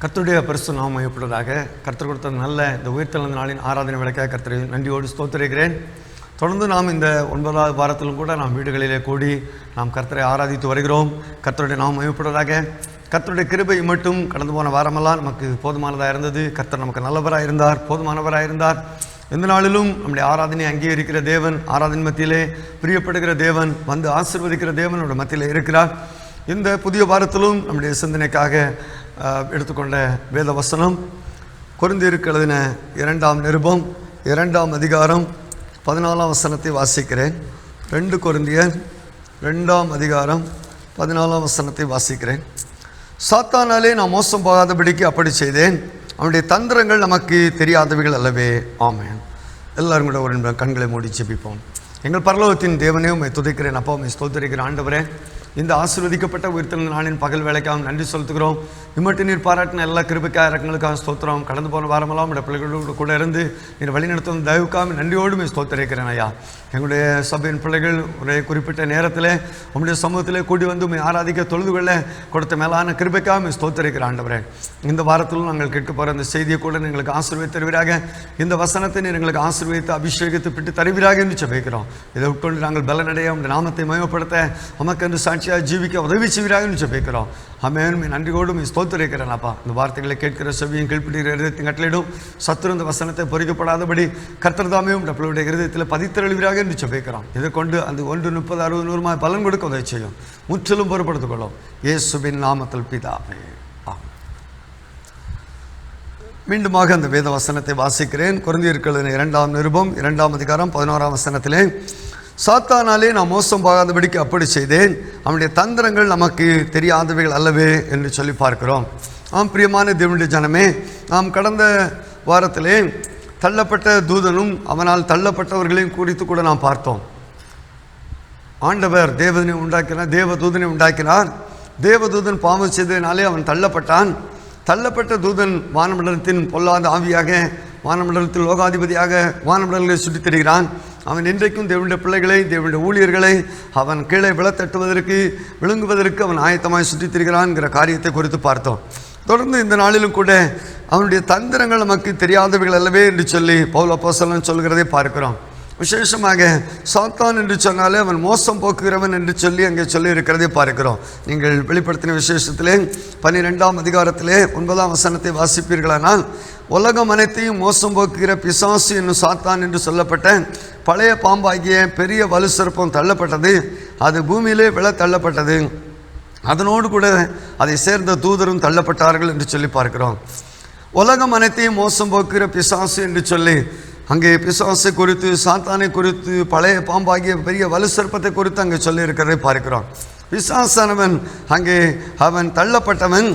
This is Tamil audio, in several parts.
கர்த்தருடைய பரிசு நாமம் மையப்படுவதாக. கர்த்தர் கொடுத்த நல்ல இந்த உயிர்த்தெழுந்த நாளின் ஆராதனை விளக்க கர்த்தரை நன்றியோடு ஸ்தோத்திரிக்கிறேன். தொடர்ந்து நாம் இந்த 9வது வாரத்திலும் கூட நாம் வீடுகளிலே கூடி நாம் கர்த்தரை ஆராதித்து வருகிறோம். கர்த்தருடைய நாமம் மையப்படுவதாக. கர்த்தருடைய கிருபை மட்டும் கடந்து போன வாரமெல்லாம் நமக்கு போதுமானதாக இருந்தது. கர்த்தர் நமக்கு நல்லவராக இருந்தார், போதுமானவராக இருந்தார். எந்த நாளிலும் நம்முடைய ஆராதனை அங்கீகரிக்கிற தேவன், ஆராதனை மத்தியிலே பிரியப்படுகிற தேவன், வந்து ஆசீர்வதிக்கிற தேவன் நம்முடைய மத்தியில் இருக்கிறார். இந்த புதிய வாரத்திலும் நம்முடைய சிந்தனைக்காக எடுத்துக்கொண்ட வேத வசனம் கொரிந்தியருக்கு எழுதின 2ஆம் நிருபம் 2ஆம் அதிகாரம் 14ஆம் வசனத்தை வாசிக்கிறேன். 2 கொரிந்தியர் 2ஆம் அதிகாரம் 14ஆம் வசனத்தை வாசிக்கிறேன். சாத்தானாலே நான் மோசம் போகாதபடிக்கு அப்படி செய்தேன், அவனுடைய தந்திரங்கள் நமக்கு தெரியாதவைகள் அல்லவே. ஆமென். எல்லாரும் கூட ஒரு கண்களை மூடி ஜெபிப்போம். எங்கள் பரலோகத்தின் தேவனே, உம்மை துதிக்கிறேன். அப்பா, உம்மை ஸ்தோத்திரிக்கிறேன். ஆண்டவரே, இந்த ஆசீர்வதிக்கப்பட்ட உயிர்த்தெழுந்த நாளின் பகல் வேலைக்காக நன்றி செலுத்துகிறோம். இம்மட்டு நீர் பாராட்டின எல்லா கிருபைக்காக இறக்கங்களுக்காக ஸ்தோத்திரம். கடந்து போன வாரமெல்லாம் உடைய பிள்ளைகளோடு கூட இருந்து நீர் வழிநடத்தும் தயவுக்காக நன்றியோடு ஸ்தோத்திரிக்கிறேன் ஐயா. எங்களுடைய சபையின் பிள்ளைகள் ஒரு குறிப்பிட்ட நேரத்தில் உம்முடைய சமூகத்திலே கூடி வந்து உம்மை ஆராதிக்க தொழுது கொள்ள கொடுத்த மேலான கிருபைக்காக ஸ்தோத்திரிக்கிற ஆண்டவரே. இந்த வாரத்திலும் நாங்கள் கேட்க போகிற அந்த செய்தியை கூட எங்களுக்கு ஆசீர்வதித்து தருவீராக. இந்த வசனத்தை நீர் எங்களுக்கு ஆசீர்வதித்து அபிஷேகத்தை பிட்டு தருவீராக என்று ஜெபிக்கிறோம். இதை உட்கொண்டு நாங்கள் பலனடைய உடைய நாமத்தை மயமப்படுத்த உமக்கென்று சாட்சியாக ஜீவிக்க உதவி செய்வீராக என்று ஜெபிக்கிறோம். ஆமென். நன்றியோடு ஸ்தோத்திரிக்கிறேன் அப்பா. இந்த வார்த்தைகளை கேட்கிற செவியும் கீழ்ப்படுகிற இருதயத்தின் கட்டளையிடும் சத்துரு இந்த வசனத்தை பொறிக்கப்படாதபடி கர்த்தர் தாமே நம்மளுடைய இருதயத்தில் பதித்தெழுவீராக என்று ஜெபிக்கிறோம். இதை கொண்டு அந்த 1, 30, 60, 100 பலன் கொடுக்க உதவி செய்யும். முற்றிலும் பொறுப்படுத்திக் கொள்ளும். இயேசுவின் நாமத்தில் பிதாவே. மீண்டுமாக அந்த வேத வசனத்தை வாசிக்கிறேன். கொரிந்தியருக்கு எழுதின 2ஆம் நிருபம் 2ஆம் அதிகாரம் 11ஆம் வசனத்திலே, சாத்தானாலே நான் மோசம் போகாதபடிக்கு அப்படி செய்தேன், அவனுடைய தந்திரங்கள் நமக்கு தெரியாதவைகள் அல்லவே என்று சொல்லி பார்க்கிறோம். ஆம், பிரியமான தேவனுடைய ஜனமே, நாம் கடந்த வாரத்திலே தள்ளப்பட்ட தூதனும் அவனால் தள்ளப்பட்டவர்களையும் குறித்து கூட நாம் பார்த்தோம். ஆண்டவர் தேவதனை உண்டாக்கினார், தேவதூதனை உண்டாக்கினார். தேவதூதன் பாவம் செய்ததினாலே அவன் தள்ளப்பட்டான். தள்ளப்பட்ட தூதன் வானமண்டலத்தின் பொல்லாத ஆவியாக, வானமண்டலத்தில் லோகாதிபதியாக வானமண்டலங்களை சுற்றித் திரிகிறான். அவன் இன்றைக்கும் தேவனுடைய பிள்ளைகளை, தேவனுடைய ஊழியர்களை அவன் கீழே விழத்தட்டுவதற்கு, விழுங்குவதற்கு அவன் ஆயத்தமாய் சுற்றித் திரிகிறான்ங்கிற காரியத்தை குறித்து பார்த்தோம். தொடர்ந்து இந்த நாளிலும் கூட அவனுடைய தந்திரங்கள் நமக்கு தெரியாதவைகள் அல்லவே என்று சொல்லி பவுல் அப்போஸ்தலன் சொல்கிறதை பார்க்கிறோம். விசேஷமாக சாத்தான் என்று சொன்னாலே அவன் மோசம் போக்குகிறவன் என்று சொல்லி அங்கே சொல்லி இருக்கிறதை பார்க்கிறோம். நீங்கள் வெளிப்படுத்தின விசேஷத்திலே 12ஆம் அதிகாரத்திலே 9ஆம் வசனத்தை வாசிப்பீர்களானால், உலகம் அனைத்தையும் மோசம் போக்குகிற பிசாசு என்னும் சாத்தான் என்று சொல்லப்பட்ட பழைய பாம்பாகிய பெரிய வலு சர்ப்பம் தள்ளப்பட்டது. அது பூமியிலே விழ தள்ளப்பட்டது. அதனோடு கூட அதை சேர்ந்த தூதரும் தள்ளப்பட்டார்கள் என்று சொல்லி பார்க்கிறோம். உலகம் அனைத்தையும் மோசம் போக்குகிற பிசாசு என்று சொல்லி அங்கே பிசாசை குறித்து, சாத்தானை குறித்து, பழைய பாம்பாகிய பெரிய வலு சர்ப்பத்தை குறித்து அங்கே சொல்லி இருக்கிறதை பார்க்கிறோம். பிசாசானவன் அங்கே அவன் தள்ளப்பட்டவன்,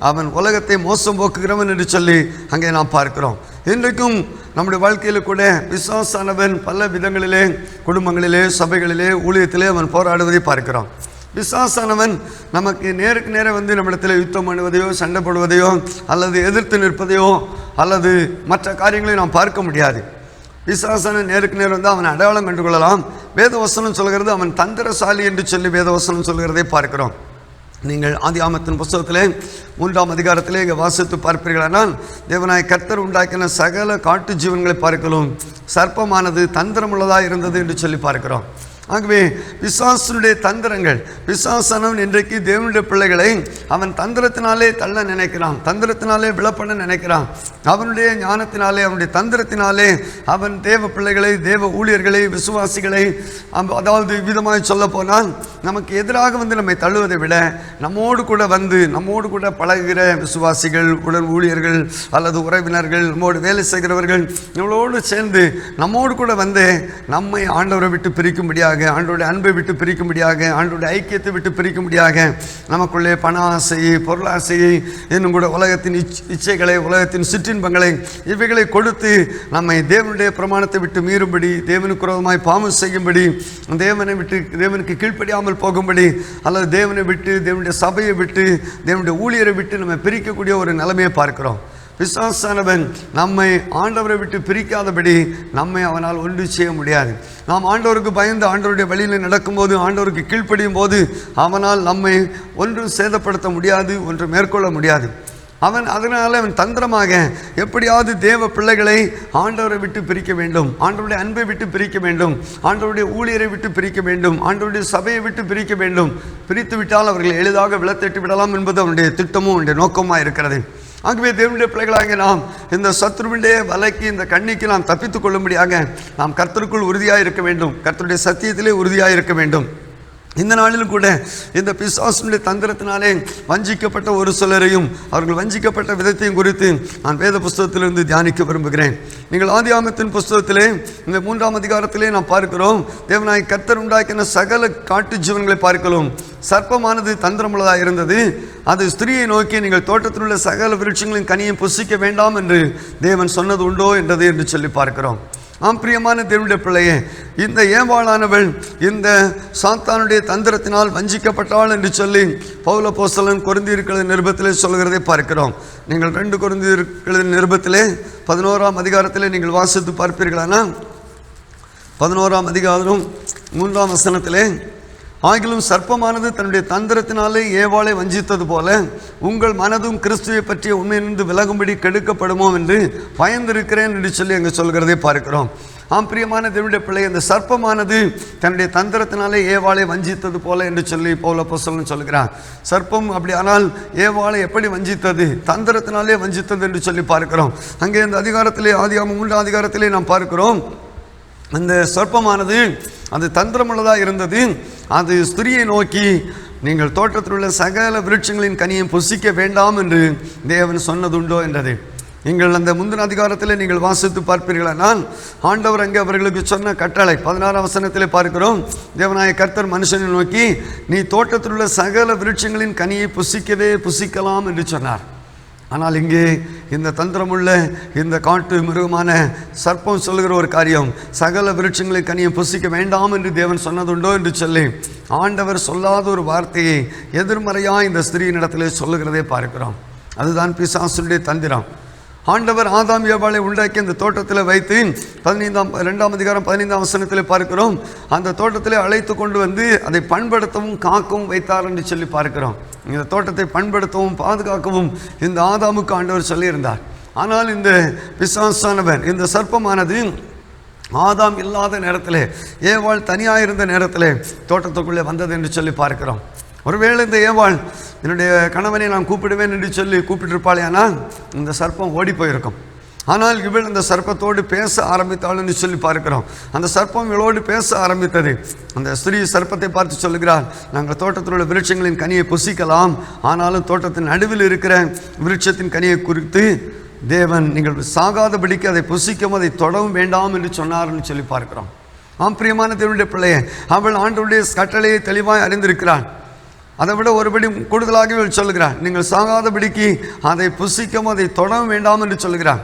அவன் உலகத்தை மோசம் போக்குகிறவன் என்று சொல்லி அங்கே நாம் பார்க்கிறோம். இன்றைக்கும் நம்முடைய வாழ்க்கையில் கூட பிசாசானவன் பல விதங்களிலே, குடும்பங்களிலே, சபைகளிலே, ஊழியத்திலே அவன் போராடுவதை பார்க்கிறோம். பிசாசானவன் நமக்கு நேருக்கு நேரம் வந்து நம்மிடத்தில் யுத்தம் பண்ணுவதையோ, சண்டை போடுவதையோ, அல்லது எதிர்த்து நிற்பதையோ, அல்லது மற்ற காரியங்களையும் நாம் பார்க்க முடியாது. பிசாசானவன் நேருக்கு நேரம் வந்து அவனை அடையாளம் கண்டு கொள்ளலாம். வேதவசனம் சொல்கிறது அவன் தந்திரசாலி என்று சொல்லி வேதவசனம் சொல்கிறதை பார்க்கிறோம். நீங்கள் ஆதியாகமத்தின் புஸ்தகத்திலே 3ஆம் அதிகாரத்திலே இங்கே வாசித்து பார்ப்பீர்களானால், தேவனாய் கர்த்தர் உண்டாக்கின சகல காட்டு ஜீவன்களை பார்க்கலாம் சர்ப்பமானது தந்திரமுள்ளதாக இருந்தது என்று சொல்லி பார்க்கிறோம். ஆகவே பிசாசனுடைய தந்திரங்கள், பிசாசானவன் இன்றைக்கு தேவனுடைய பிள்ளைகளை அவன் தந்திரத்தினாலே தள்ள நினைக்கிறான், தந்திரத்தினாலே விழப்பண்ண நினைக்கிறான். அவனுடைய ஞானத்தினாலே, அவனுடைய தந்திரத்தினாலே அவன் தேவ பிள்ளைகளை, தேவ ஊழியர்களை, விசுவாசிகளை, அதாவது விதமாக சொல்ல போனால் நமக்கு எதிராக வந்து நம்மை தள்ளுவதை விட நம்மோடு கூட வந்து நம்மோடு கூட பழகுகிற விசுவாசிகள், உடன் ஊழியர்கள் அல்லது உறவினர்கள், நம்மோடு வேலை செய்கிறவர்கள், இவளோடு சேர்ந்து நம்மோடு கூட வந்து நம்மை ஆண்டவரை விட்டு பிரிக்கும்படியாக, ஆண்டோடைய அன்பை விட்டு பிரிக்கும்படியாக, ஆண்டோடைய ஐக்கியத்தை விட்டு பிரிக்கும்படியாக, நமக்குள்ளே பண ஆசையை, பொருளாசையை, இன்னும் கூட உலகத்தின் இச்சைகளை, உலகத்தின் சிற்றின்பங்களை, இவைகளை கொடுத்து நம்மை தேவனுடைய பிரமாணத்தை விட்டு மீறும்படி, தேவனுக்கு விரோதமாய் பாவம் செய்யும்படி, தேவனுக்கு கீழ்ப்படியாமல் போகும்படி, அல்லது தேவனை விட்டு, தேவனுடைய சபையை விட்டு, தேவனுடைய ஊழியரை விட்டு நம்ம பிரிக்கக்கூடிய ஒரு நிலைமையை பார்க்கிறோம். பிசாசானவன் நம்மை ஆண்டவரை விட்டு பிரிக்காதபடி நம்மை அவனால் ஒன்று செய்ய முடியாது. நாம் ஆண்டவருக்கு பயந்து ஆண்டவருடைய வழியில் நடக்கும்போது, ஆண்டவருக்கு கீழ்ப்படியும் போது அவனால் நம்மை ஒன்றும் சேதப்படுத்த முடியாது, ஒன்று மேற்கொள்ள முடியாது. அதனால் அவன் தந்திரமாக எப்படியாவது தேவ பிள்ளைகளை ஆண்டவரை விட்டு பிரிக்க வேண்டும், ஆண்டவருடைய அன்பை விட்டு பிரிக்க வேண்டும், ஆண்டவருடைய ஊழியரை விட்டு பிரிக்க வேண்டும், ஆண்டவருடைய சபையை விட்டு பிரிக்க வேண்டும். பிரித்து விட்டால் அவர்களை எளிதாக விளத்திட்டு விடலாம் என்பது அவனுடைய திட்டமும் அவனுடைய நோக்கமாக இருக்கிறது. ஆகவே தேவனுடைய பிள்ளைகளாக நாம் இந்த சத்துருவினுடைய வலைக்கு, இந்த கண்ணிக்கு நாம் தப்பித்துக் கொள்ளும்படியாக நாம் கர்த்தருக்குள் உறுதியாக இருக்க வேண்டும், கர்த்தருடைய சத்தியத்திலே உறுதியாக இருக்க வேண்டும். இந்த நாளிலும் கூட இந்த பிசாசுடைய தந்திரத்தினாலே வஞ்சிக்கப்பட்ட ஒரு சிலரையும் அவர்கள் வஞ்சிக்கப்பட்ட விதத்தையும் குறித்து நான் வேத புஸ்தகத்திலிருந்து தியானிக்க விரும்புகிறேன். நீங்கள் ஆதியாகமத்தின் புஸ்தகத்திலே இந்த 3ஆம் அதிகாரத்திலே நாம் பார்க்கிறோம், தேவனாய் கர்த்தர் உண்டாக்கின சகல காட்டு ஜீவன்களை பார்க்கிறோம். சர்ப்பமானது தந்திரமுள்ளதாக இருந்தது. அது ஸ்திரியை நோக்கி, நீங்கள் தோட்டத்தில் உள்ள சகல விருட்சங்களின் கனியை புசிக்க வேண்டாம் என்று தேவன் சொன்னது உண்டோ என்றது என்று சொல்லி பார்க்கிறோம். பிரியமான தேவனுடைய பிள்ளையே, இந்த ஏவாளானவள் இந்த சாத்தானுடைய தந்திரத்தினால் வஞ்சிக்கப்பட்டாள் என்று சொல்லி பவுல் அப்போஸ்தலன் கொரிந்தியர் நிருபத்திலே சொல்கிறதை பார்க்கிறோம். நீங்கள் 2 கொரிந்தியர் நிருபத்திலே 11ஆம் அதிகாரத்திலே நீங்கள் வாசித்து பார்ப்பீர்களானா, 11ஆம் அதிகாரம் 3ஆம் வசனத்திலே, ஆகிலும் சர்ப்பமானது தன்னுடைய தந்திரத்தினாலே ஏவாளை வஞ்சித்தது போல உங்கள் மனதும் கிறிஸ்துவை பற்றிய உண்மையிலிருந்து விலகும்படி கெடுக்கப்படுமோ என்று பயந்திருக்கிறேன் என்று சொல்லி அங்கே சொல்கிறதை பார்க்கிறோம். பிரியமான தேவனுடைய பிள்ளை, இந்த சர்ப்பமானது தன்னுடைய தந்திரத்தினாலே ஏவாளை வஞ்சித்தது போல என்று சொல்லி பவுல் அப்போஸ்தலன் சொல்கிறார். சர்ப்பம் அப்படி ஆனால் ஏவாளை எப்படி வஞ்சித்தது? தந்திரத்தினாலே வஞ்சித்தது என்று சொல்லி பார்க்கிறோம். அங்கே இந்த அதிகாரத்திலே, ஆதியாகமம் 3ஆம் அதிகாரத்திலே நாம் பார்க்கிறோம், அந்த சர்ப்பமானது அது தந்திரமுள்ளதாக இருந்தது. அது ஸ்திரியை நோக்கி, நீங்கள் தோட்டத்தில் உள்ள சகல விருட்சங்களின் கனியை புசிக்க வேண்டாம் என்று தேவன் சொன்னதுண்டோ என்றது. நீங்கள் அந்த முந்தின அதிகாரத்தில் நீங்கள் வாசித்து பார்ப்பீர்களானால் ஆண்டவர் அங்கே அவர்களுக்கு சொன்ன கட்டளை 16ஆம் வசனத்திலே பார்க்கிறோம், தேவனாய கர்த்தர் மனுஷனை நோக்கி, நீ தோட்டத்தில் உள்ள சகல விருட்சங்களின் கனியை புசிக்கலாம் என்று சொன்னார். ஆனால் இங்கே இந்த தந்திரமுள்ள இந்த காட்டு மிருகமான சர்ப்பம் சொல்லுகிற ஒரு காரியம், சகல விருட்சங்களை கனியை புசிக்க வேண்டாம் என்று தேவன் சொன்னதுண்டோ என்று சொல்லி ஆண்டவர் சொல்லாத ஒரு வார்த்தையை எதிர்மறையாக இந்த ஸ்திரீனிடத்திலே சொல்லுகிறதை பார்க்கிறோம். அதுதான் பிசாசுடைய தந்திரம். ஆண்டவர் ஆதாம் ஏவாளை உண்டாக்கி அந்த தோட்டத்தில் வைத்து 2ஆம் அதிகாரம் 15ஆம் வசனத்தில் பார்க்கிறோம், அந்த தோட்டத்திலே அழைத்து கொண்டு வந்து அதை பண்படுத்தவும் காக்கவும் வைத்தார் என்று சொல்லி பார்க்கிறோம். இந்த தோட்டத்தை பண்படுத்தவும் பாதுகாக்கவும் இந்த ஆதாமுக்கு ஆண்டவர் சொல்லியிருந்தார். ஆனால் இந்த பிசாசானவர், இந்த சர்ப்பமானது ஆதாம் இல்லாத நேரத்தில், ஏவாள் தனியாக இருந்த நேரத்தில் தோட்டத்துக்குள்ளே வந்தது என்று சொல்லி பார்க்கிறோம். ஒருவேளை இந்த ஏவாள் என்னுடைய கணவனை நான் கூப்பிடுவேன் என்று சொல்லி கூப்பிட்டிருப்பாளே, ஆனால் இந்த சர்ப்பம் ஓடி போயிருக்கும். ஆனால் இவள் அந்த சர்ப்பத்தோடு பேச ஆரம்பித்தாள் என்று சொல்லி பார்க்கிறோம். அந்த சர்ப்பம் இவளோடு பேச ஆரம்பித்தது. அந்த ஸ்திரீ சர்ப்பத்தை பார்த்து சொல்லுகிறார், நாங்கள் தோட்டத்தில் உள்ள விருட்சங்களின் கனியை புசிக்கலாம், ஆனாலும் தோட்டத்தின் நடுவில் இருக்கிற விருட்சத்தின் கனியை குறித்து தேவன் நீங்கள் சாகாதபடிக்கு அதை புசிக்கவும் அதை தொடவும் வேண்டாம் என்று சொன்னார்னு சொல்லி பார்க்கிறோம். பிரியமான தேவனுடைய பிள்ளையே, அவள் ஆண்டவருடைய கட்டளையை தெளிவாய் அறிந்திருக்கிறாள். அதை விட ஒருபடி கூடுதலாகவே சொல்லுகிறார், நீங்கள் சாகாதபடிக்கு அதை புசிக்கவும் அதை தொடவும் வேண்டாம் என்று சொல்லுகிறார்.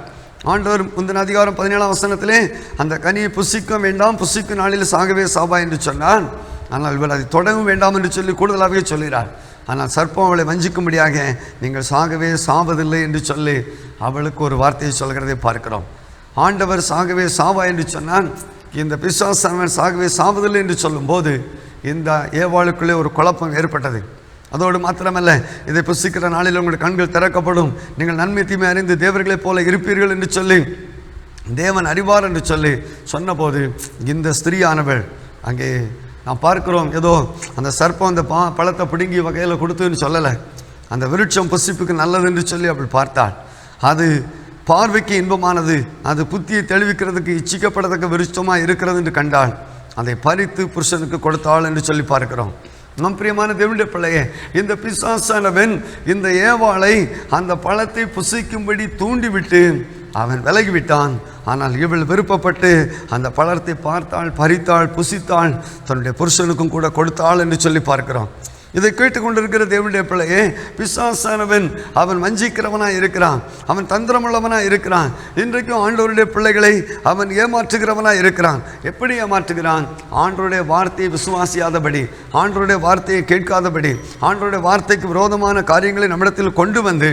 ஆண்டவர் முந்தின அதிகாரம் 17ஆம் வசனத்திலே அந்த கனியை புசிக்க வேண்டாம், புசிக்கும் நாளில் சாகவே சாவா என்று சொன்னான். ஆனால் இவள் அதை தொடவும் வேண்டாம் என்று சொல்லி கூடுதலாகவே சொல்கிறார். ஆனால் சர்ப்பம் அவளை வஞ்சிக்கும்படியாக நீங்கள் சாகவே சாவதில்லை என்று சொல்லி அவளுக்கு ஒரு வார்த்தையை சொல்கிறதை பார்க்கிறோம். ஆண்டவர் சாகவே சாவா என்று சொன்னான். இந்த பிசாசானவன் சாகவே சாவதில்லை என்று சொல்லும்போது இந்த ஏவாளுக்குள்ளே ஒரு குழப்பம் ஏற்பட்டது. அதோடு மாத்திரமல்ல, இதை புசிக்கிற நாளில் உங்களுடைய கண்கள் திறக்கப்படும், நீங்கள் நன்மை தீமை அறிந்து தேவர்களைப் போல இருப்பீர்கள் என்று சொல்லி தேவன் அறிவார் என்று சொல்லி சொன்னபோது இந்த ஸ்திரீயானவள் அங்கே நாம் பார்க்கிறோம், ஏதோ அந்த சர்ப்பம் அந்த பழத்தை பிடுங்கி வகையில் கொடுத்துன்னு சொல்லலை, அந்த விருட்சம் புசிப்புக்கு நல்லது என்று சொல்லி அவள் பார்த்தாள். அது பார்வைக்கு இன்பமானது, அது புத்தியை தெளிவிக்கிறதுக்கு இச்சிக்கப்படத்தக்க விருட்சமாக இருக்கிறது என்று கண்டாள். அதை பறித்து புருஷனுக்கு கொடுத்தாள் என்று சொல்லி பார்க்கிறோம். நம் பிரியமான தேவனுடைய பிள்ளையே, இந்த பிசாசானவன் இந்த ஏவாளை அந்த பழத்தை புசிக்கும்படி தூண்டிவிட்டு அவன் விலகிவிட்டான். ஆனால் இவள் விருப்பப்பட்டு அந்த பழத்தை பார்த்தாள், பறித்தாள், புசித்தாள், தன்னுடைய புருஷனுக்கும் கூட கொடுத்தாள் என்று சொல்லி பார்க்கிறோம். இதை கேட்டுக்கொண்டிருக்கிற தேவனுடைய பிள்ளையே, பிசாசானவன் அவன் வஞ்சிக்கிறவனாக இருக்கிறான், அவன் தந்திரமுள்ளவனாக இருக்கிறான். இன்றைக்கும் ஆண்டவருடைய பிள்ளைகளை அவன் ஏமாற்றுகிறவனாக இருக்கிறான். எப்படி ஏமாற்றுகிறான்? ஆண்டவருடைய வார்த்தையை விசுவாசியாதபடி, ஆண்டவருடைய வார்த்தையை கேட்காதபடி, ஆண்டவருடைய வார்த்தைக்கு விரோதமான காரியங்களை நம்மிடத்தில் கொண்டு வந்து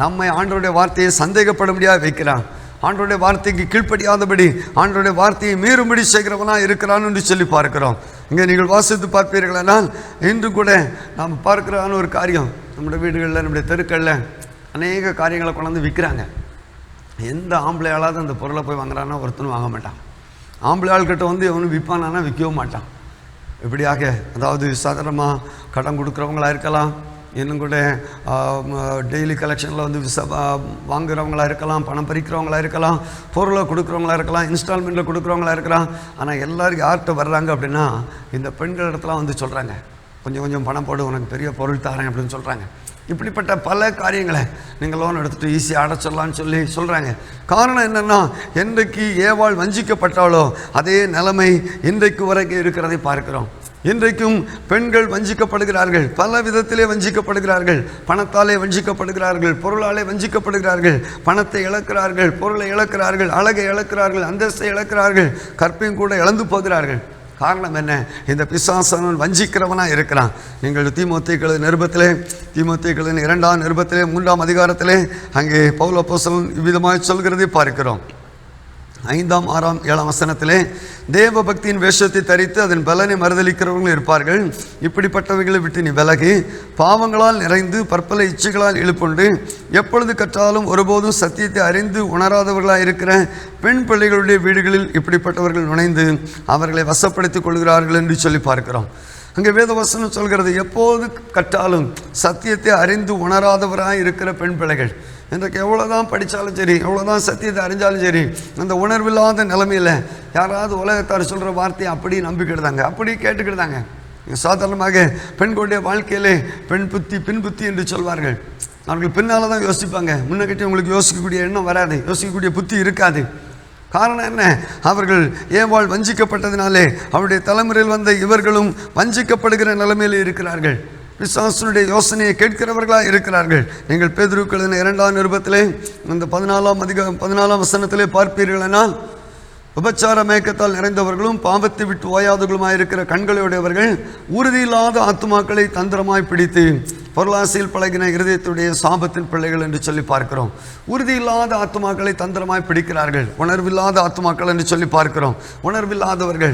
நம்மை ஆண்டவருடைய வார்த்தையை சந்தேகப்படும்படியாக வைக்கிறான். ஆண்டவருடைய வார்த்தைக்கு கீழ்ப்படியாதபடி, ஆண்டவருடைய வார்த்தையை மீறும்படி செய்கிறவனாக இருக்கிறான் என்று சொல்லி பார்க்கிறோம். இங்கே நீங்கள் வாசித்து பார்ப்பீர்களானால் இன்று கூட நாம் பார்க்கிறான ஒரு காரியம், நம்முடைய வீடுகளில், நம்முடைய தெருக்களில் அநேக காரியங்களை கொண்டாந்து விற்கிறாங்க. எந்த ஆம்பளை ஆளாவது அந்த பொருளை போய் வாங்குறான்னா ஒருத்தனும் வாங்க மாட்டான். ஆம்பளை ஆள்கிட்ட வந்து எவனும் விற்பானானா விற்கவும் மாட்டான். இப்படியாக அதாவது சாதாரணமாக கடன் கொடுக்குறவங்களா இருக்கலாம், இன்னும் கூட டெய்லி கலெக்ஷனில் வந்து வாங்குறவங்களா இருக்கலாம், பணம் பறிக்கிறவங்களா இருக்கலாம், பொருளை கொடுக்குறவங்களா இருக்கலாம், இன்ஸ்டால்மெண்ட்டில் கொடுக்குறவங்களா இருக்கலாம். ஆனால் எல்லோரும் யார்கிட்ட வர்றாங்க அப்படின்னா இந்த பெண்கள் இடத்துல வந்து சொல்கிறாங்க, கொஞ்சம் கொஞ்சம் பணம் போடு, உனக்கு பெரிய பொருள் தாரேன் அப்படின்னு சொல்கிறாங்க. இப்படிப்பட்ட பல காரியங்களை நீங்கள் லோன் எடுத்துகிட்டு ஈஸியாக அடைச்சிடலான்னு சொல்லி சொல்கிறாங்க. காரணம் என்னென்னா, என்றைக்கு ஏவாள் வஞ்சிக்கப்பட்டாலோ அதே நிலைமை இன்றைக்கு வரைக்கும் இருக்கிறதை பார்க்கிறோம். இன்றைக்கும் பெண்கள் வஞ்சிக்கப்படுகிறார்கள், பல விதத்திலே வஞ்சிக்கப்படுகிறார்கள். பணத்தாலே வஞ்சிக்கப்படுகிறார்கள், பொருளாலே வஞ்சிக்கப்படுகிறார்கள். பணத்தை இழக்கிறார்கள், பொருளை இழக்கிறார்கள், அழகை இழக்கிறார்கள், அந்தஸ்தை இழக்கிறார்கள், கற்பையும் கூட இழந்து போகிறார்கள். காரணம் என்ன? இந்த பிசாசனவன் வஞ்சிக்கிறவனாக இருக்கிறான். நீங்கள் தீமோத்தேயுவின் நிருபத்திலே, தீமோத்தேயுவின் 2ஆம் நிருபத்திலே 3ஆம் அதிகாரத்திலே அங்கே பவுல் அப்போஸ்தலன் இவ்விதமாக சொல்கிறதை பார்க்கிறோம். 5ஆம் 6ஆம் 7ஆம் வசனத்திலே தேவ பக்தியின் வேஷத்தை தரித்து அதன் பலனை மறுதளிக்கிறவர்கள் இருப்பார்கள். இப்படிப்பட்டவைகளை விட்டு நீ விலகி பாவங்களால் நிறைந்து பற்பல இச்சைகளால் இழுப்புண்டு எப்பொழுது கற்றாலும் ஒருபோதும் சத்தியத்தை அறிந்து உணராதவர்களாக இருக்கிற பெண் பிள்ளைகளுடைய வீடுகளில் இப்படிப்பட்டவர்கள் நுழைந்து அவர்களை வசப்படுத்திக் கொள்கிறார்கள் என்று சொல்லி பார்க்கிறோம். அங்கே வேதவசனம் சொல்கிறது, எப்போது கற்றாலும் சத்தியத்தை அறிந்து உணராதவராக இருக்கிற பெண் பிள்ளைகள். இன்றைக்கு எவ்வளோதான் படித்தாலும் சரி, எவ்வளோதான் சத்தியத்தை அறிஞ்சாலும் சரி, அந்த உணர்வில்லாத நிலைமையில் யாராவது உலகத்தார் சொல்கிற வார்த்தையை அப்படி நம்பிக்கிடுதாங்க, அப்படி கேட்டுக்கிடுதாங்க. சாதாரணமாக பெண்களுடைய வாழ்க்கையிலே பெண் புத்தி பின் புத்தி என்று சொல்வார்கள். அவர்கள் பின்னால் தான் யோசிப்பாங்க, முன்னக்கிட்டே உங்களுக்கு யோசிக்கக்கூடிய எண்ணம் வராது, யோசிக்கக்கூடிய புத்தி இருக்காது. காரணம் என்ன? அவர்கள் ஏவாள் வஞ்சிக்கப்பட்டதினாலே அவருடைய தலைமுறையில் வந்த இவர்களும் வஞ்சிக்கப்படுகிற நிலைமையில் இருக்கிறார்கள். பிசாசனுடைய யோசனையை கேட்கிறவர்களாக இருக்கிறார்கள். நீங்கள் பேதுருக்களின் 2ஆம் நிருபத்திலே அந்த 14ஆம் வசனத்திலே பார்ப்பீர்களானால், விபச்சார மயக்கத்தால் நிறைந்தவர்களும் பாவத்தை விட்டு ஓயாதவர்களுமாய் இருக்கிற கண்களையுடையவர்கள் உறுதியில்லாத ஆத்துமாக்களை தந்திரமாய் பிடித்து பொருளாசையில் பழகின இருதயத்துடைய சாபத்தின் பிள்ளைகள் என்று சொல்லி பார்க்கிறோம். உறுதியில்லாத ஆத்துமாக்களை தந்திரமாய் பிடிக்கிறார்கள். உணர்வில்லாத ஆத்துமாக்கள் என்று சொல்லி பார்க்கிறோம். உணர்வில்லாதவர்கள்,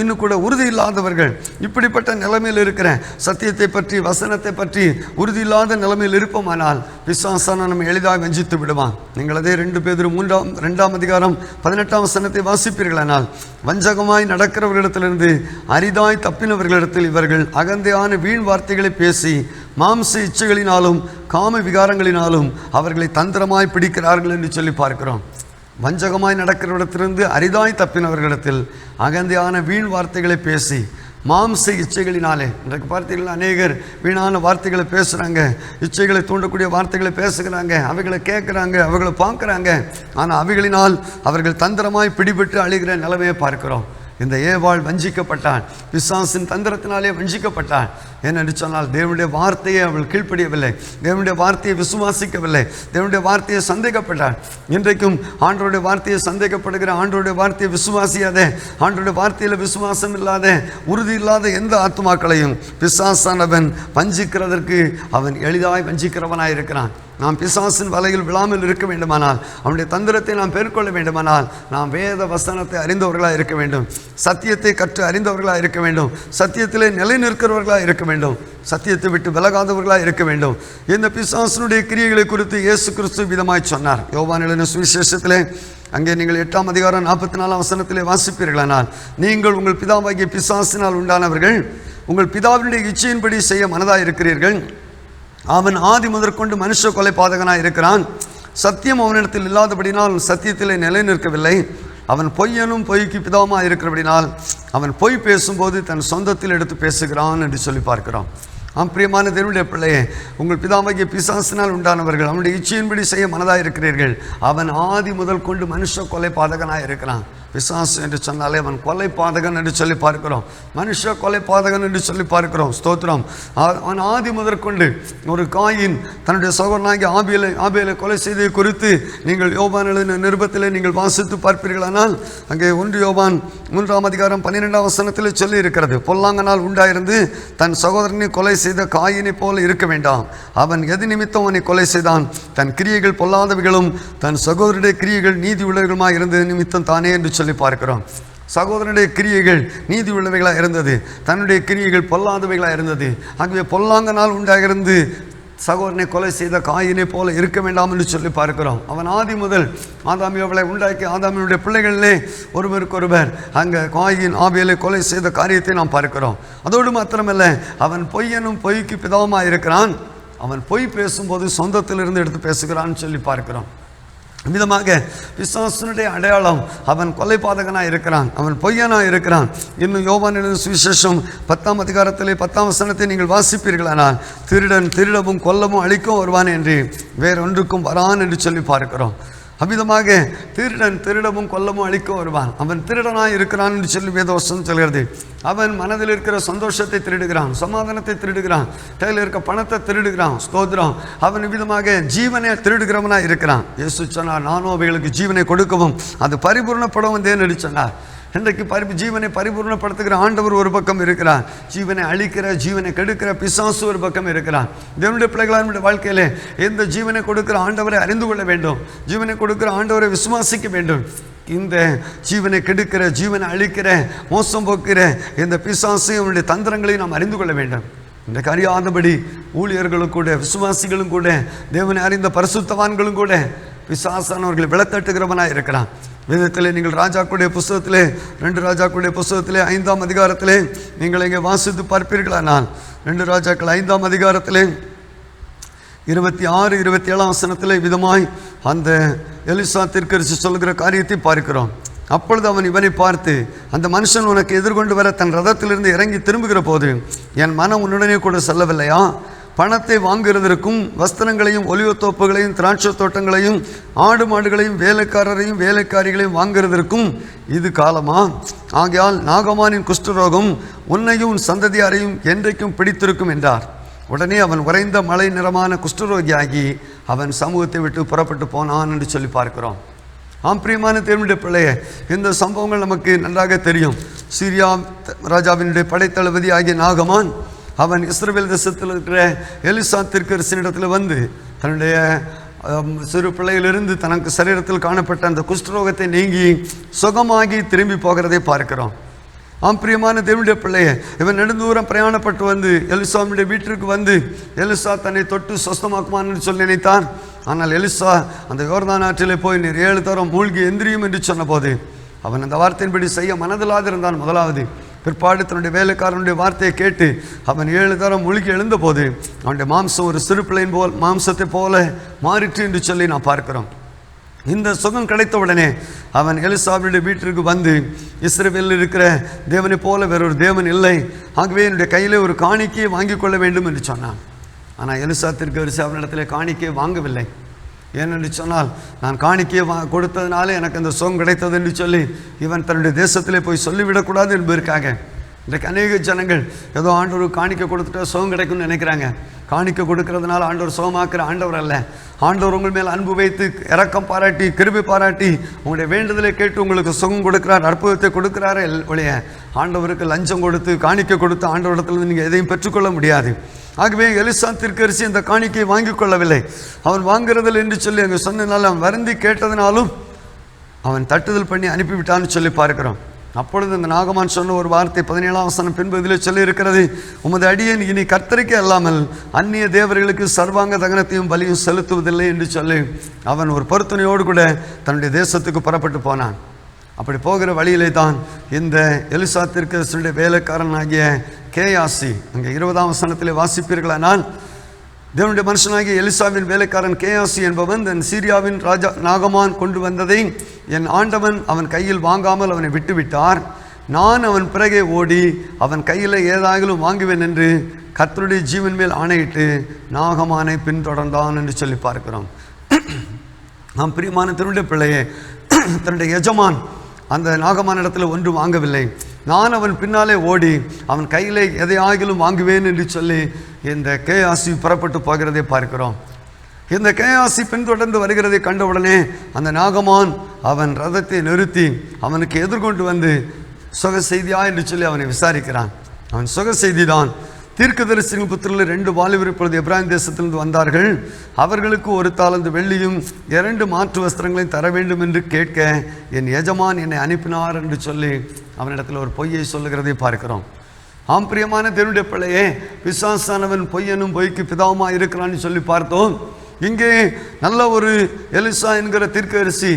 இன்னும் கூட உறுதி இல்லாதவர்கள். இப்படிப்பட்ட நிலைமையில் இருக்கிற சத்தியத்தை பற்றி, வசனத்தை பற்றி உறுதியில்லாத நிலைமையில் இருப்போமானால் பிசாசான நம்ம எளிதாக வஞ்சித்து விடுவான். நீங்கள் அதே 2 பேதுரு 2ஆம் அதிகாரம் 18ஆம் வசனத்தை வாசிப்பீர்களானால், வஞ்சகமாய் நடக்கிறவர்களிடத்திலிருந்து அரிதாய் தப்பினவர்களிடத்தில் இவர்கள் அகந்தையான வீண் வார்த்தைகளை பேசி மாம்ச இச்சைகளினாலும் காம விகாரங்களினாலும் அவர்களை தந்திரமாய் பிடிக்கிறார்கள் என்று சொல்லி பார்க்கிறோம். வஞ்சகமாய் நடக்கிறவரிடத்திலிருந்து அரிதாய் தப்பினவர்களிடத்தில் அகந்தையான வீண் வார்த்தைகளை பேசி மாம்ச இச்சைகளினாலே, இன்றைக்கு பார்த்தீங்கன்னா அநேகர் வீணான வார்த்தைகளை பேசுகிறாங்க, இச்சைகளை தூண்டக்கூடிய வார்த்தைகளை பேசுகிறாங்க, அவைகளை கேட்குறாங்க, அவைகளை பார்க்குறாங்க. ஆனால் அவைகளினால் அவர்கள் தந்திரமாய் பிடிபட்டு அழிகிற நிலைமையை பார்க்கிறோம். இந்த ஏவாள் வஞ்சிக்கப்பட்டாள், பிசாசின் தந்திரத்தினாலே வஞ்சிக்கப்பட்டாள். ஏனென்று சொன்னால் தேவனுடைய வார்த்தையை அவள் கீழ்ப்படியவில்லை, தேவனுடைய வார்த்தையை விசுவாசிக்கவில்லை, தேவனுடைய வார்த்தையை சந்தேகப்பட்டாள். இன்றைக்கும் ஆண்டவருடைய வார்த்தையை சந்தேகப்படுகிற, ஆண்டவருடைய வார்த்தையை விசுவாசியாத, ஆண்டவருடைய வார்த்தையில் விசுவாசம் இல்லாத, உறுதி இல்லாத எந்த ஆத்துமாக்களையும் பிசாசானவன் வஞ்சிக்கிறதற்கு அவன் எளிதாய் வஞ்சிக்கிறவனாய் இருக்கிறான். நாம் பிசாசின் வலையில் விழாமல் இருக்க வேண்டுமானால், அவனுடைய தந்திரத்தை நாம் பெருக்கொள்ள வேண்டுமானால், நாம் வேத வசனத்தை அறிந்தவர்களாக இருக்க வேண்டும், சத்தியத்தை கற்று அறிந்தவர்களாக இருக்க வேண்டும், சத்தியத்திலே நிலை நிற்கிறவர்களாக இருக்க வேண்டும், சத்தியத்தை விட்டு விலகாதவர்களாக இருக்க வேண்டும். இந்த பிசாசனுடைய கிரியைகளை குறித்து இயேசு கிறிஸ்து விதமாய் சொன்னார். யோவான் எழுதின சுவிசேஷத்திலே அங்கே நீங்கள் 8ஆம் அதிகாரம் 44ஆம் வசனத்திலே வாசிப்பீர்களானால், நீங்கள் உங்கள் பிதாவாகிய பிசாசினால் உண்டானவர்கள், உங்கள் பிதாவினுடைய இச்சையின்படி செய்ய மனதாக இருக்கிறீர்கள். அவன் ஆதி முதற்கொண்டு மனுஷ கொலை பாதகனாக இருக்கிறான். சத்தியம் அவனிடத்தில் இல்லாதபடினால் சத்தியத்திலே நிலை நிற்கவில்லை. அவன் பொய்யனும் பொய்க்கு பிதாவாக இருக்கிறபடினால் அவன் பொய் பேசும்போது தன் சொந்தத்தில் எடுத்து பேசுகிறான் என்று சொல்லி பார்க்கிறோம். பிரியமான தேவனுடைய பிள்ளையே, உங்கள் பிதாவாகிய பிசாசினால் உண்டானவர்கள், அவனுடைய இச்சையின்படி செய்ய மனதாக இருக்கிறீர்கள். அவன் ஆதி முதல் கொண்டு மனுஷ கொலை பாதகனாக இருக்கிறான். பிசாசு என்று சொன்னாலே அவன் கொலை பாதகன் என்று சொல்லி பார்க்கிறோம், மனுஷ கொலை பாதகன் என்று சொல்லி பார்க்கிறோம். ஸ்தோத்திரம். அவன் ஆதி முதற்கொண்டு ஒரு காயின் தன்னுடைய சகோதரனாகிய ஆபேலை கொலை செய்ததை குறித்து நீங்கள் யோவான் எழுதின நிருபத்திலே நீங்கள் வாசித்து பார்ப்பீர்களானால், அங்கே 1 யோவான் 3ஆம் அதிகாரம் 12ஆம் வசனத்தில் சொல்லி இருக்கிறது, பொல்லாங்கனால் உண்டாயிருந்து தன் சகோதரனை கொலை செய்த காயினை போல இருக்க வேண்டாம். அவன் எது நிமித்தம் அவனை கொலை செய்தான்? தன் கிரியைகள் பொல்லாதவைகளும் தன் சகோதரனுடைய கிரியைகள் நீதி உள்ளவர்களுமாய் இருந்தது நிமித்தம் தானே என்று சொல்லி பார்க்கிறோம். சகோதரனுடைய கிரியைகள் நீதி உள்ளவைகளாக இருந்தது, தன்னுடைய கிரியைகள் பொல்லாதவைகளாக இருந்தது. ஆகவே பொல்லாங்கனால் உண்டாகிருந்து சகோதரனை கொலை செய்த காயினை போல இருக்க வேண்டாம் என்று சொல்லி பார்க்கிறோம். அவன் ஆதி முதல் ஆதாம் ஏவாளை உண்டாக்கி ஆதாமினுடைய பிள்ளைகளிலே ஒருவருக்கொருவர் அங்கே காயின் ஆபேலை கொலை செய்த காரியத்தை நாம் பார்க்கிறோம். அதோடு மாத்திரமல்ல, அவன் பொய்யனும் பொய்க்கு பிதாவுமாக இருக்கிறான். அவன் பொய் பேசும்போது சொந்தத்திலிருந்து எடுத்து பேசுகிறான்னு சொல்லி பார்க்கிறோம். விதமாக பிசாசனுடைய அடையாளம், அவன் கொலைபாதகனாக இருக்கிறான், அவன் பொய்யனாக இருக்கிறான். இன்னும் யோவான் எழுதின சுவிசேஷம் 10ஆம் அதிகாரத்திலே 10ஆம் வசனத்தை நீங்கள் வாசிப்பீர்களானால், திருடன் திருடவும் கொல்லவும் அழிக்கவும் வருவான் என்று வேறொன்றுக்கும் வரான் என்று சொல்லி பார்க்கிறோம். அவ்விதமாக திருடன் திருடவும் கொல்லவும் அழிக்கவும் வருவான். அவன் திருடனாக இருக்கிறான் என்று சொல்லி வேதவசனம் சொல்கிறது. அவன் மனதில் இருக்கிற சந்தோஷத்தை திருடுகிறான், சமாதானத்தை திருடுகிறான், கையில் இருக்க பணத்தை திருடுகிறான். ஸ்தோத்திரம். அவன் விதமாக ஜீவனை திருடுகிறவனாக இருக்கிறான். இயேசு சொன்னார், நானும் அவைகளுக்கு ஜீவனை கொடுக்கவும் அது பரிபூர்ணப்படவும் வந்தேன் என்று சொன்னார். இன்றைக்கு ஜீவனை பரிபூர்ணப்படுத்துகிற ஆண்டவர் ஒரு பக்கம் இருக்கிறார், ஜீவனை அழிக்கிற ஜீவனை கெடுக்கிற பிசாசு ஒரு பக்கம் இருக்கிறார். தேவனுடைய பிள்ளைகளான வாழ்க்கையிலே இந்த ஜீவனை கொடுக்கிற ஆண்டவரை அறிந்து கொள்ள வேண்டும், ஜீவனை கொடுக்கிற ஆண்டவரை விசுவாசிக்க வேண்டும். இந்த ஜீவனை கெடுக்கிற ஜீவனை அழிக்கிற மோசம் போக்குற இந்த பிசாசை அவனுடைய தந்திரங்களையும் நாம் அறிந்து கொள்ள வேண்டும். இன்றைக்கு அறியாதபடி ஊழியர்களும் கூட விசுவாசிகளும் கூட தேவனை அறிந்த பரிசுத்தவான்களும் கூட பிசாசானவர்களை விளத்தட்டுகிறவனாக இருக்கிறான். வேதத்திலே நீங்கள் ராஜாக்களுடைய புஸ்தகத்திலே 2 ராஜாக்களுடைய புஸ்தகத்திலே 5ஆம் அதிகாரத்திலே நீங்கள் இங்கே வாசித்து பார்ப்பீர்களானால் 2 ராஜாக்கள் 5ஆம் அதிகாரத்திலே 26, 27 வசனத்திலே விதமாய் அந்த எலிசா தீர்க்கதரிசி சொல்கிற காரியத்தை பார்க்கிறோம். அப்பொழுது அவன் இவனை பார்த்து, அந்த மனுஷன் உனக்கு எதிர்கொண்டு வர தன் ரதத்திலிருந்து இறங்கி திரும்புகிற போது என் மனம் உன்னுடனே கூட செல்லவில்லையா? பணத்தை வாங்குகிறதற்கும் வஸ்திரங்களையும் ஒலிவத்தோப்புகளையும் திராட்சை தோட்டங்களையும் ஆடு மாடுகளையும் வேலைக்காரரையும் வேலைக்காரிகளையும் வாங்குகிறதற்கும் இது காலமா? ஆகையால் நாகமானின் குஷ்டரோகம் உன்னையும் உன் சந்ததியாரையும் என்றைக்கும் பிடித்திருக்கும் என்றார். உடனே அவன் உறைந்த மலை நிறமான குஷ்டரோகியாகி அவன் சமூகத்தை விட்டு புறப்பட்டு போனான் என்று சொல்லி பார்க்கிறோம். பிரியமான தேவனுடைய பிள்ளையே, இந்த சம்பவங்கள் நமக்கு நன்றாக தெரியும். சீரியா ராஜாவினுடைய படைத்தளபதி ஆகிய நாகமான் அவன் இஸ்ரவேல் தேசத்தில் இருக்கிற எலிசா தீர்க்கதரிசியிடத்தில் வந்து தன்னுடைய சிறு பிள்ளையிலிருந்து தனக்கு சரீரத்தில் காணப்பட்ட அந்த குஷ்டரோகத்தை நீங்கி சுகமாகி திரும்பி போகிறதை பார்க்கிறோம். பிரியமான தேவனுடைய பிள்ளையை, இவன் நெடுந்தூரம் பிரயாணப்பட்டு வந்து எலிசாவுடைய வீட்டிற்கு வந்து எலிசா தன்னை தொட்டு சொஸ்தமாக்குமான்னு சொல்லி நினைத்தான். ஆனால் எலிசா அந்த யோர்தான் ஆற்றிலே போய் நீர் 7 தரம் மூழ்கி எந்திரியும் என்று சொன்ன போது அவன் அந்த வார்த்தையின்படி செய்ய மனதில்லாதிருந்தான். முதலாவது பிற்பாடு தன்னுடைய வேலைக்காரனுடைய வார்த்தையை கேட்டு அவன் 7 தரம் மூழ்கி எழுந்த போது அவனுடைய மாம்சம் ஒரு சிறு பிள்ளையின் போல் மாம்சத்தை போல மாறிற்று என்று சொல்லி நான் பார்க்கிறோம். இந்த சுகம் கிடைத்தவுடனே அவன் எலிசாவுடைய வீட்டிற்கு வந்து, இஸ்ரவேலில் இருக்கிற தேவனை போல வேறொரு தேவன் இல்லை, ஆகவே என்னுடைய கையிலே ஒரு காணிக்கையை வாங்கி கொள்ள வேண்டும் என்று சொன்னான். ஆனால் எலிசா தீர்க்கதரிசி அவனிடத்தில் காணிக்கையை வாங்கவில்லை. ஏனென்று சொன்னால், நான் காணிக்கையை கொடுத்ததுனாலே எனக்கு அந்த சுகம் கிடைத்தது என்று சொல்லி இவன் தன்னுடைய தேசத்திலே போய் சொல்லிவிடக்கூடாது என்பதற்காக இன்றைக்கு அநேக ஜனங்கள் ஏதோ ஆண்டவர் காணிக்கை கொடுத்துட்டா சுகம் கிடைக்கும்னு நினைக்கிறாங்க. காணிக்கை கொடுக்கறதுனால ஆண்டவர் சுகமாக்குற ஆண்டவர் அல்ல. ஆண்டவர் உங்கள் மேல் அன்பு வைத்து இரக்கம் பாராட்டி கிருபை பாராட்டி உங்களுடைய வேண்டுதலை கேட்டு உங்களுக்கு சுகம் கொடுக்கிறார், அற்புதத்தை கொடுக்கிறாரே ஒழிய ஆண்டவருக்கு லஞ்சம் கொடுத்து காணிக்கை கொடுத்து ஆண்டவரிடத்தில் நீங்கள் எதையும் பெற்றுக்கொள்ள முடியாது. ஆகவே எலிசா தீர்க்கதரிசி இந்த காணிக்கையை வாங்கி கொள்ளவில்லை. அவன் வாங்குறதில் என்று சொல்லி அங்கே சொன்னதுனால அவன் வருந்தி கேட்டதினாலும் அவன் தட்டுதல் பண்ணி அனுப்பிவிட்டான்னு சொல்லி பார்க்கிறோம். அப்பொழுது இந்த நாகமான் சொன்ன ஒரு வார்த்தை 17ஆம் வசனம் பின்பு இதில் சொல்லி இருக்கிறது, உமது அடியேன் இனி கர்த்தருக்கே அல்லாமல் அந்நிய தேவர்களுக்கு சர்வாங்க தகனத்தையும் பலியும் செலுத்துவதில்லை என்று சொல்லி அவன் ஒரு பொருத்தனையோடு கூட தன்னுடைய தேசத்துக்கு புறப்பட்டு போனான். அப்படி போகிற வழியிலே தான் இந்த எலிசா தீர்க்கதரிசியுடைய வேலைக்காரன் ஆகிய கேயாசி, அங்கே 20ஆம் வசனத்திலே வாசிப்பீர்களானால், தேவனுடைய மனுஷனாகிய எலிசாவின் வேலைக்காரன் கேயாசி என்பவன் தன் சீரியாவின் ராஜா நாகமான் கொண்டு வந்ததை என் ஆண்டவன் அவன் கையில் வாங்காமல் அவனை விட்டுவிட்டார். நான் அவன் பிறகே ஓடி அவன் கையில் ஏதாகிலும் வாங்குவேன் என்று கர்த்தருடைய ஜீவன் மேல் ஆணையிட்டு நாகமானை பின்தொடர்ந்தான் என்று சொல்லி பார்க்கிறோம். நாம் பிரியமான தேவனுடைய பிள்ளையே, தன்னுடைய எஜமான் அந்த நாகமான இடத்துல ஒன்று வாங்கவில்லை. நான் அவன் பின்னாலே ஓடி அவன் கையிலே எதையாகிலும் வாங்குவேன் என்று சொல்லி இந்த கேயாசி புறப்பட்டு போகிறதை பார்க்கிறோம். இந்த கேயாசி பின்தொடர்ந்து வருகிறதை கண்டவுடனே அந்த நாகமான் அவன் ரதத்தை நிறுத்தி அவனுக்கு எதிர்கொண்டு வந்து சுக செய்தியா என்று சொல்லி அவனை விசாரிக்கிறான். அவன் சுக செய்தி தான். தீர்க்கதரிசியின் புத்திரர்கள் 2 வாலிபர் இப்பொழுது எப்ராயிம் தேசத்திலிருந்து வந்தார்கள். அவர்களுக்கு 1 தாலந்து வெள்ளியும் 2 மாற்று வஸ்திரங்களையும் தர வேண்டும் என்று கேட்க என் எஜமான் என்னை அனுப்பினார் என்று சொல்லி அவனிடத்தில் ஒரு பொய்யை சொல்லுகிறதை பார்க்கிறோம். ஆம் பிரியமான தேவனுடைய பிள்ளையே, பிசாசானவன் பொய்யனும் பொய்க்கு பிதாவுமா இருக்கிறான்னு சொல்லி பார்த்தோம். இங்கே நல்ல ஒரு எலிசா என்கிற தீர்க்கதரிசி,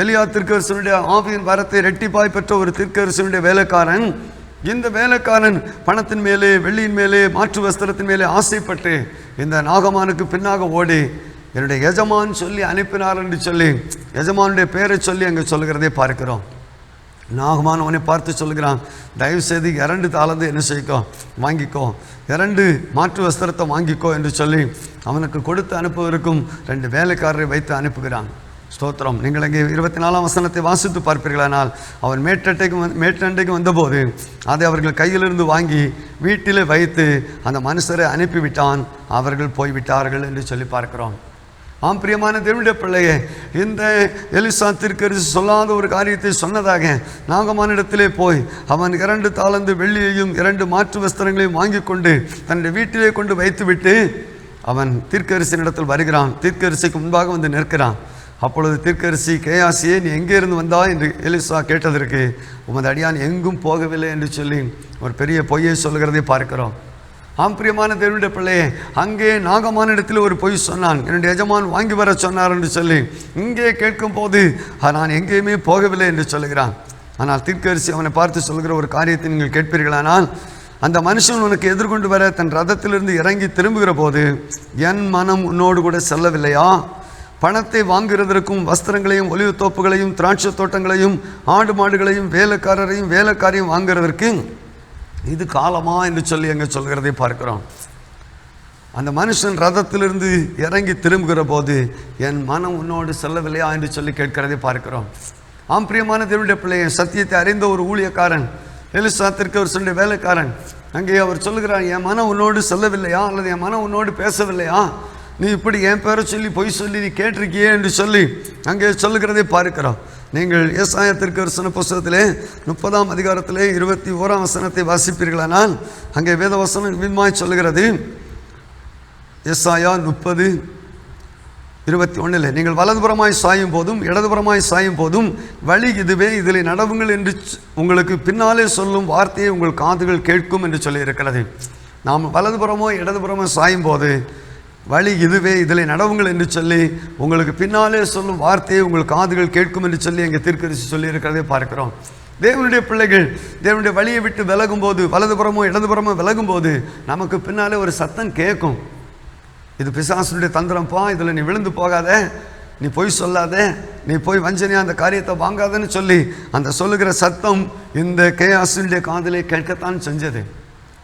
எலியா தீர்க்கதரிசியுடைய ஆவியின் வரத்தை இரட்டிப்பாய் பெற்ற ஒரு தீர்க்கதரிசியுடைய வேலைக்காரன். இந்த வேலைக்காரன் பணத்தின் மேலே, வெள்ளியின் மேலே, மாற்று வஸ்திரத்தின் மேலே ஆசைப்பட்டு இந்த நாகமானுக்கு பின்னாக ஓடி என்னுடைய எஜமான் சொல்லி அனுப்பினார் என்று சொல்லி எஜமானுடைய பேரை சொல்லி அங்கே சொல்கிறதே பார்க்கிறோம். நாகமான் அவனை பார்த்து சொல்கிறான், தயவு செய்து 2 தாளந்து என்ன செய்யக்கோ, வாங்கிக்கோ, 2 மாற்று வஸ்திரத்தை வாங்கிக்கோ என்று சொல்லி அவனுக்கு கொடுத்து அனுப்புவதற்கும் 2 வேலைக்காரரை வைத்து அனுப்புகிறான். ஸ்தோத்திரம். நீங்கள் அங்கே 24ஆம் வசனத்தை வாசித்து பார்ப்பீர்களானால், அவன் மேட்டண்டைக்கு வந்தபோது அதை அவர்கள் கையிலிருந்து வாங்கி வீட்டிலே வைத்து அந்த மனுஷரை அனுப்பிவிட்டான். அவர்கள் போய்விட்டார்கள் என்று சொல்லி பார்க்கிறோம். ஆம் பிரியமான தேவனுடைய பிள்ளையே, இந்த எலிசா தீர்க்கதரிசி சொல்லாத ஒரு காரியத்தை சொன்னதாக நாகமானிடத்திலே போய் அவன் 2 தாளந்து வெள்ளியையும் 2 மாற்று வஸ்திரங்களையும் வாங்கி கொண்டு தன்னுடைய வீட்டிலே கொண்டு வைத்துவிட்டு அவன் தீர்க்கதரிசியினிடத்தில் வருகிறான். தீர்க்கதரிசிக்கு முன்பாக வந்து நிற்கிறான். அப்பொழுது தீர்க்கதரிசி, கேயாசியே, நீ எங்கே இருந்து வந்தா என்று எலிசா கேட்டதற்கு, உமது அடியான் எங்கும் போகவில்லை என்று சொல்லி ஒரு பெரிய பொய்யை சொல்கிறதை பார்க்கிறோம். ஆம் பிரியமான தேவனுடைய பிள்ளையே, அங்கே நாகமானிடத்தில் ஒரு பொய் சொன்னான், என்னுடைய எஜமான் வாங்கி வர சொன்னார் என்று சொல்லி. இங்கே கேட்கும் போது நான் எங்கேயுமே போகவில்லை என்று சொல்லுகிறான். ஆனால் தீர்க்கதரிசி அவனை பார்த்து சொல்கிற ஒரு காரியத்தை நீங்கள் கேட்பீர்களானால், அந்த மனுஷன் உனக்கு எதிர்கொண்டு வர தன் ரதத்திலிருந்து இறங்கி திரும்புகிற போது என் மனம் உன்னோடு கூட செல்லவில்லையா? பணத்தை வாங்குகிறதற்கும் வஸ்திரங்களையும் ஒலிவு தோப்புகளையும் திராட்சை தோட்டங்களையும் ஆடு மாடுகளையும் வேலைக்காரரையும் வேலைக்காரையும் வாங்குறதற்கு இது காலமா என்று சொல்லி அங்கே சொல்கிறதை பார்க்கிறோம். அந்த மனுஷன் ரதத்திலிருந்து இறங்கி திரும்புகிற போது என் மனம் உன்னோடு செல்லவில்லையா என்று சொல்லி கேட்கிறதை பார்க்கிறோம். ஆம் பிரியமான தேவனுடைய பிள்ளையை, சத்தியத்தை அறிந்த ஒரு ஊழியக்காரன், எலிசா தீர்க்கதரிசியுடைய வேலைக்காரன், அங்கே அவர் சொல்லுகிறார், என் மனம் உன்னோடு செல்லவில்லையா, அல்லது என் மனம் உன்னோடு பேசவில்லையா? நீ இப்படி என் பேரை சொல்லி பொய் சொல்லி நீ கேட்டிருக்கியே என்று சொல்லி அங்கே சொல்லுகிறதை பார்க்கிறோம். நீங்கள் ஏசாயா தீர்க்கதரிசன புஸ்தகத்திலே 30ஆம் அதிகாரத்திலே 21ஆம் வசனத்தை வாசிப்பீர்களானால் அங்கே வேத வசனம் விதமாய் சொல்லுகிறது. ஏசாயா 30:21, நீங்கள் வலதுபுறமாய் சாயும் போதும் இடதுபுறமாய் சாயும் போதும் வழி இதுவே, இதில் நடவுங்கள் என்று உங்களுக்கு பின்னாலே சொல்லும் வார்த்தையை உங்கள் காதுகள் கேட்கும் என்று சொல்லி இருக்கிறது. நாம் வலதுபுறமோ இடதுபுறமோ சாயும் போது வழி இதுவே, இதில் நடவுங்கள் என்று சொல்லி உங்களுக்கு பின்னாலே சொல்லும் வார்த்தையை உங்கள் காதுகள் கேட்கும் என்று சொல்லி எங்கள் தீர்க்கதரிசி சொல்லி இருக்கிறதே பார்க்கிறோம். தேவனுடைய பிள்ளைகள் தேவனுடைய வழியை விட்டு விலகும் போது, வலதுபுறமோ இடதுபுறமோ விலகும் போது நமக்கு பின்னாலே ஒரு சத்தம் கேட்கும். இது பிசாசுடைய தந்திரம்ப்பா, இதில் நீ விழுந்து போகாத, நீ பொய் சொல்லாத, நீ போய் வஞ்சனையாக அந்த காரியத்தை வாங்காதன்னு சொல்லி அந்த சொல்லுகிற சத்தம் இந்த கேயாசியுடைய காதிலே கேட்கத்தான் செஞ்சது.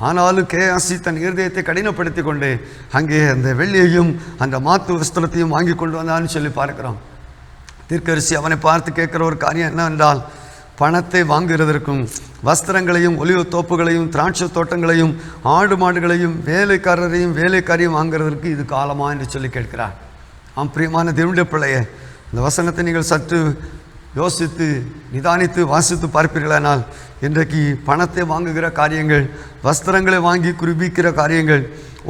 ஆனாலும் கேயாசி தன் இருதயத்தை கடினப்படுத்தி கொண்டு அங்கே அந்த வெள்ளியையும் அந்த மாத்து வஸ்திரத்தையும் வாங்கி கொண்டு வந்தான்னு சொல்லி பார்க்கிறோம். தீர்க்கதரிசி அவனை பார்த்து கேட்குற ஒரு காரியம் என்னவென்றால், பணத்தை வாங்குகிறதற்கும் வஸ்திரங்களையும் ஒலிவு தோப்புகளையும் திராட்சை தோட்டங்களையும் ஆடு மாடுகளையும் வேலைக்காரரையும் வேலைக்காரையும் வாங்குறதற்கு இது காலமா என்று சொல்லி கேட்கிறார். ஆம் பிரியமான தேவனுடைய பிள்ளையே, இந்த வசனத்தை நீங்கள் சற்று யோசித்து நிதானித்து வாசித்து பார்ப்பீர்களானால், இன்றைக்கு பணத்தை வாங்குகிற காரியங்கள், வஸ்திரங்களை வாங்கி குறுபிக்கிற காரியங்கள்,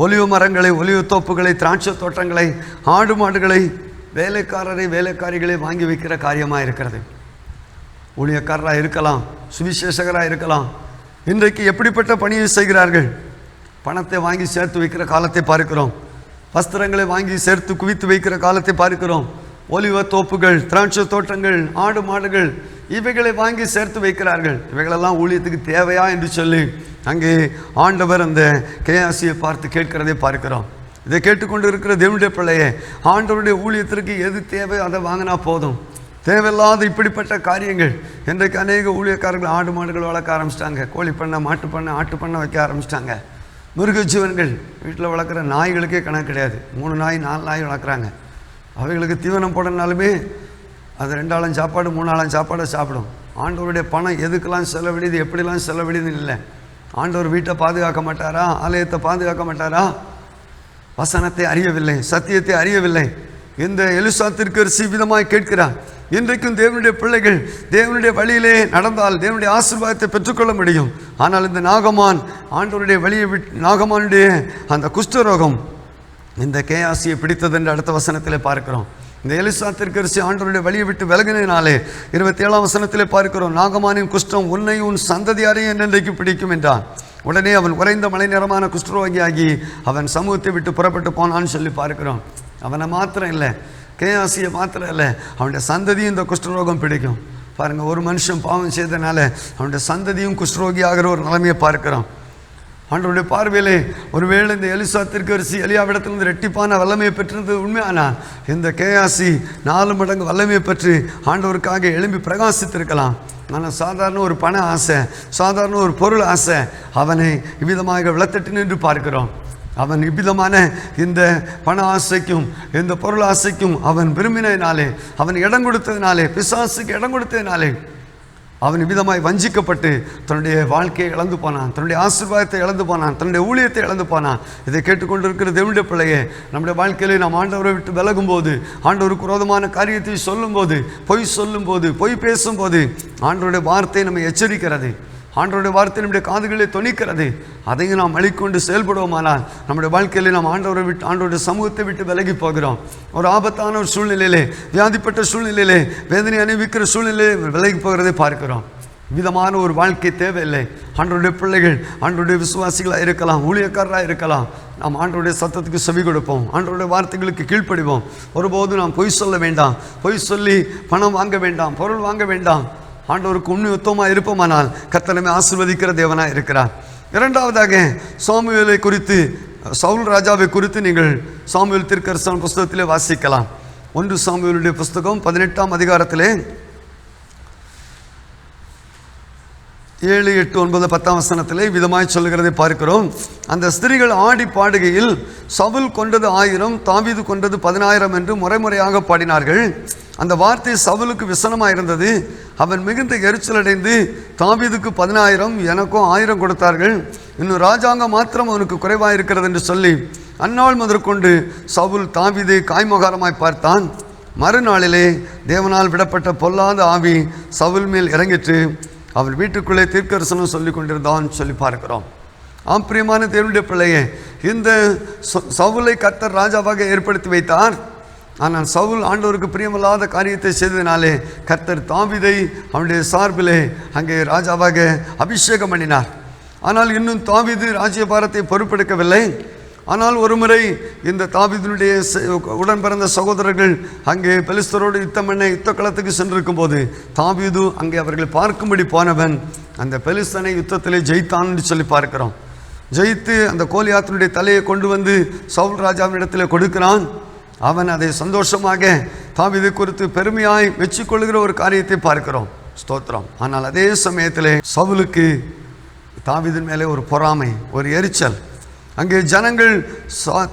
ஒலிவு மரங்களை ஒலிவு தோப்புகளை திராட்சை தோட்டங்களை ஆடு மாடுகளை வேலைக்காரரை வேலைக்காரிகளை வாங்கி வைக்கிற காரியமாக இருக்கிறது. ஊழியக்காரராக இருக்கலாம், சுவிசேஷகராக இருக்கலாம். இன்றைக்கு எப்படிப்பட்ட பணியை செய்கிறார்கள்? பணத்தை வாங்கி சேர்த்து வைக்கிற காலத்தை பார்க்கிறோம். வஸ்திரங்களை வாங்கி சேர்த்து குவித்து வைக்கிற காலத்தை பார்க்கிறோம். ஒலிவ தோப்புகள் திராட்சை தோட்டங்கள் ஆடு மாடுகள் இவைகளை வாங்கி சேர்த்து வைக்கிறார்கள். இவைகளெல்லாம் ஊழியத்துக்கு தேவையா என்று சொல்லி அங்கே ஆண்டவர் அந்த கேயாசியை பார்த்து கேட்கிறதை பார்க்கிறோம். இதை கேட்டுக்கொண்டு இருக்கிற தேவனுடைய பிள்ளையே, ஆண்டவருடைய ஊழியத்திற்கு எது தேவை அதை வாங்கினா போதும். தேவையில்லாத இப்படிப்பட்ட காரியங்கள் இன்றைக்கு அநேக ஊழியக்காரர்கள் ஆடு மாடுகள் வளர்க்க ஆரம்பிச்சிட்டாங்க. கோழி பண்ணை, மாட்டு பண்ணை, ஆட்டு பண்ணை வைக்க ஆரம்பிச்சிட்டாங்க. மிருக ஜீவன்கள் வீட்டில் வளர்க்குற நாய்களுக்கே கணக்கு கிடையாது. 3 நாய் 4 நாய் வளர்க்குறாங்க. அவைகளுக்கு தீவனம் போடனாலுமே அது 2 ஆளும் சாப்பாடு 3 ஆளும் சாப்பாடை சாப்பிடும். ஆண்டவருடைய பணம் எதுக்கெல்லாம் செலவழிது, எப்படிலாம் செலவழிதுன்னு இல்லை. ஆண்டவர் வீட்டை பாதுகாக்க மாட்டாரா? ஆலயத்தை பாதுகாக்க மாட்டாரா? வசனத்தை அறியவில்லை, சத்தியத்தை அறியவில்லை. இந்த எலிசா தீர்க்கதரிசி விதமாய் கேட்கிறார். இன்றைக்கும் தேவனுடைய பிள்ளைகள் தேவனுடைய வழியிலே நடந்தால் தேவனுடைய ஆசீர்வாதத்தை பெற்றுக்கொள்ள முடியும். ஆனால் இந்த நாகமான் ஆண்டவருடைய வழியை விட்டு, நாகமானுடைய அந்த குஷ்டரோகம் இந்த கேயாசியை பிடித்தது என்று அடுத்த வசனத்திலே பார்க்கிறோம். இந்த எலிசா தீர்க்கதரிசி ஆண்டவருடைய வழியை விட்டு விலகினாலே 27ஆம் வசனத்திலே பார்க்கிறோம், நாகமானின் குஷ்டம் உன்னையும் உன் சந்ததியாரையும் என்றைக்கு பிடிக்கும் என்றான். உடனே அவன் உறைந்த மலை நிறமான குஷ்டரோகியாகி அவன் சமூகத்தை விட்டு புறப்பட்டு போனான்னு சொல்லி பார்க்கிறோம். அவனை மாத்திரம் இல்லை, கேயாசியை மாத்திரம் இல்லை, அவனுடைய சந்ததியும் இந்த குஷ்டரோகம் பிடிக்கும். பாருங்கள், ஒரு மனுஷன் பாவம் செய்தனால அவனுடைய சந்ததியும் குஷ்டரோகி ஆகிற ஒரு நிலைமையை பார்க்கிறோம். ஆண்டவருடைய பார்வையிலே ஒருவேளை இந்த எலிசா தீர்க்கதரிசி எலியாவிடத்திலிருந்து ரெட்டிப்பான வல்லமையை பெற்றிருந்தது உண்மையானால் இந்த கேயாசி 4 மடங்கு வல்லமையை பெற்று ஆண்டவருக்காக எழும்பி பிரகாசித்திருக்கலாம். ஆனால் சாதாரண ஒரு பண ஆசை, சாதாரண ஒரு பொருள் ஆசை அவனை இவ்விதமாக விளத்தட்டு நின்று பார்க்கிறோம். அவன் இவ்விதமான இந்த பண ஆசைக்கும் இந்த பொருள் ஆசைக்கும் அவன் விரும்பினதினாலே, அவன் இடம் கொடுத்ததினாலே, பிசாசுக்கு இடம் கொடுத்ததினாலே அவன் விதமாய் வஞ்சிக்கப்பட்டு தன்னுடைய வாழ்க்கையை இழந்து போனான், தன்னுடைய ஆசீர்வாதத்தை இழந்து போனான், தன்னுடைய ஊழியத்தை இழந்து போனான். இதை கேட்டுக்கொண்டிருக்கிற தேவனுடைய பிள்ளையே, நம்முடைய வாழ்க்கையிலே நாம் ஆண்டவரை விட்டு விலகும் போது, ஆண்டவருக்கு விரோதமான காரியத்தை சொல்லும்போது, பொய் சொல்லும்போது, பொய் பேசும்போது ஆண்டவருடைய வார்த்தை நம்மை எச்சரிக்கிறது. ஆண்டவருடைய வார்த்தை நம்முடைய காதுகளை தொனிக்கிறது. அதையும் நாம் அழிக்கொண்டு செயல்படுவோமானால் நம்முடைய வாழ்க்கையில் நாம் ஆண்டவரை விட்டு, ஆண்டவருடைய சமூகத்தை விட்டு விலகி போகிறோம். ஒரு ஆபத்தான ஒரு சூழ்நிலையிலே, வியாதிப்பட்ட சூழ்நிலையிலே, வேதனை அனுபவிக்கிற சூழ்நிலையிலே விலகி போகிறதை பார்க்கிறோம். விதமான ஒரு வாழ்க்கை தேவையில்லை. ஆண்டவருடைய பிள்ளைகள், ஆண்டவருடைய விசுவாசிகளாக இருக்கலாம், ஊழியக்காரராக இருக்கலாம், நாம் ஆண்டவருடைய சத்தத்துக்கு செவி கொடுப்போம், ஆண்டவருடைய வார்த்தைகளுக்கு கீழ்ப்படிவோம். ஒருபோதும் நாம் பொய் சொல்ல வேண்டாம், பொய் சொல்லி பணம் வாங்க வேண்டாம், பொருள் வாங்க வேண்டாம். ஆண்டவருக்கு உண்மை உத்தமமாக இருப்போமானால் கர்த்தர் நம்மை ஆசீர்வதிக்கிற தேவனாக இருக்கிறார். இரண்டாவதாக சாமுவேலை குறித்து, சவுல் ராஜாவை குறித்து நீங்கள் சாமுவேல் தீர்க்கதரிசன புஸ்தகத்திலே வாசிக்கலாம். 1 சாமுவேலுடைய புஸ்தகம் 18ஆம் அதிகாரத்திலே 7, 8, 9, 10ஆம் வசனத்திலே விதமாய் சொல்லுகிறதை பார்க்கிறோம். அந்த ஸ்திரீகள் ஆடி பாடுகையில் சவுல் கொண்டது 1000, தாவீது கொண்டது 10,000 என்று முறைமுறையாக பாடினார்கள். அந்த வார்த்தை சவுலுக்கு விசனமாக இருந்தது. அவன் மிகுந்த எரிச்சலடைந்து தாவீதுக்கு 10,000, எனக்கும் 1000 கொடுத்தார்கள், இன்னும் ராஜாங்கம் மாத்திரம் அவனுக்கு குறைவாக இருக்கிறது என்று சொல்லி அந்நாள் முதற்கொண்டு சவுல் தாவீதை காய்மகாரமாய் பார்த்தான். மறுநாளிலே தேவனால் விடப்பட்ட பொல்லாத ஆவி சவுல் மேல் இறங்கிற்று. அவன் வீட்டுக்குள்ளே தீர்க்கதரிசனம் சொல்லி கொண்டிருந்தான் சொல்லி பார்க்கிறோம். பிரியமான தேவனுடைய பிள்ளையே, இந்த சவுலை கர்த்தர் ராஜாவாக ஏற்படுத்தி வைத்தார். ஆனால் சவுல் ஆண்டவருக்கு பிரியமில்லாத காரியத்தை செய்ததினாலே கர்த்தர் தாவீதை அவனுடைய சார்பிலே அங்கே ராஜாவாக அபிஷேகம் பண்ணினார். ஆனால் இன்னும் தாவீது ராஜ்யபாரத்தை பொறுப்பெடுக்கவில்லை. ஆனால் ஒரு முறை இந்த தாவீதினுடைய உடன் பிறந்த சகோதரர்கள் அங்கே பெலிஸ்தரோடு யுத்தம் பண்ண யுத்த களத்துக்கு சென்றிருக்கும் போது தாவீது அங்கே அவர்களை பார்க்கும்படி போனவன் அந்த பெலிஸ்தனை யுத்தத்திலே ஜெயித்தான் என்று சொல்லி பார்க்கிறோம். ஜெயித்து அந்த கோலியாத்தினுடைய தலையை கொண்டு வந்து சவுல் ராஜாவின் இடத்துல கொடுக்கிறான். அவன் அதை சந்தோஷமாக தாவீதை குறித்து பெருமையாய் மெச்சிக்கொள்கிற ஒரு காரியத்தை பார்க்கிறோம். ஸ்தோத்திரம். ஆனால் அதே சமயத்திலே சவுலுக்கு தாவீதின் மேலே ஒரு பொறாமை, ஒரு எரிச்சல். அங்கே ஜனங்கள்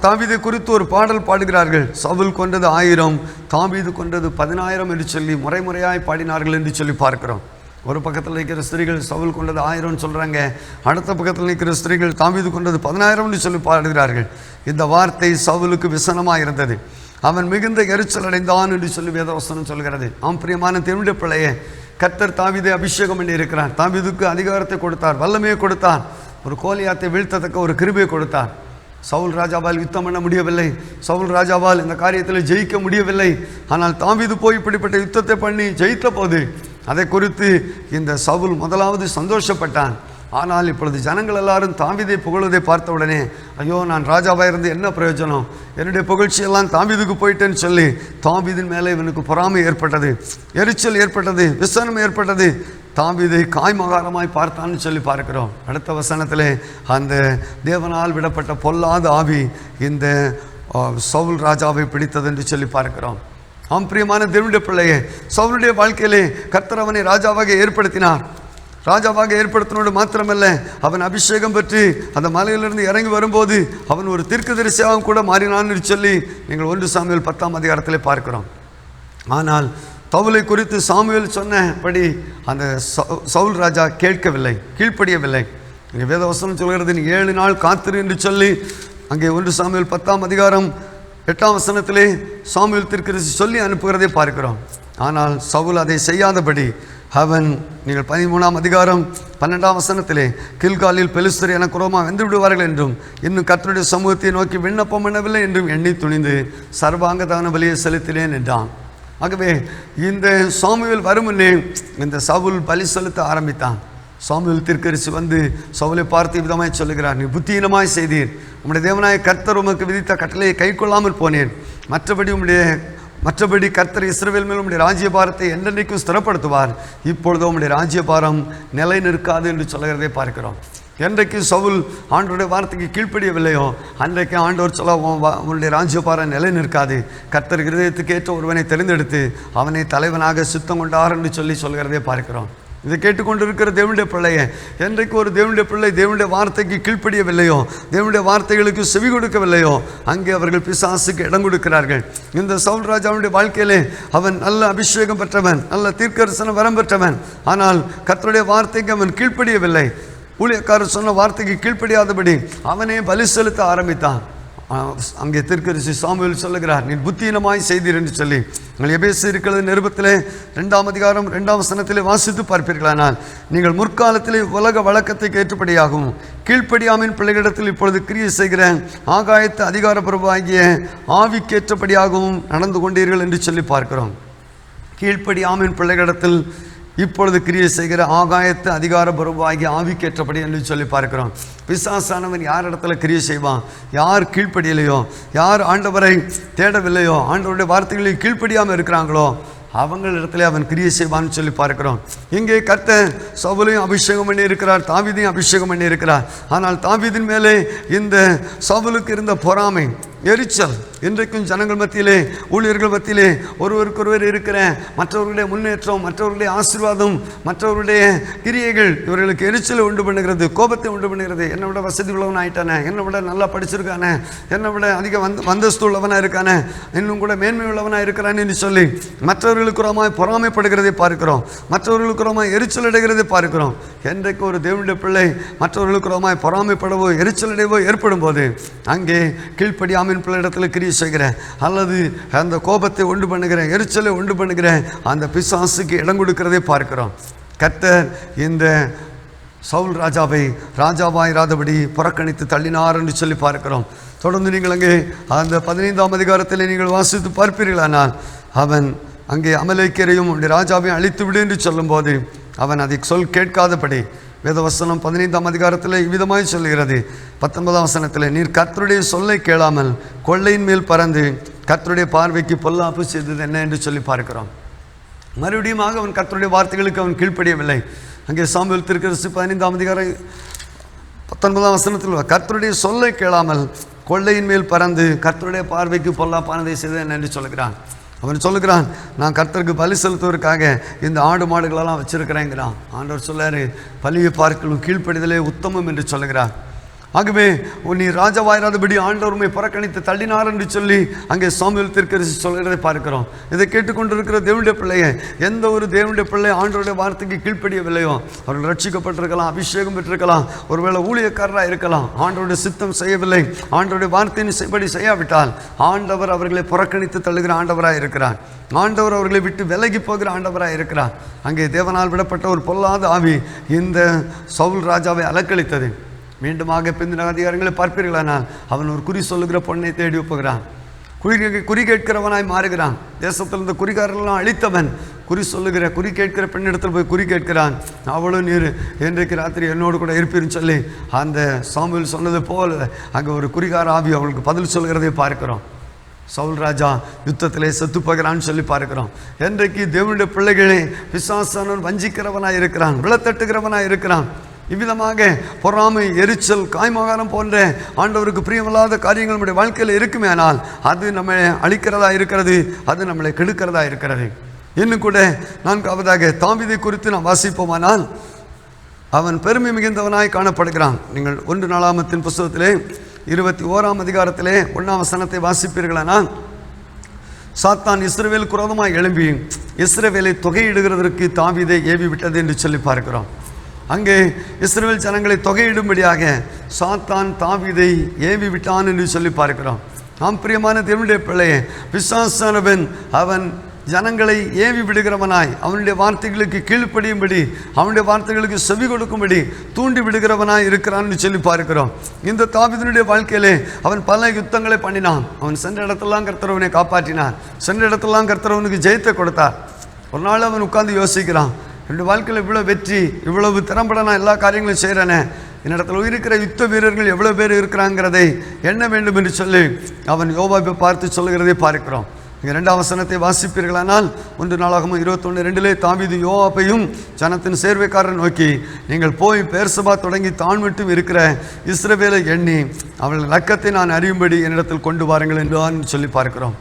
தாவீதை குறித்து ஒரு பாடல் பாடுகிறார்கள். சவுல் கொண்டது 1000, தாவீது கொண்டது 10,000 என்று சொல்லி முறைமுறையாய் பாடினார்கள் என்று சொல்லி பார்க்கிறோம். ஒரு பக்கத்தில் நிற்கிற ஸ்திரீகள் சவுல் கொண்டது 1000 சொல்கிறாங்க, அடுத்த பக்கத்தில் நிற்கிற ஸ்திரீகள் தாவீது கொண்டது 10,000 சொல்லி பாடுகிறார்கள். இந்த வார்த்தை சவுலுக்கு விசனமாக இருந்தது. அவன் மிகுந்த எரிச்சல் அடைந்தான் என்று சொல்லி வேதவசனம் சொல்கிறது. பிரியமான தேவனுடைய பிள்ளையே, கர்த்தர் தாவீதை அபிஷேகம் பண்ணி இருக்கிறார். தாவீதுக்கு அதிகாரத்தை கொடுத்தார், வல்லமையை கொடுத்தார், ஒரு கோலியாத்தை வீழ்த்தத்தக்க ஒரு கிருபையை கொடுத்தார். சவுல் ராஜாவால் யுத்தம் பண்ண முடியவில்லை, சவுல் ராஜாவால் இந்த காரியத்தில் ஜெயிக்க முடியவில்லை. ஆனால் தாவீது போய் இப்படிப்பட்ட யுத்தத்தை பண்ணி ஜெயித்த போது அதை குறித்து இந்த சவுல் முதலாவது சந்தோஷப்பட்டான். ஆனால் இப்பொழுது ஜனங்கள் எல்லாரும் தாவீதை புகழ்வதை பார்த்த உடனே, ஐயோ நான் ராஜாவாக இருந்து என்ன பிரயோஜனம், என்னுடைய புகழ்ச்சியெல்லாம் தாவீதுக்கு போயிட்டேன்னு சொல்லி தாவீதின் மேலே இவனுக்கு பொறாமை ஏற்பட்டது, எரிச்சல் ஏற்பட்டது, விசனம் ஏற்பட்டது. தாவீதை காய்மகாரமாய் பார்த்தான்னு சொல்லி பார்க்கிறோம். அடுத்த வசனத்திலே அந்த தேவனால் விடப்பட்ட பொல்லாத ஆவி இந்த சவுல் ராஜாவை பிடித்தது என்று சொல்லி பார்க்கிறோம். பிரியமான தேவனுடைய பிள்ளையே, சவுலுடைய வாழ்க்கையிலே கர்த்தர் அவனை ராஜாவாக ஏற்படுத்தினார். ராஜாவாக ஏற்படுத்தினோடு மாத்திரமல்ல, அவன் அபிஷேகம் பெற்று அந்த மலையிலிருந்து இறங்கி வரும்போது அவன் ஒரு தீர்க்கதரிசியாக கூட மாறினான்னு சொல்லி நீங்கள் 1 சாமுவேல் 10ஆம் அதிகாரத்திலே பார்க்கிறோம். ஆனால் சவுலை குறித்து சாமுவேல் சொன்னபடி அந்த சவுல் ராஜா கேட்கவில்லை, கீழ்ப்படியவில்லை. இங்கே வேதவசனம் சொல்கிறது, நீ 7 நாள் காத்திரு என்று சொல்லி அங்கே 1 சாமுவேல் 10ஆம் அதிகாரம் 8ஆம் வசனத்திலே சாமுவேல் தீர்க்கதரிசி சொல்லி அனுப்புகிறதை பார்க்கிறோம். ஆனால் சவுல் அதை செய்யாதபடி அவன், நீங்கள் 13ஆம் அதிகாரம் 12ஆம் வசனத்திலே, கில்காலில் பெலிஸ்தர் எனக்கு ரோமா வெந்து விடுவார்கள் என்றும் இன்னும் கர்த்தருடைய சமூகத்தை நோக்கி விண்ணப்பம் பண்ணவில்லை என்றும் எண்ணி துணிந்து சர்வாங்க தகன பலியை செலுத்தினேன் என்றான். ஆகவே இந்த சாமுவேல் வருமுன்னே இந்த சவுல் பலி செலுத்த ஆரம்பித்தான். சாமுவேல் தீர்க்கதரிசி வந்து சவுலை பார்த்து விதமாய் சொல்லுகிறார், நீ புத்தியீனமாய் செய்தீர், உம்முடைய தேவனாய கர்த்தர் உமக்கு விதித்த கட்டளையை கை கொள்ளாமல் போனேன். மற்றபடி கர்த்தர் இஸ்ரவேல் மேல் உம்முடைய ராஜ்யபாரத்தை என்றென்றைக்கும் ஸ்திரப்படுத்துவார். இப்பொழுது உம்முடைய ராஜ்யபாரம் நிலை நிற்காது என்று சொல்லுகிறதை பார்க்கிறோம். என்றைக்கு சவுல் ஆண்டவருடைய வார்த்தைக்கு கீழ்ப்படியவில்லையோ அன்றைக்கு ஆண்டவர் சொல்ல, உன்னுடைய ராஜ்யபாரம் நிலை நிற்காது. கர்த்தர் இருதயத்துக்கு ஏற்ற ஒருவனை தெரிந்தெடுத்து அவனை தலைவனாக சித்தம் கொண்டார் என்று சொல்லுகிறதை பார்க்கிறோம். இதை கேட்டுக்கொண்டு இருக்கிற தேவனுடைய பிள்ளையை, என்றைக்கு ஒரு தேவனுடைய பிள்ளை தேவனுடைய வார்த்தைக்கு கீழ்ப்படியவில்லையோ, தேவனுடைய வார்த்தைகளுக்கு செவி கொடுக்கவில்லையோ, அங்கே அவர்கள் பிசாசுக்கு இடம் கொடுக்கிறார்கள். இந்த சவுல் ராஜாவுடைய வாழ்க்கையிலே அவன் நல்ல அபிஷேகம் பெற்றவன், நல்ல தீர்க்கதரிசன வரம் பெற்றவன். ஆனால் கர்த்தருடைய வார்த்தைக்கு அவன் கீழ்ப்படியவில்லை. ஊழியக்காரர் சொன்ன வார்த்தைக்கு கீழ்ப்படியாதபடி அவனே பலி செலுத்த ஆரம்பித்தான். அங்கே தீர்க்கதரிசி சாமுவேல் சொல்லுகிறார், நீ புத்தியீனமாய் செய்தீர் என்று சொல்லி. நீங்கள் எபேசியர் நிருபத்திலே 2ஆம் அதிகாரம் 2ஆம் வசனத்திலே வாசித்து பார்ப்பீர்களானால், நீங்கள் முற்காலத்திலே உலக வழக்கத்தை ஏற்றபடியாகவும் கீழ்ப்படியாமின் பிள்ளைகளிடத்தில் இப்பொழுது கிரியை செய்கிற ஆகாயத்து அதிகாரப்பூர்வமாகிய ஆவிக்கேற்றபடியாகவும் நடந்து கொண்டீர்கள் என்று சொல்லி பார்க்கிறோம். கீழ்ப்படியாமின் பிள்ளைகளிடத்தில் இப்பொழுது கிரியை செய்கிற ஆகாயத்து அதிகாரபூர்வமாகி ஆவிக்கேற்றபடி என்று சொல்லி பார்க்கிறோம். பிசாசானவன் யார் இடத்துல கிரியை செய்வான்? யார் கீழ்ப்படியலையோ, யார் ஆண்டவரை தேடவில்லையோ, ஆண்டவருடைய வார்த்தைகளை கீழ்ப்படியாமல் இருக்கிறாங்களோ அவங்களிடத்துல அவன் கிரியை செய்வான்னு சொல்லி பார்க்கிறோம். இங்கே கர்த்தர் சவுலையும் அபிஷேகம் பண்ணி இருக்கிறார், தாவீதையும் அபிஷேகம் பண்ணி இருக்கிறார். ஆனால் தாவீதின் மேலே இந்த சவுலுக்கு இருந்த பொறாமை, எரிச்சல் இன்றைக்கும் ஜனங்கள் மத்தியிலே, ஊழியர்கள் மத்தியிலே ஒருவருக்கொருவர் இருக்கிற மற்றவர்களுடைய முன்னேற்றம், மற்றவர்களுடைய ஆசீர்வாதம், மற்றவர்களுடைய கிரியைகள் இவர்களுக்கு எரிச்சலை உண்டு பண்ணுகிறது, கோபத்தை உண்டு பண்ணுகிறது. என்னை விட வசதி உள்ளவன் ஆயிட்டானே, என்னை விட நல்லா படிச்சிருக்கானே, என்னை விட அதிக அந்தஸ்து உள்ளவனாக இருக்கானே, இன்னும் கூட மேன்மை உள்ளவனாக இருக்கிறான்னு என்று சொல்லி மற்றவர்களுக்குறமாய் பொறாமைப்படுகிறதை பார்க்கிறோம், மற்றவர்களுக்குறமாய் எரிச்சல் அடைகிறதை பார்க்கிறோம். என்றைக்கு ஒரு தேவனுடைய பிள்ளை மற்றவர்களுக்குறமாய் பொறாமைப்படவோ எரிச்சல் அடைவோ ஏற்படும் போது அங்கே கீழ்ப்படியாமல் பிள்ளையிடத்தில் கிரியை செய்கிற அல்லது அந்த கோபத்தை உண்டு பண்ணுகிற, எரிச்சலை உண்டு பண்ணுகிற அந்த பிசாசுக்கு இடம் கொடுக்கிறதை பார்க்கிறோம். கர்த்தர் இந்த சவுல் ராஜாவை ராஜாவாயிராதபடி புறக்கணித்து தள்ளினார் என்று சொல்லி பார்க்கிறோம். தொடர்ந்து நீங்கள் அங்கே அந்த 15ஆம் அதிகாரத்தில் நீங்கள் வாசித்து பார்ப்பீர்களானால், அவன் அங்கே அமலேக்கியரையும் ராஜாவையும் அழித்து விடு என்று சொல்லும்போது அவன் அதை கேட்காதபடி வேதவசனம் 15ஆம் அதிகாரத்தில் இவ்விதமாய் சொல்லுகிறது. 19ஆம் வசனத்தில், நீர் கர்த்தருடைய சொல்லை கேளாமல் கொள்ளையின் மேல் பறந்து கர்த்தருடைய பார்வைக்கு பொல்லாப்பு செய்தது என்ன என்று சொல்லி பார்க்கிறோம். மறுபடியும் அவன் கர்த்தருடைய வார்த்தைகளுக்கு அவன் கீழ்ப்படியவில்லை. அங்கே சாமுவேல் தீர்க்கதரிசி 15ஆம் அதிகாரம் 19ஆம் வசனத்தில், கர்த்தருடைய சொல்லை கேளாமல் கொள்ளையின் மேல் பறந்து கர்த்தருடைய பார்வைக்கு பொல்லாப்பானதை செய்தது என்ன என்று சொல்லுகிறான். அவன் சொல்லுகிறான், நான் கர்த்தருக்கு பலி செலுத்துவதற்காக இந்த ஆடு மாடுகளெல்லாம் வச்சிருக்கிறேங்கிறான். ஆண்டவர் சொல்லாரு, பலியை பார்க்கலும் கீழ்ப்படிதலே உத்தமம் என்று சொல்லுகிறார். ஆகவே நீ ராஜாவாயிராதபடி ஆண்டவருமை புறக்கணித்து தள்ளினார் என்று சொல்லி அங்கே சாமுவேல் தீர்க்கதரிசி சொல்கிறதை பார்க்கிறோம். இதை கேட்டுக்கொண்டிருக்கிற தேவனுடைய பிள்ளையை, எந்த ஒரு தேவனுடைய பிள்ளை ஆண்டவருடைய வார்த்தைக்கு கீழ்ப்படியவில்லையோ அவர்கள் ரட்சிக்கப்பட்டிருக்கலாம், அபிஷேகம் பெற்றிருக்கலாம், ஒருவேளை ஊழியக்காரராக இருக்கலாம், ஆண்டவருடைய சித்தம் செய்யவில்லை, ஆண்டவருடைய வார்த்தையின் செய்படி செய்யாவிட்டால் ஆண்டவர் அவர்களை புறக்கணித்து தள்ளுகிற ஆண்டவராக இருக்கிறார். ஆண்டவர் அவர்களை விட்டு விலகி போகிற ஆண்டவராக இருக்கிறார். அங்கே தேவனால் விடப்பட்ட ஒரு பொல்லாத ஆவி இந்த சவுல் ராஜாவை அலக்களித்தது. மீண்டுமாக பிந்தின அதிகாரங்களை பார்ப்பீர்களானால் அவன் ஒரு குறி சொல்லுகிற பொண்ணை தேடி போகிறான், குறி கேட்கிறவனாய் மாறுகிறான். தேசத்தில் இருந்த குறிகாரெல்லாம் அழித்தவன் குறி சொல்லுகிற, குறி கேட்கிற பெண்ணிடத்தில் போய் குறி கேட்கிறான். அவளும் நீர் இன்றைக்கு ராத்திரி என்னோடு கூட இருப்பீர்னு சொல்லி அந்த சாமுவேல் சொன்னது போல அங்கே ஒரு குறிகார ஆவி அவளுக்கு பதில் சொல்கிறதை பார்க்கிறோம். சவுல் ராஜா யுத்தத்திலே செத்து போகிறான்னு சொல்லி பார்க்கிறோம். என்றைக்கு தேவனுடைய பிள்ளைகளே பிசாசானவன் வஞ்சிக்கிறவனாய் இருக்கிறான், விழத்தட்டுகிறவனாய் இருக்கிறான். இவ்விதமாக பொறாமை, எரிச்சல், காய்மகாரம் போன்ற ஆண்டவருக்கு பிரியமில்லாத காரியங்கள் நம்முடைய வாழ்க்கையில் இருக்குமே, ஆனால் அது நம்மை அழிக்கிறதா இருக்கிறது, அது நம்மளை கெடுக்கிறதா இருக்கிறது. இன்னும் கூட 4ஆவதாக தாவீதை குறித்து நாம் வாசிப்போமானால் அவன் பெருமை மிகுந்தவனாய் காணப்படுகிறான். நீங்கள் 1 நாளாகமத்தின் புஸ்தகத்திலே 21ஆம் அதிகாரத்திலே 1ஆம் வசனத்தை வாசிப்பீர்களானால், சாத்தான் இஸ்ரவேல் குரோதமாய் எழும்பி இஸ்ரவேலை தொகையிடுகிறதற்கு தாவீதை ஏவி விட்டது என்று சொல்லி பார்க்கிறோம். அங்கே இஸ்ரவேல் ஜனங்களை தொகையிடும்படியாக சாத்தான் தாவீதை ஏவி விட்டான் என்று சொல்லி பார்க்கிறோம். நாம் பிரியமான தேவனுடைய பிள்ளையே, பிசாசானவன் அவன் ஜனங்களை ஏவி விடுகிறவனாய், அவனுடைய வார்த்தைகளுக்கு கீழ்ப்படியும்படி, அவனுடைய வார்த்தைகளுக்கு செவி கொடுக்கும்படி தூண்டி விடுகிறவனாய் இருக்கிறான்னு சொல்லி பார்க்கிறோம். இந்த தாவீதினுடைய வாழ்க்கையிலே அவன் பல யுத்தங்களை பண்ணினான். அவன் சென்ற இடத்தெல்லாம் கர்த்தர் அவனை காப்பாற்றினார், சென்ற இடத்தெல்லாம் கர்த்தர் அவனுக்கு ஜெயத்தை கொடுத்தார். ஒரு நாள் அவன் உட்கார்ந்து யோசிக்கிறான், என்னுடைய வாழ்க்கையில் இவ்வளோ வெற்றி, இவ்வளவு திறம்பட நான் எல்லா காரியங்களும் செய்கிறேனே, என்னிடத்தில் இருக்கிற யுத்த வீரர்கள் எவ்வளோ பேர் இருக்கிறாங்கிறதை எண்ண வேண்டும் என்று சொல்லி அவன் யோவாபை பார்த்து சொல்லுகிறதை பார்க்கிறோம். இங்கே 2ஆம் வசனத்தை வாசிப்பீர்களானால் 1 நாளாகமம் 21:2 தாவீது யோவாபையும் ஜனத்தின் சேர்வைக்காரர் நோக்கி, நீங்கள் போய் பெர்சபா தொடங்கி தான் மட்டும் இருக்கிற இஸ்ரவேலை எண்ணி அவள் லக்கத்தை நான் அறியும்படி என்னிடத்தில் கொண்டு வாருங்கள் என்று சொல்லி பார்க்கிறோம்.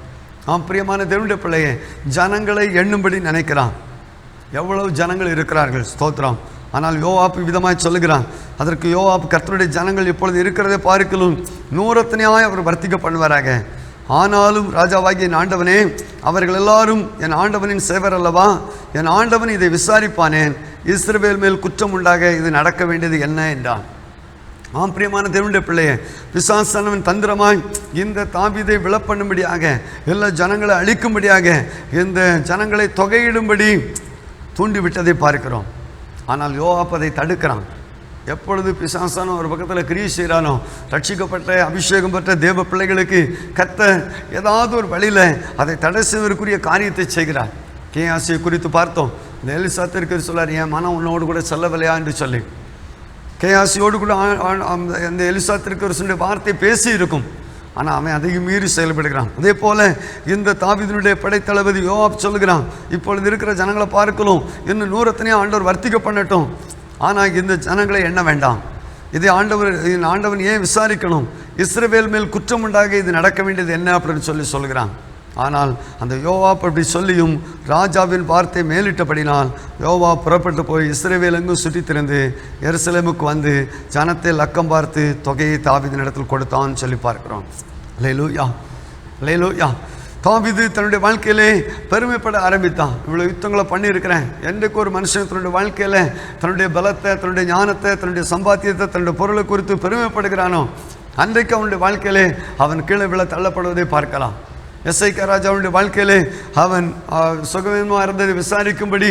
பிரியமான தேவனுடைய பிள்ளையே, ஜனங்களை எண்ணும்படி நினைக்கிறான். எவ்வளவு ஜனங்கள் இருக்கிறார்கள், ஸ்தோத்திரம். ஆனால் யோவாப் விதமாய் சொல்லுகிறான். அதற்கு யோவாப், கர்த்தருடைய ஜனங்கள் இப்பொழுது இருக்கிறதை பார்க்கலும் 100 அவர் வர்த்திக்க பண்ணுவாராக. ஆனாலும் ராஜாவாகிய என் ஆண்டவனே, அவர்கள் எல்லாரும் என் ஆண்டவனின் சேவர் அல்லவா? என் ஆண்டவன் இதை விசாரிப்பானேன். இஸ்ரவேல் மேல் குற்றம் உண்டாக இது நடக்க வேண்டியது என்ன என்றான். பிரியமான தேவனுடைய பிள்ளையே, பிசாசானவன் தந்திரமாய் இந்த தாவீதை விழப்பண்ணும்படியாக, எல்லா ஜனங்களை அழிக்கும்படியாக, இந்த ஜனங்களை தொகையிடும்படி தூண்டிவிட்டதை பார்க்கிறோம். ஆனால் யோவாப் அதை தடுக்கிறான். எப்பொழுது பிசாசானோ ஒரு பக்கத்தில் கிரியை செய்கிறானோ, ரட்சிக்கப்பட்ட அபிஷேகம் பெற்ற தேவ பிள்ளைகளுக்கு கர்த்தர் ஏதாவது ஒரு வழியில் அதை தடை செய்வதற்குரிய காரியத்தை செய்கிறார். கேயாசியை குறித்து பார்த்தோம். இந்த எலிசா தீர்க்கதரிசி சொல்லார், என் மனம் உன்னோடு கூட செல்லவில்லையா என்று சொல்லி. கேயாசியோடு கூட அந்த எலிசா தீர்க்கதரிசியுடைய வார்த்தை பேசி இருக்கும். ஆனால் அவன் அதையும் மீறி செயல்படுகிறான். அதே போல் இந்த தாவீதினுடைய படைத்தளபதி யோவாப் சொல்லுகிறான், இப்பொழுது இருக்கிற ஜனங்களை பார்க்கலாம், இன்னும் 100 ஆண்டவர் வர்த்திக்க பண்ணட்டும், ஆனால் இந்த ஜனங்களை எண்ண வேண்டாம். இதை ஆண்டவன் ஏன் விசாரிக்கணும்? இஸ்ரவேல் மேல் குற்றம் உண்டாக இது நடக்க வேண்டியது என்ன அப்படின்னு சொல்லுகிறான். ஆனால் அந்த யோவாப் அப்படி சொல்லியும் ராஜாவின் வார்த்தை மேலிட்டபடினால் யோவாப் புறப்பட்டு போய் இஸ்ரவேல் எங்கும் சுற்றி திரிந்து எருசலேமுக்கு வந்து ஜனத்தை லக்கம் பார்த்து தொகையை தாவீதின் இடத்தில் கொடுத்தான்னு சொல்லி பார்க்கிறோம். அல்லேலூயா, அல்லேலூயா. தாவீது தன்னுடைய வாழ்க்கையிலே பெருமைப்பட ஆரம்பித்தான். இவ்வளோ யுத்தங்களை பண்ணியிருக்கிறேன். என்றைக்கு ஒரு மனுஷன் தன்னுடைய வாழ்க்கையில் தன்னுடைய பலத்தை, தன்னுடைய ஞானத்தை, தன்னுடைய சம்பாத்தியத்தை, தன்னுடைய பொருளை குறித்து பெருமைப்படுகிறானோ, அன்றைக்கு அவனுடைய வாழ்க்கையிலே அவன் கீழே விழ தள்ளப்படுவதை பார்க்கலாம். எஸ்ஐகே ராஜாவுடைய வாழ்க்கையிலே அவன் சுகவீனமாக இருந்ததை விசாரிக்கும்படி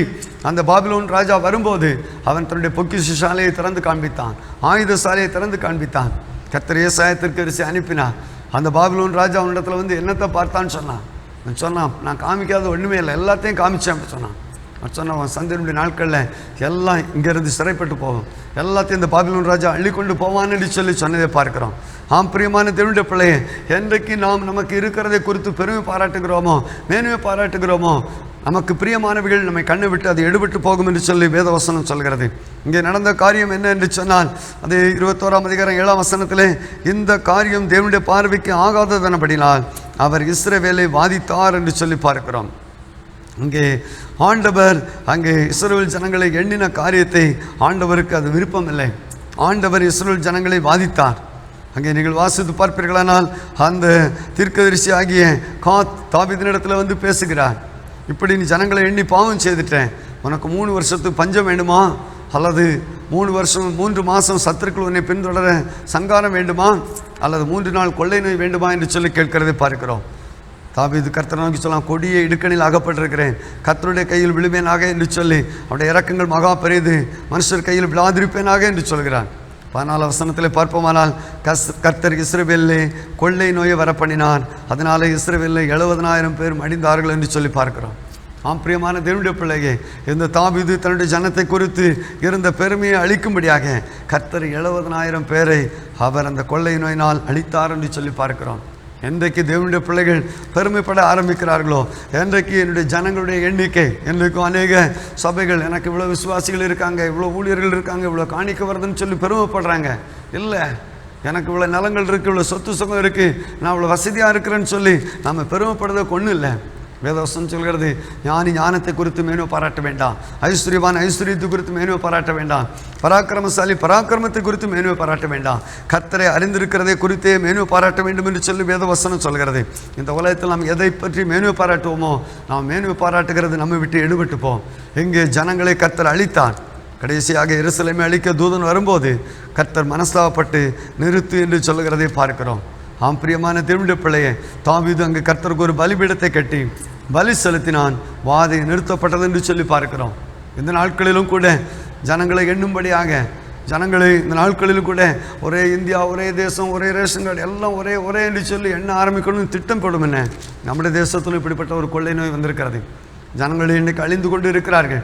அந்த பாபிலோன் ராஜா வரும்போது அவன் தன்னுடைய பொக்கிஷ சாலையை திறந்து காண்பித்தான், ஆயுத சாலையை திறந்து காண்பித்தான். கர்த்தர் ஏசாயா தீர்க்கதரிசி அனுப்பினான். அந்த பாபிலோன் ராஜா அவனிடத்தில் வந்து என்னத்தை பார்த்தான்னு சொன்னான். நான் காமிக்காத ஒன்றுமே இல்லை, எல்லாத்தையும் காமிச்சேன் அப்படி சொன்னான். அவன் சந்திரனுடைய நாட்களில் எல்லாம் இங்கேருந்து சிறைப்பட்டு போகும், எல்லாத்தையும் இந்த பாபிலோன் ராஜா அள்ளிக்கொண்டு போவான்னு சொல்லி சொன்னதை பார்க்கிறோம். பிரியமான தேவனுடைய பிள்ளையே, என்றைக்கு நாம் நமக்கு இருக்கிறதை குறித்து பெருமை பாராட்டுகிறோமோ, மேன்மை பாராட்டுகிறோமோ, நமக்கு பிரியமானவைகள் நம்மை கண்ணை விட்டு அது எடுபட்டு போகும் என்று சொல்லி வேதவசனம் சொல்கிறது. இங்கே நடந்த காரியம் என்ன என்று சொன்னால், அது 21ஆம் அதிகாரம் 7ஆம் வசனத்திலே, இந்த காரியம் தேவனுடைய பார்வைக்கு ஆகாததனபடினால் அவர் இஸ்ரவேலை வாதித்தார் என்று சொல்லி பார்க்கிறோம். இங்கே ஆண்டவர் அங்கே இஸ்ரவேல் ஜனங்களை எண்ணின காரியத்தை ஆண்டவருக்கு அது விருப்பம் இல்லை. ஆண்டவர் இஸ்ரவேல் ஜனங்களை வாதித்தார். அங்கே நீங்கள் வாசித்து பார்ப்பீர்களானால் அந்த தீர்க்கதரிசி ஆகிய தாவீதினிடத்தில் வந்து பேசுகிறார். இப்படி நீ ஜனங்களை எண்ணி பாவம் செய்துட்டேன், உனக்கு 3 வருஷத்துக்கு பஞ்சம் வேண்டுமா, அல்லது 3 மாதம் சத்துருக்கள் உன்னை பின்தொடர சங்காரம் வேண்டுமா, அல்லது 3 நாள் கொள்ளை நோய் வேண்டுமா என்று சொல்லி கேட்கிறதை பார்க்கிறோம். தாவீது கர்த்தரை நோக்கி சொல்லலாம், கொடிய இடுக்கணில் அகப்பட்டிருக்கிறேன், கர்த்தருடைய கையில் விழுவேனாக என்று சொல்லி, அவருடைய இரக்கங்கள் மகா பெரியது, மனுஷர் கையில் விழாதிருப்பேனாக என்று சொல்கிறான். 14 வசனத்தில் பார்ப்போமானால், கர்த்தர் இஸ்ரவேலிலே கொள்ளை நோயை வரப்பண்ணினார், அதனால இஸ்ரவேலில் 70,000 பேர் மடிந்தார்கள் என்று சொல்லி பார்க்கிறோம். பிரியமான தேவனுடைய பிள்ளையே, இந்த தாவீது தன்னுடைய ஜனத்தை குறித்து இருந்த பெருமையை அழிக்கும்படியாக கர்த்தர் 70,000 பேரை அவர் அந்த கொள்ளை நோயினால் அழித்தார் என்று சொல்லி பார்க்கிறோம். என்றைக்கு தேவனுடைய பிள்ளைகள் பெருமைப்பட ஆரம்பிக்கிறார்களோ, என்றைக்கு என்னுடைய ஜனங்களுடைய எண்ணிக்கை, என்றைக்கும் அநேக சபைகள் எனக்கு இவ்வளோ விசுவாசிகள் இருக்காங்க, இவ்வளோ ஊழியர்கள் இருக்காங்க, இவ்வளோ காணிக்க வருதுன்னு சொல்லி பெருமைப்படுறாங்க. இல்லை, எனக்கு இவ்வளோ நிலங்கள் இருக்குது, இவ்வளோ சொத்து சுகம் இருக்குது, நான் இவ்வளோ வசதியாக இருக்கிறேன்னு சொல்லி நம்ம பெருமைப்படுறதுக்கு ஒன்றும் இல்லை. வேதவசனம் சொல்கிறது, ஞானி ஞானத்தை குறித்து மேன்மை பாராட்ட வேண்டாம், ஐஸ்வர்யவான் ஐஸ்வர்யத்தை குறித்து மேன்மை பாராட்ட வேண்டாம், பராக்கிரமசாலி பராக்கிரமத்தை குறித்து மேன்மை பாராட்ட வேண்டாம், கர்த்தரை அறிந்திருக்கிறதை குறித்தே மேன்மை பாராட்ட வேண்டும் என்று சொல்லி வேதவசனம் சொல்கிறது. இந்த உலகத்தில் நாம் எதை பற்றி மேன்மை பாராட்டுவோமோ, நாம் மேன்மை பாராட்டுகிறது நம்மை விட்டு எடுபட்டு போம். எங்கே ஜனங்களை கர்த்தர் அழித்தார், கடைசியாக எருசலேமை அழிக்க தூதன் வரும்போது கர்த்தர் மனஸ்தாபப்பட்டு நிறுத்து என்று சொல்லுகிறதை பார்க்கிறோம். பிரியமான தேவனுடைய பிள்ளையே, தாவீது அங்கு கர்த்தருக்கு ஒரு பலிபீடத்தை கட்டி பலி செலுத்தினான், வாதை நிறுத்தப்பட்டது என்று சொல்லி பார்க்கிறோம். இந்த நாட்களிலும் கூட ஜனங்களை எண்ணும்படியாக, ஜனங்களை இந்த நாட்களிலும் கூட ஒரே இந்தியா, ஒரே தேசம், ஒரே ரேஷன் கார்டு எல்லாம் ஒரே என்று சொல்லி எண்ண ஆரம்பிக்கணும்னு திட்டம் போடும். என்ன நம்முடைய தேசத்தில் இப்படிப்பட்ட ஒரு கொள்ளை நோய் வந்திருக்கிறது. ஜனங்களை இன்றைக்கு அழிந்து கொண்டு இருக்கிறார்கள்.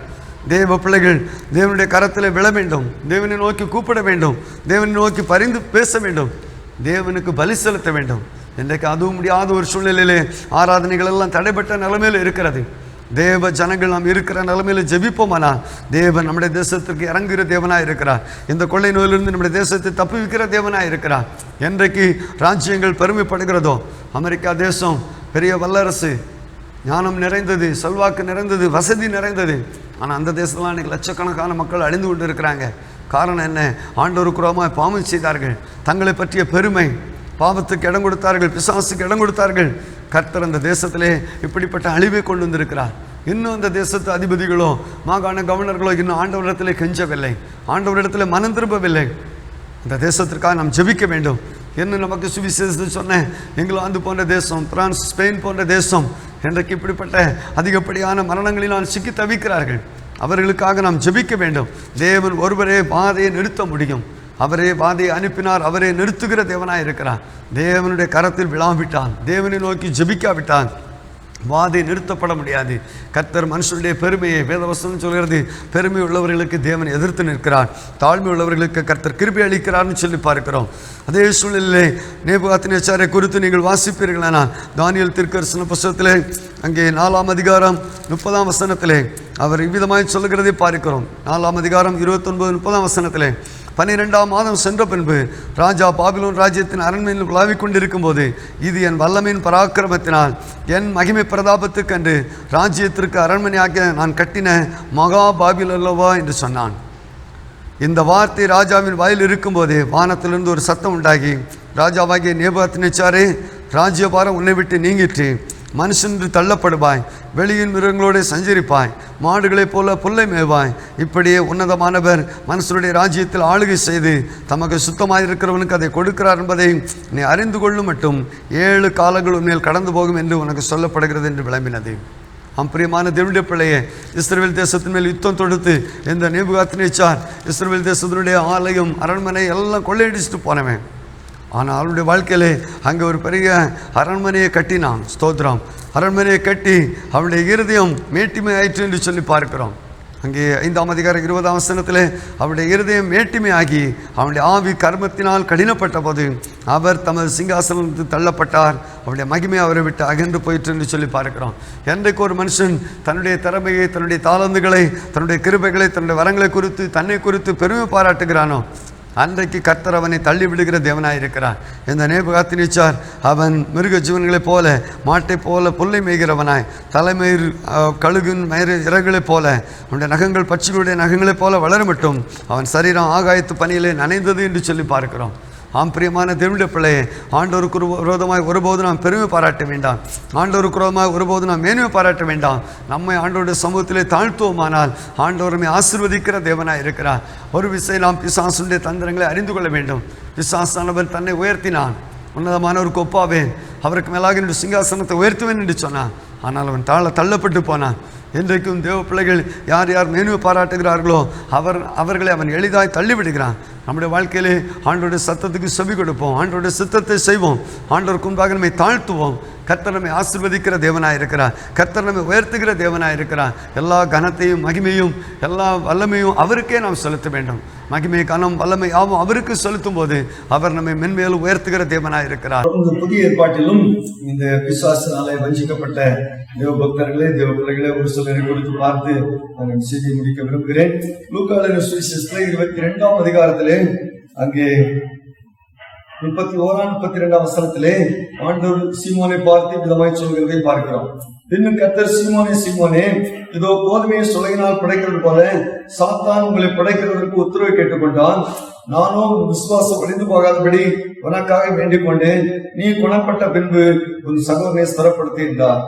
தேவ பிள்ளைகள் தேவனுடைய கரத்தில் விழ வேண்டும், தேவனை நோக்கி கூப்பிட வேண்டும், தேவனை நோக்கி பரிந்து பேச வேண்டும், தேவனுக்கு பலி செலுத்த வேண்டும். இன்றைக்கு அதுவும் முடியாத ஒரு சூழ்நிலையிலே ஆராதனைகள் எல்லாம் தடைப்பட்ட நிலைமையில் இருக்கிறது. தேவ ஜனங்கள் நாம் இருக்கிற நிலைமையில் ஜெபிப்போமானா தேவன் நம்முடைய தேசத்திற்கு இறங்குகிற தேவனாக இருக்கிறார். இந்த கொள்ளை நோயிலிருந்து நம்முடைய தேசத்தை தப்புவிக்கிற தேவனாக இருக்கிறார். என்றைக்கு ராஜ்யங்கள் பெருமைப்படுகிறதோ, அமெரிக்கா தேசம் பெரிய வல்லரசு, ஞானம் நிறைந்தது, செல்வாக்கு நிறைந்தது, வசதி நிறைந்தது. ஆனால் அந்த தேசத்தில் அன்றைக்கி லட்சக்கணக்கான மக்கள் அழிந்து கொண்டு இருக்கிறாங்க. காரணம் என்ன? ஆண்டவருக்கு விரோதமாக பாவம் செய்தார்கள். தங்களை பற்றிய பெருமை, பாவத்துக்கு இடம் கொடுத்தார்கள், பிசாசுக்கு இடம் கொடுத்தார்கள். கர்த்தர் அந்த தேசத்திலே இப்படிப்பட்ட அழிவை கொண்டு வந்திருக்கிறார். இன்னும் அந்த தேசத்து அதிபதிகளோ மாகாண கவர்னர்களோ இன்னும் ஆண்டவரிடத்தில் கெஞ்சவில்லை, ஆண்டவரிடத்தில் மனம் திரும்பவில்லை. அந்த தேசத்திற்காக நாம் ஜெபிக்க வேண்டும். இன்னும் நமக்கு சுவிசேஷத்தை சொன்னேன், இங்கிலாந்து போன்ற தேசம், பிரான்ஸ், ஸ்பெயின் போன்ற தேசம் இன்றைக்கு இப்படிப்பட்ட அதிகப்படியான மரணங்களில் நான் சிக்கி தவிக்கிறார்கள். அவர்களுக்காக நாம் ஜெபிக்க வேண்டும். தேவன் ஒருவரே பாதையை நிறுத்த முடியும். அவரே பாதையை அனுப்பினார், அவரே நிறுத்துகிற தேவனாக இருக்கிறார். தேவனுடைய கரத்தில் விழாவிட்டான், தேவனை நோக்கி ஜெபிக்காவிட்டான் வாதை நிறுத்தப்பட முடியாது. கர்த்தர் மனுஷனுடைய பெருமையை, வேதவசனம் சொல்கிறது, பெருமை உள்ளவர்களுக்கு தேவன் எதிர்த்து நிற்கிறார், தாழ்மை உள்ளவர்களுக்கு கர்த்தர் கிருபை அளிக்கிறார்னு சொல்லி பார்க்கிறோம். அதே சூழ்நிலையிலே நேபுகாத்நேச்சாரை குறித்து நீங்கள் வாசிப்பீர்களானால் தானியேல் தீர்க்கதரிசன புத்தகத்திலே அங்கே 4ஆம் அதிகாரம் 30ஆம் வசனத்திலே அவர் இவ்விதமாய் சொல்லுகிறதை பார்க்கிறோம். 4ஆம் அதிகாரம் 29, 30ஆம் வசனத்திலே 12ஆம் மாதம் சென்ற பின்பு ராஜா பாபிலோன் ராஜ்யத்தின் அரண்மனையில் உலாவிக் கொண்டிருக்கும் போது, இது என் வல்லமையின் பராக்கிரமத்தினால் என் மகிமை பிரதாபத்துக்கென்று ராஜ்யத்திற்கு அரண்மனையாக நான் கட்டின மகா பாபில் அல்லவா என்று சொன்னான். இந்த வார்த்தை ராஜாவின் வாயில் இருக்கும்போதே வானத்திலிருந்து ஒரு சத்தம் உண்டாகி, ராஜாவாகிய நேபுகாத்நேச்சாரே, ராஜ்யபாரம் உன்னை விட்டு நீங்கிற்று, மனுஷன்று தள்ளப்படுவாய், வெளியின் மிருகங்களோடு சஞ்சரிப்பாய், மாடுகளைப் போல புல்லை மேவாய். இப்படியே உன்னதமானவர் மனுஷனுடைய ராஜ்யத்தில் ஆளுகை செய்து தமக்கு சுத்தமாயிருக்கிறவனுக்கு அதை கொடுக்கிறார் என்பதை நீ அறிந்து கொள்ளும் மட்டும் 7 காலங்கள் உன்மேல் கடந்து போகும் என்று உனக்கு சொல்லப்படுகிறது என்று விளம்பினது. பிரியமான தேவனுடைய பிள்ளையே, இஸ்ரவேல் தேசத்தின் மேல் யுத்தம் தொடுத்து இந்த நேபுகாத்நேச்சார் இஸ்ரவேல் தேசத்தினுடைய ஆலயம், அரண்மனை எல்லாம் கொள்ளையடிச்சுட்டு போனவன். ஆனால் அவருடைய வாழ்க்கையிலே அங்கே ஒரு பெரிய அரண்மனையை கட்டினான். ஸ்தோத்திரம். அரண்மனையை கட்டி அவனுடைய இருதயம் மேட்டிமை ஆயிற்று என்று சொல்லி பார்க்கிறோம். அங்கே 5ஆம் அதிகாரம் 20ஆம் வசனத்திலே அவருடைய இருதயம் மேட்டிமை ஆகி அவனுடைய ஆவி கர்மத்தினால் கடினப்பட்ட போது அவர் தமது சிங்காசனத்தில் தள்ளப்பட்டார், அவருடைய மகிமை அவரை விட்டு அகன்று போயிற்று என்று சொல்லி பார்க்கிறோம். என்றைக்கு ஒரு மனுஷன் தன்னுடைய திறமையை, தன்னுடைய தாளந்துகளை, தன்னுடைய கிருபைகளை, தன்னுடைய வரங்களை குறித்து, தன்னை குறித்து பெருமை பாராட்டுகிறானோ அன்றைக்கு கர்த்தர் அவனை தள்ளி விடுகிற தேவனாக இருக்கிறார். இந்த நேபுகாத்நேச்சார் அவன் மிருக ஜீவன்களைப் போல, மாட்டை போல புல்லை மேய்கிறவனாய், தலைமயிர் கழுகின் மயிறு இறகுகளைப் போல, அவனுடைய நகங்கள் பட்சிகளுடைய நகங்களைப் போல வளரமட்டும் அவன் சரீரம் ஆகாயத்து பனியிலே நனைந்தது என்று சொல்லி பார்க்கிறோம். பிரியமான தேவனுடைய பிள்ளையே, ஆண்டவருக்கு விரோதமாக ஒருபோது நாம் பெருமை பாராட்ட வேண்டாம், ஆண்டவருக்கு விரோதமாக ஒருபோது நாம் மேன்மை பாராட்ட வேண்டாம். நம்மை ஆண்டவருடைய சமூகத்திலே தாழ்த்துவோமானால் ஆண்டவர் நம்மை ஆசீர்வதிக்கிற தேவனாக இருக்கிறார். ஒரு விஷயம் நாம் பிசாசுடைய தந்திரங்களை அறிந்து கொள்ள வேண்டும். பிசாசானவன் தன்னை உயர்த்தினான், உன்னதமானவருக்கு ஒப்பாவேன், அவருக்கு மேலாக என்னுடைய சிங்காசனத்தை உயர்த்துவேன் என்று சொன்னான். ஆனால் அவன் தள்ளப்பட்டு போனான். இன்றைக்கும் தேவ பிள்ளைகள் யார் யார் மேன்மை பாராட்டுகிறார்களோ அவர்களை அவன் எளிதாய் தள்ளிவிடுகிறான். நம்முடைய வாழ்க்கையிலே ஆண்டவருடைய சத்தத்துக்கு செவி கொடுப்போம், ஆண்டவருடைய சித்தத்தை செய்வோம், ஆண்டவருக்கு முன்பாக நம்மை தாழ்த்துவோம். கர்த்தர் நம்மை ஆசீர்வதிக்கிற தேவனாக இருக்கிறார், கர்த்தர் நம்மை உயர்த்துகிற தேவனாக இருக்கிறார். எல்லா கனத்தையும் மகிமையும் எல்லா வல்லமையும் அவருக்கே நாம் செலுத்த வேண்டும். மகிமை, கனம், வல்லமை யாவும் அவருக்கு செலுத்தும் போது அவர் நம்மை மென்மேலும் உயர்த்துகிற தேவனாக இருக்கிறார். புதிய ஏற்பாட்டிலும் இந்த பிசாசினாலே வஞ்சிக்கப்பட்ட தேவ பக்தர்களே, தேவ பிள்ளைகளே, ஒரு சிலரை கொடுத்து பார்த்து நான் செய்தி முடிக்க விரும்புகிறேன். லூக்காவின் சுவிசேஷத்திலே 22ஆம் அதிகாரத்திலே அங்கே 31, 32ஆம் வசனத்திலே ஆண்டவர் சீமோனை பார்த்து விதமாய் சொல்கிறதை பார்க்கிறோம். இன்னும் கர்த்தர், சீமோனே, சீமோனே, இதோ கோதுமையை சுளையினால் படைக்கிறது போல சாத்தான் உங்களை படைக்கிறதற்கு உத்தரவை கேட்டுக்கொண்டான். நானும் விசுவாசம் அழிந்து போகாதபடி உனக்காக வேண்டிக் கொண்டேன். நீ குணப்பட்ட பின்பு உன் சகோதரனை ஸ்திரப்படுத்தி என்றார்.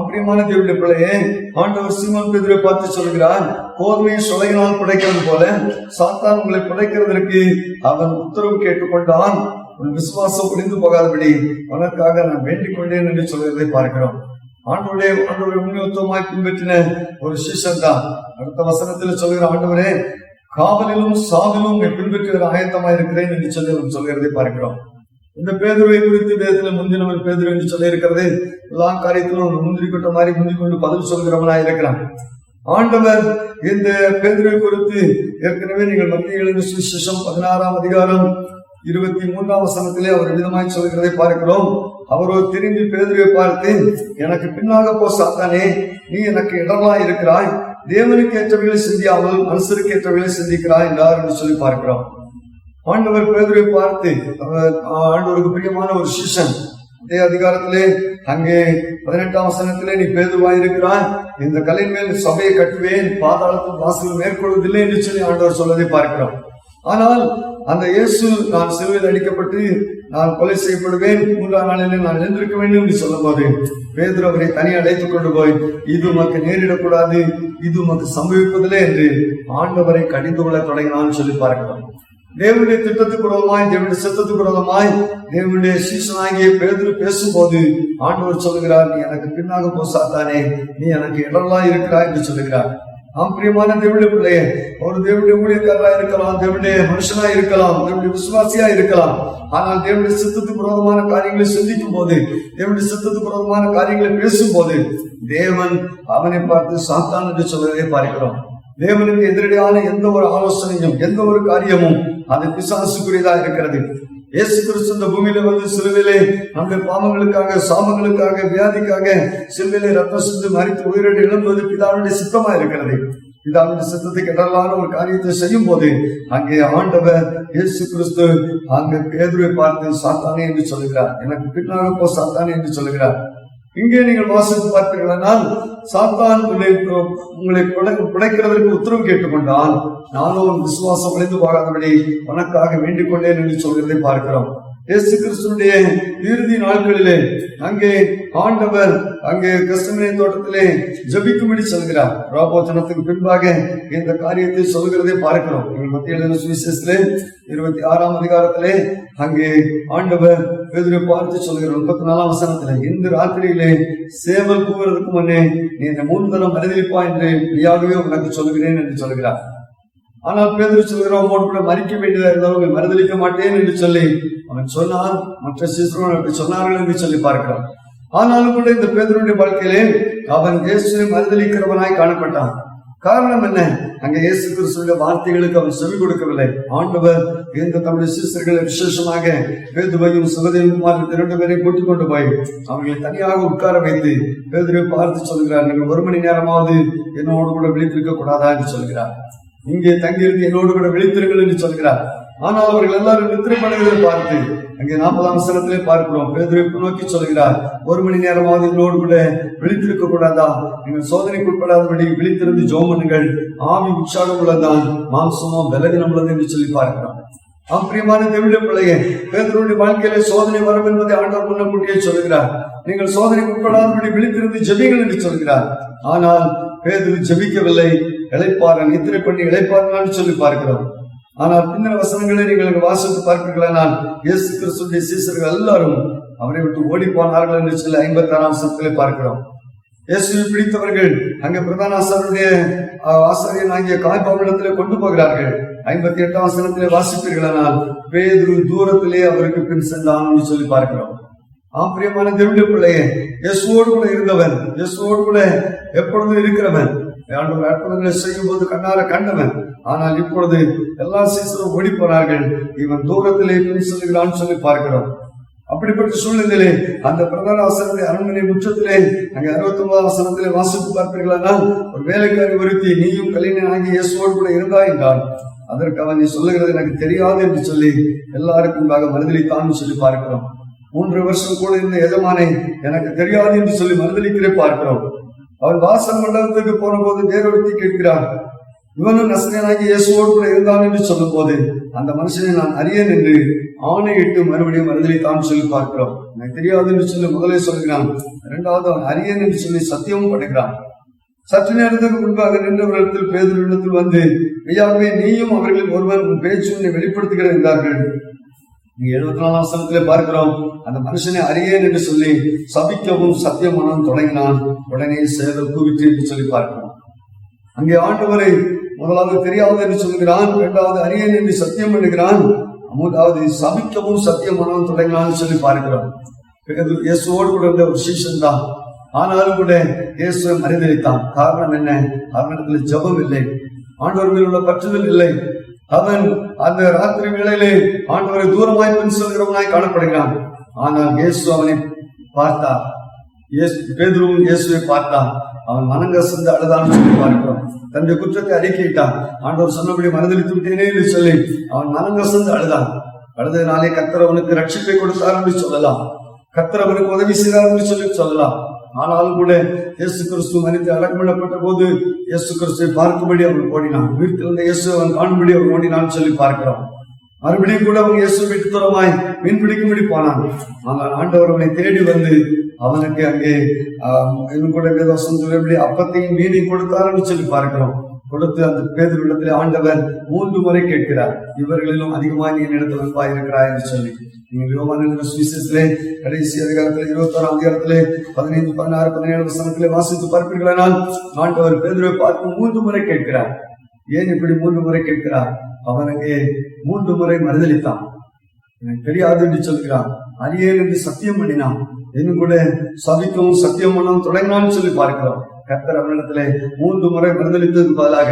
பிரியமான தேவனுடைய பிள்ளையே, ஆண்டவர் சீமோன் பேதுருவை பார்த்து சொல்கிறார், கோதுமையை சுளையினால் படைக்கிறது போல சாத்தான் உங்களை படைக்கிறதற்கு அவன் உத்தரவு கேட்டுக்கொண்டான். உன் விசுவாசம் ஒழிந்து போகாதபடி உனக்காக நான் வேண்டிக் கொண்டேன் என்று சொல்வதை பார்க்கிறோம். ஆண்டவருடைய உண்மையுத்தமாய் பின்பற்றின ஒரு சீசன் தான். அடுத்த வசனத்தில் சொல்கிற, ஆண்டவரே, காவலிலும் சாவிலும் பின்பற்றுகிற ஆயத்தமாய் இருக்கிறேன் என்று சொல்லி சொல்கிறதை பார்க்கிறோம். இந்த பேதுருவை குறித்து வேதத்தில் முந்தினவன் பேதுரு என்று சொல்லி இருக்கிறது. எல்லா காரியத்திலும் முந்திரி கொட்ட மாதிரி முந்திக் கொண்டு பதில் சொல்கிறவனாய் இருக்கிறான். ஆண்டவர் இந்த பேதுருவை குறித்து ஏற்கனவே நீங்கள் மத்திய எழுதின சுவிசேஷம் 16ஆம் அதிகாரம் 23ஆம் வசனத்திலே அவர் விதமாய் சொல்கிறதை பார்க்கிறோம். அவரோ திரும்பி பேதுருவை பார்த்து, எனக்கு பின்னாக போ சாத்தானே, நீ எனக்கு இடரலாய் இருக்கிறாய், தேவனுக்கு ஏற்றவைகளை சிந்தியாமல் மனுஷருக்கு ஏற்றவைகளை சிந்திக்கிறாய் என்றார் என்று சொல்லி பார்க்கிறோம். ஆண்டவர் பேதுருவை பார்த்து, ஆண்டவருக்கு பிரியமான ஒரு சீசன், அதே அதிகாரத்திலே அங்கே 18ஆம் வசனத்திலே, நீ பேதுருவாய் இருக்கிறாய், இந்த கல்லின் மேல் சபையை கட்டுவேன், பாதாளத்தின் வாசல் மேற்கொள்வதில்லை என்று சொல்லி ஆண்டவர் சொல்வதை பார்க்கிறோம். ஆனால் அந்த இயேசு, நான் சிலுவையில் அடிக்கப்பட்டு நான் கொலை செய்யப்படுவேன், 3ஆம் நாளிலே நான் எழுந்திருக்க வேண்டும் என்று சொல்லும் போது பேதுரு அவரை தனியாக அழைத்துக் கொண்டு போய், இது உமக்கு நேரிடக்கூடாது, இது உமக்கு சம்பவிப்பதில்லை என்று ஆண்டவரை கடிந்து கொள்ள தொடங்கினான்னு சொல்லி பார்க்கிறோம். தேவனுடைய திட்டத்துக்கு விரோதமாய், தேவனுடைய சித்தத்துக்கு விரோதமாய் தேவனுடைய சீசனாகிய பேதுரு பேசும்போது ஆண்டவர் சொல்லுகிறார், நீ எனக்கு பின்னாக போ சாத்தானே, நீ எனக்கு இடரலாய் இருக்கிறாய் என்று சொல்லுகிறார். நாம் பிரியமான தேவனுடைய பிள்ளையே, ஒரு தேவனுடைய ஊழியக்காரராக இருக்கலாம், தேவனுடைய மனுஷனா இருக்கலாம், தேவனுடைய விசுவாசியா இருக்கலாம். ஆனால் தேவனுடைய சித்தத்துக்கு விரோதமான காரியங்களை சிந்திக்கும் போது, தேவனுடைய சித்தத்துக்கு விரோதமான காரியங்களை பேசும்போது தேவன் அவனை பார்த்து சாத்தான் என்று சொல்வதை பார்க்கிறோம். தேவனுக்கு எதிரடியான எந்த ஒரு ஆலோசனையும் எந்த ஒரு காரியமும் அது பிசாசுக்குரியதா இருக்கிறது. இயேசு கிறிஸ்து இந்த பூமியில வந்து சிலுவையிலே நம்முடைய பாவங்களுக்காக, சாபங்களுக்காக, வியாதிக்காக சிலுவையிலே ரத்தம் சிந்து மரித்து உயிரோடு எழும்புவது பிதாவுடைய சித்தமா இருக்கிறது. பிதாவுடைய சித்தத்துக்கு இடரலான ஒரு காரியத்தை செய்யும் போது அங்கே ஆண்டவர் இயேசு கிறிஸ்து அங்கே பேதுருவை பார்த்து சாத்தானே என்று சொல்லுகிறார், எனக்கு பின்னாக போ சாத்தானே என்று சொல்லுகிறார். இங்கே நீங்கள் வாசித்து பார்த்தீர்களானால், சாத்தான் உங்களை புடைக்கிறதற்கு உத்தரவு கேட்டுக்கொண்டால், நானும் விசுவாசம் உழைந்து போகாதபடி உனக்காக வேண்டிக் கொண்டேன் என்று சொல்கிறதை பார்க்கிறோம். இயேசு கிறிஸ்துடைய இறுதி நாட்களிலே அங்கே ஆண்டவர் அங்கே கெத்செமனே தோட்டத்திலே ஜெபிக்கும்படி சொல்கிறார். ராபோஜனத்துக்கு பின்பாக இந்த காரியத்தை சொல்கிறதை பார்க்கிறோம். மத்திய எழுதின சுவிசேஷத்திலே 26ஆம் அதிகாரத்திலே அங்கே ஆண்டவர் பேதுருவை பார்த்து சொல்கிறார் 34ஆம் வசனத்திலே, இந்த ராத்திரியிலே சேவல் கூவுறதுக்கு முன்னே நீ என்னை 3 தரம் மறுதலிப்பா என்று மெய்யாகவே உனக்கு சொல்கிறேன் என்று சொல்கிறார். ஆனால் பேதுரு சொல்கிறான், உன்னோடு கூட மறிக்க வேண்டியதா இருந்தாலும் மறுதலிக்க மாட்டேன் என்று சொல்லி அவன் சொன்னான். மற்ற சீசர்கள் அப்படி சொன்னார்கள் என்று சொல்லி பார்க்கிறான். ஆனாலும் கூட இந்த பேதுருடைய வாழ்க்கையிலே அவன் இயேசுவை மறுதலிக்கிறவனாய் காணப்பட்டான். காரணம் என்ன? அங்கே இயேசு கிறிஸ்துவின் வார்த்தைகளுக்கு அவன் செவி கொடுக்கவில்லை. ஆண்டவர் இந்த தம்முடைய சீசர்களை விசேஷமாக பேதுருவையும் சகோதரியும் 2 பேரை கூட்டிக் கொண்டு போய் அவர்களை தனியாக உட்கார வைத்து பேதுருவை பார்த்து சொல்கிறார், நீங்கள் 1 மணி நேரமாவது என்னோடு கூட விழித்திருக்க கூடாதா என்று சொல்கிறார். இங்கே தங்கியிருந்து என்னோடு கூட விழித்திருங்கள் என்று சொல்கிறார். ஆனால் அவர்கள் எல்லாரும் நித்திரை பண்ணுவதை பார்த்து அங்கே 40ஆம் வசனத்திலே பார்க்கிறோம், பேதுருவை நோக்கி சொல்கிறார், 1 மணி நேரமாவது என்னோடு கூட விழித்திருக்க கூடாதா? நீங்கள் சோதனைக்கு உட்படாதபடி விழித்திருந்து ஜெபம் பண்ணுங்கள், ஆவி உற்சாகம் உள்ளதான், மாம்சமோ பலவீனம் உள்ளது என்று சொல்லி பார்க்கிறோம். பிரியமான தேவனுடைய பிள்ளையே, பேதுருடைய வாழ்க்கையிலே சோதனை வரும் என்பதை ஆண்டவர் முன்னக்கூட்டியே சொல்கிறார். நீங்கள் சோதனைக்கு உட்படாதபடி விழித்திருந்து ஜெபிங்கள் என்று சொல்கிறார். ஆனால் பேதுரு ஜெபிக்கவில்லை, இளைப்பாறன், நித்திரை பண்ணி இளைப்பாறன் சொல்லி பார்க்கிறோம். ஆனால் பின்னர் வசனங்களை நீங்கள் வாசித்து பார்க்கிறீர்களானால், இயேசு கிறிஸ்துவின் சீசர்கள் எல்லாரும் அவரை விட்டு ஓடி போனார்கள் என்று சொல்லி 56ஆம் வசனத்திலே பார்க்கிறோம். இயேசுவை பிடித்தவர்கள் அங்கே பிரதான ஆசாரியன் ஆகிய காய்பாவிடத்திலே கொண்டு போகிறார்கள். 58ஆம் வசனத்திலே வாசிப்பீர்களானால், பேதுரு தூரத்திலே அவருக்கு பின் சென்றான் என்று சொல்லி பார்க்கிறோம். பிரியமான தேவனுடைய பிள்ளையே, இயேசுவோடு கூட இருந்தவன், இயேசுவோடு கூட எப்பொழுதும் இருக்கிறவன், அற்புதங்களை செய்யும் போது கண்ணார கண்டவன். ஆனால் இப்பொழுது எல்லா சீசரும் ஓடி போனார்கள், இவன் தூரத்திலே பின் செல்கிறான்னு சொல்லி பார்க்கிறோம். அப்படிப்பட்ட சூழ்நிலையிலே அந்த பிரதான ஆசாரியனுடைய அரண்மனை முற்றத்திலே அங்கே 69ஆம் வசனத்திலே வாசித்து பார்ப்பீர்களானால், ஒரு வேலைக்காரி ஒருத்தி, நீயும் கல்யாணம் ஆகி இயேசுவோடு கூட இருந்தாய் என்றால், அதற்கு அவன் நீ சொல்லுகிறது எனக்கு தெரியாது என்று சொல்லி எல்லாருக்கும் மறுதலித்தான் சொல்லி பார்க்கிறோம். 3 வருஷம் கூட இருந்த எஜமானை எனக்கு தெரியாது என்று சொல்லி மறுதலிக்கிறே பார்க்கிறோம். அவன் வாசல் மண்டபத்துக்கு போன போது வேறொருத்தி கேட்கிறார், இவனும் நசரேயனாகிய இயேசுவோடு கூட இருந்தான் என்று சொல்லும் போது அந்த மனுஷனை நான் அறியேன் என்று ஆணையிட்டு மறுபடியும் மறுதலித்தான் சொல்லி பார்க்கிறோம். எனக்கு தெரியாது என்று சொல்லி முதலே சொல்கிறான். 2வது அவன் அறியேன் என்று சொல்லி சத்தியமும் பண்ணுகிறான். சற்று நேரத்துக்கு முன்பாக நின்றவர்களிடத்தில் பேதுருவிடத்தில் வந்து, ஐயாவே நீயும் அவர்களில் ஒருவன் உன் பேச்சு உன்னை வெளிப்படுத்துகிற என்றார்கள். 74ஆம் வசனத்திலே பார்க்கிறோம், அந்த மனுஷனை அறியேன் என்று சொல்லி சபிக்கவும் சத்தியமானவன் தொடங்கினான். உடனே சேதல் கூவிட்டு என்று சொல்லி பார்க்கிறோம். அங்கே ஆண்டவரை முதலாவது தெரியாது என்று சொல்கிறான், 2வது அறியேன் என்று சத்தியம் பண்ணுகிறான், 3வது சபிக்கவும் சத்தியமானவன் தொடங்கினான் சொல்லி பார்க்கிறோம். இயேசுவோடு கூட இருந்த ஒரு சீசன் தான். ஆனாலும் கூட இயேசுவை மறுதலித்தான். காரணம் என்ன? அவனிடத்தில் ஜெபம் இல்லை, ஆண்டவர் மேல் உள்ள பற்றுதல் இல்லை. அவன் அந்த ராத்திரி வேளையிலே ஆண்டவரை தூரமாய் பின் செல்கிறவனாய் காணப்படுகிறான். ஆனால் இயேசு அவனை பார்த்தார். பேதுருவும் இயேசுவை பார்த்தான். அவன் மனங்கசந்து அழுதான் சொல்லி பார்க்கிறோம். தன்னுடைய குற்றத்தை அறிக்கையிட்டான். ஆண்டவர் சொன்னபடி மனதளித்து விட்டேனே என்று சொல்லி அவன் மனங்கசந்து அழுதான். அழுதனாலே கர்த்தர் அவனுக்கு ரட்சிப்பை கொடுத்தார் என்று சொல்லலாம், கர்த்தர் அவனுக்கு உதவி செய்தார் என்று சொல்லி சொல்லலாம். ஆனாலும் கூட இயேசு கிறிஸ்து மனித அடக்கம் பண்ணப்பட்ட போது இயேசு கிறிஸ்துவை பார்க்கும்படி அவன் ஓடினான். வீட்டிலிருந்த இயேசு அவன் காணும்படி அவன் ஓடினான் சொல்லி பார்க்கிறோம். மறுபடியும் கூட அவன் இயேசு வீட்டு தூரமாய் மீன் பிடிக்கும்படி போனான். ஆனால் ஆண்டவர் அவனை தேடி வந்து அவனுக்கு அங்கே இன்னும் கூட வேதவசனம் சொல்லி அப்பத்தையும் மீனையும் கொடுத்தாருன்னு சொல்லி பார்க்கிறோம். கொடுத்து அந்த பேதுருவிடத்திலே ஆண்டவர் 3 முறை கேட்கிறார், இவர்களிலும் அதிகமாக நீ என்னிடத்தில் அன்பாய் இருக்கிறாய் என்று சொல்லி. நீங்கள் யோவான் சுவிசேஷத்திலே கடைசி அதிகாரத்திலே 21ஆம் அதிகாரத்திலே 15, 16, 17 வசனத்திலே வாசித்து பார்ப்பீர்களானால் ஆண்டவர் பேதுருவை பார்த்து 3 முறை கேட்கிறார். ஏன் இப்படி 3 முறை கேட்கிறார்? அவனுக்கு 3 முறை மறுதளித்தான். எனக்கு தெரியாது என்று சொல்கிறான். அறியேன் என்று சத்தியம் பண்ணினான். இன்னும் கூட சபிக்கவும் சத்தியம் பண்ணவும் தொடங்கினான்னு சொல்லி பார்க்கிறோம். கர்த்தர் அவனிடத்திலே 3 முறை மறுதளித்தது பதிலாக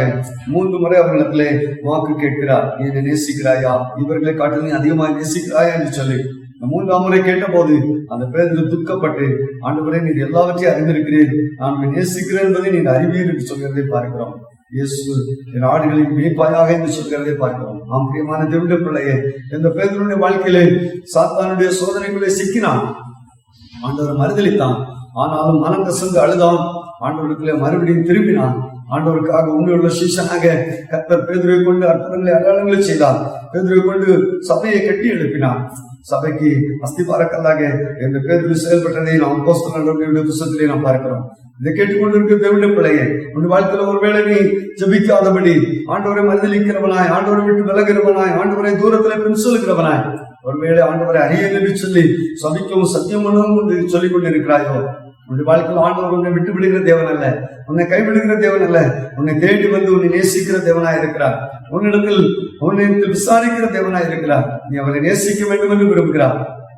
3 முறை அவனிடத்திலே வாக்கு கேட்கிறார். நீ என்னை நேசிக்கிறாயா? இவர்களை காட்டில் நீ அதிகமாக நேசிக்கிறாயா என்று சொல்லி 3ஆம் முறை கேட்ட போது அந்த பேதுரு துக்கப்பட்டு, ஆண்டவரே நீர் எல்லாவற்றையும் அறிந்திருக்கிறேன், நான் நேசிக்கிறேன் என்பதை நீ அறிவீர் என்று சொல்கிறதை பார்க்கிறோம். இயேசு என் ஆடுகளின் மேய்ப்பாயாக என்று சொல்கிறதை பார்க்கிறோம். ஆம் பிரியமான தேவனுடைய பிள்ளையே, இந்த பேதுருடைய வாழ்க்கையிலே சாத்தானுடைய சோதனைக்குள்ளே சிக்கினான். ஆண்டவர் மறுதளித்தான். ஆனாலும் மனம் கசந்து அழுதான். ஆண்டவருக்குள்ளே மறுபடியும் திரும்பினான். ஆண்டவருக்காக உண்மையுள்ள சீஷனாக கர்த்தர் பேதுருவை கொண்டு அற்புதங்களை அடையாளங்களை செய்தார். பேதுருவை கொண்டு சபையை கட்டி எழுப்பினார். சபைக்கு அஸ்திபாரக்கல்லாக இந்த பேதுரு செயல்பட்டதை நாம் அப்போஸ்தலர்களுடைய புத்தகத்திலே நாம் பார்க்கிறோம். இதை கேட்டுக்கொண்டிருக்கிற தேவனுடைய பிள்ளையே, உன் வாழ்க்கையில ஒருவேளை நீ ஜெபிக்காதபடி ஆண்டவரை மறுதலிக்கிறவனாய், ஆண்டவரை விட்டு விலகிறவனாய், ஆண்டவரை தூரத்துல பின் செல்கிறவனாய், ஒருவேளை ஆண்டவரை அறியல் என்று சொல்லி சபிக்கவும் சத்தியம் பண்ணவும் சொல்லிக் கொண்டிருக்கிறாயோ, உன்னுடைய வாழ்க்கையில் ஆண்டவர் உன்னை விட்டு விடுகிற தேவன் அல்ல, உன்னை கைவிடுகிற தேவன் அல்ல, உன்னை தேடி வந்து உன்னை நேசிக்கிற தேவனாய் இருக்கிறார். உன்னிடத்தில் விசாரிக்கிற தேவனாய் இருக்கிறார். நீ அவரை நேசிக்க வேண்டும் என்று விரும்புகிறார்.